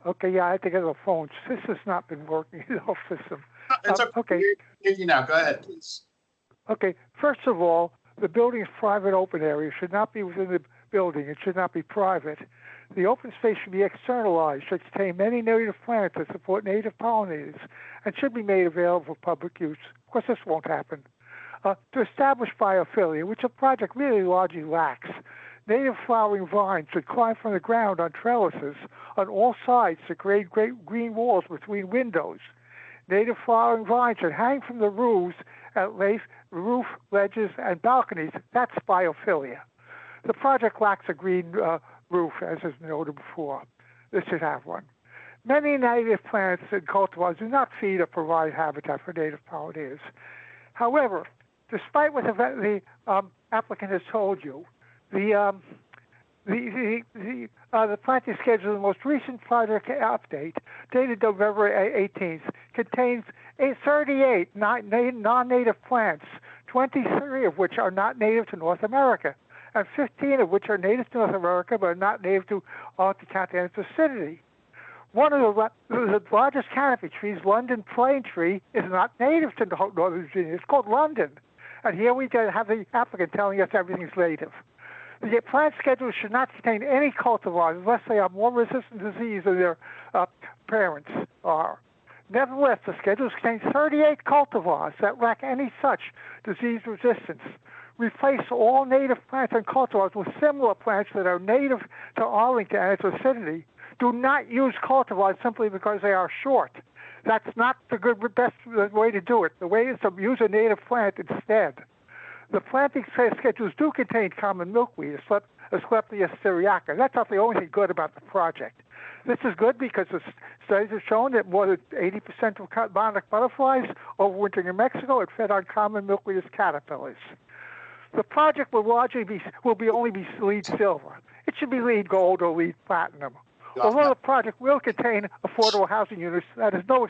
Okay, yeah, I have to get a phone. This has not been working in the whole system. It's okay. Hear you now. Go ahead, please. Okay, first of all, the building's private open area should not be within the building. It should not be private. The open space should be externalized, should contain many native plants that support native pollinators, and should be made available for public use. Of course, this won't happen. To establish biophilia, which the project really largely lacks. Native flowering vines should climb from the ground on trellises on all sides to create great green walls between windows. Native flowering vines should hang from the roofs at roof ledges and balconies. That's biophilia. The project lacks a green roof, as is noted before. This should have one. Many native plants and cultivars do not feed or provide habitat for native pollinators. However, despite what the applicant has told you, the planting schedule, the most recent project update, dated November 18th, contains 38 non-native plants, 23 of which are not native to North America, and 15 of which are native to North America but are not native to Arlington County and its vicinity. One of the largest canopy trees, London plane tree, is not native to Northern Virginia. It's called London. And here we have the applicant telling us everything's native. The plant schedule should not contain any cultivars unless they are more resistant to disease than their parents are. Nevertheless, the schedule contains 38 cultivars that lack any such disease resistance. Replace all native plants and cultivars with similar plants that are native to Arlington and its vicinity. Do not use cultivars simply because they are short. That's not the best way to do it. The way is to use a native plant instead. The planting schedules do contain common milkweed, Asclepias syriaca. That's not the only thing good about the project. This is good because the studies have shown that more than 80% of monarch butterflies overwintering in Mexico are fed on common milkweed caterpillars. The project will only be LEED silver. It should be LEED gold or LEED platinum. Although the project will contain affordable housing units, that is no.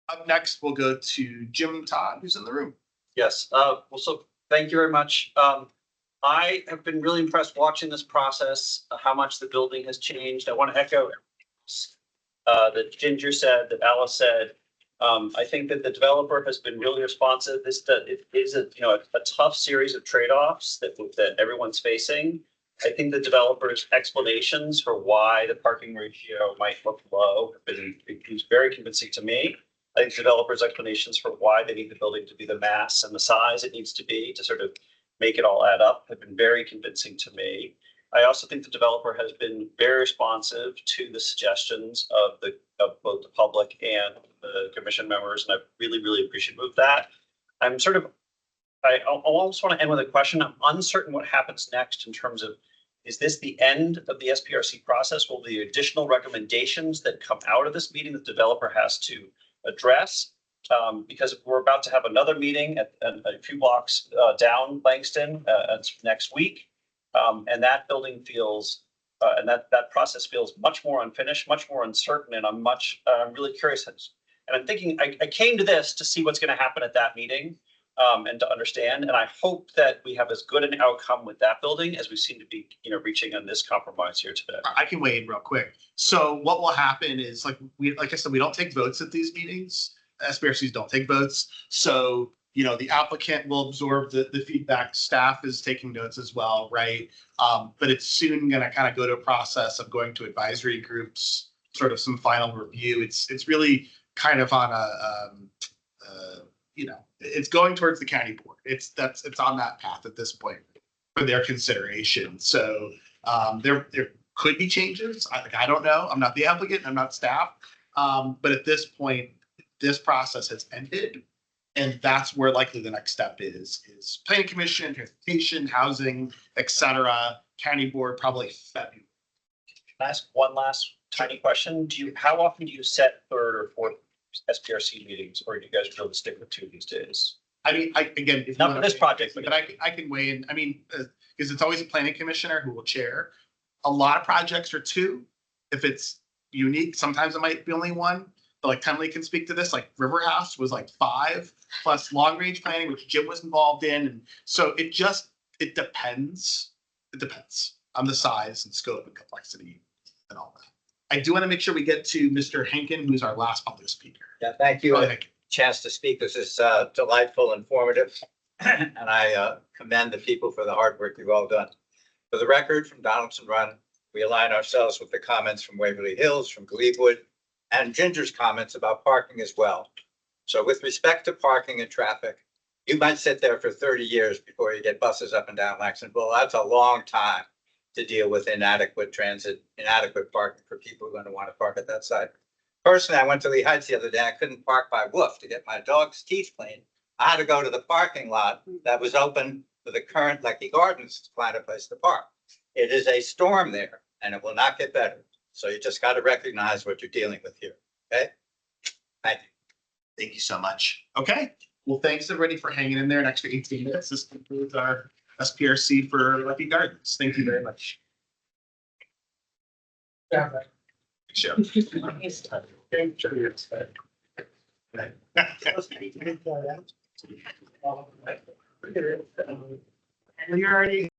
Up next, we'll go to Jim Todd, who's in the room. Yes. So thank you very much. I have been really impressed watching this process, how much the building has changed. I want to echo that Ginger said, that Alice said. I think that the developer has been really responsive. It is a tough series of trade-offs that everyone's facing. I think the developer's explanations for why the parking ratio might look low have been very convincing to me. I think the developer's explanations for why they need the building to be the mass and the size it needs to be to sort of make it all add up have been very convincing to me. I also think the developer has been very responsive to the suggestions of both the public and the commission members, and I really, really appreciate that. I almost want to end with a question. I'm uncertain what happens next in terms of, is this the end of the SPRC process? Will the additional recommendations that come out of this meeting the developer has to address? Because we're about to have another meeting at a few blocks down Langston next week. And that building feels, and that process feels much more unfinished, much more uncertain, and I'm really curious. And I'm thinking, I came to this to see what's going to happen at that meeting. And to understand, and I hope that we have as good an outcome with that building as we seem to be, reaching on this compromise here today. I can weigh in real quick. So what will happen is, like I said, we don't take votes at these meetings. SPRCs don't take votes. So, the applicant will absorb the feedback. Staff is taking notes as well, right? But it's soon going to kind of go to a process of going to advisory groups, sort of some final review. It's really kind of on it's going towards the county board. It's on that path at this point. for their consideration. So there could be changes. I don't know. I'm not the applicant. I'm not staff. But at this point, this process has ended. And that's where likely the next step is planning commission, transportation, housing, et cetera, county board, probably February. Can I ask one last tiny question? How often do you set third or fourth SPRC meetings, or do you guys really stick with 2 these days? I mean, again, if not for this project, but I can weigh in. I mean, because it's always a planning commissioner who will chair. A lot of projects are 2. If it's unique, sometimes it might be only 1. But like Tenley can speak to this. Like River House was like 5 plus long range planning, which Jim was involved in, and so it depends. It depends on the size and scope and complexity and all that. I do want to make sure we get to Mr. Henkin, who's our last public speaker. Yeah, thank you. Go ahead. Chance to speak. This is delightful, informative, and I commend the people for the hard work you've all done. For the record, from Donaldson Run, we align ourselves with the comments from Waverly Hills, from Gleewood, and Ginger's comments about parking as well. So with respect to parking and traffic, you might sit there for 30 years before you get buses up and down Lexington. That's a long time to deal with inadequate transit, inadequate parking for people who are going to want to park at that site. Personally, I went to Lee Heights the other day. I couldn't park by Wolf to get my dog's teeth cleaned. I had to go to the parking lot that was open for the current Leckey Gardens to find a place to park. It is a storm there, and it will not get better. So you just got to recognize what you're dealing with here. Okay. Thank you. Thank you so much. Okay. Well, thanks everybody for hanging in there an extra 18 minutes. This concludes our SPRC for Leckey Gardens. Thank you very much. Yeah. Sure. We already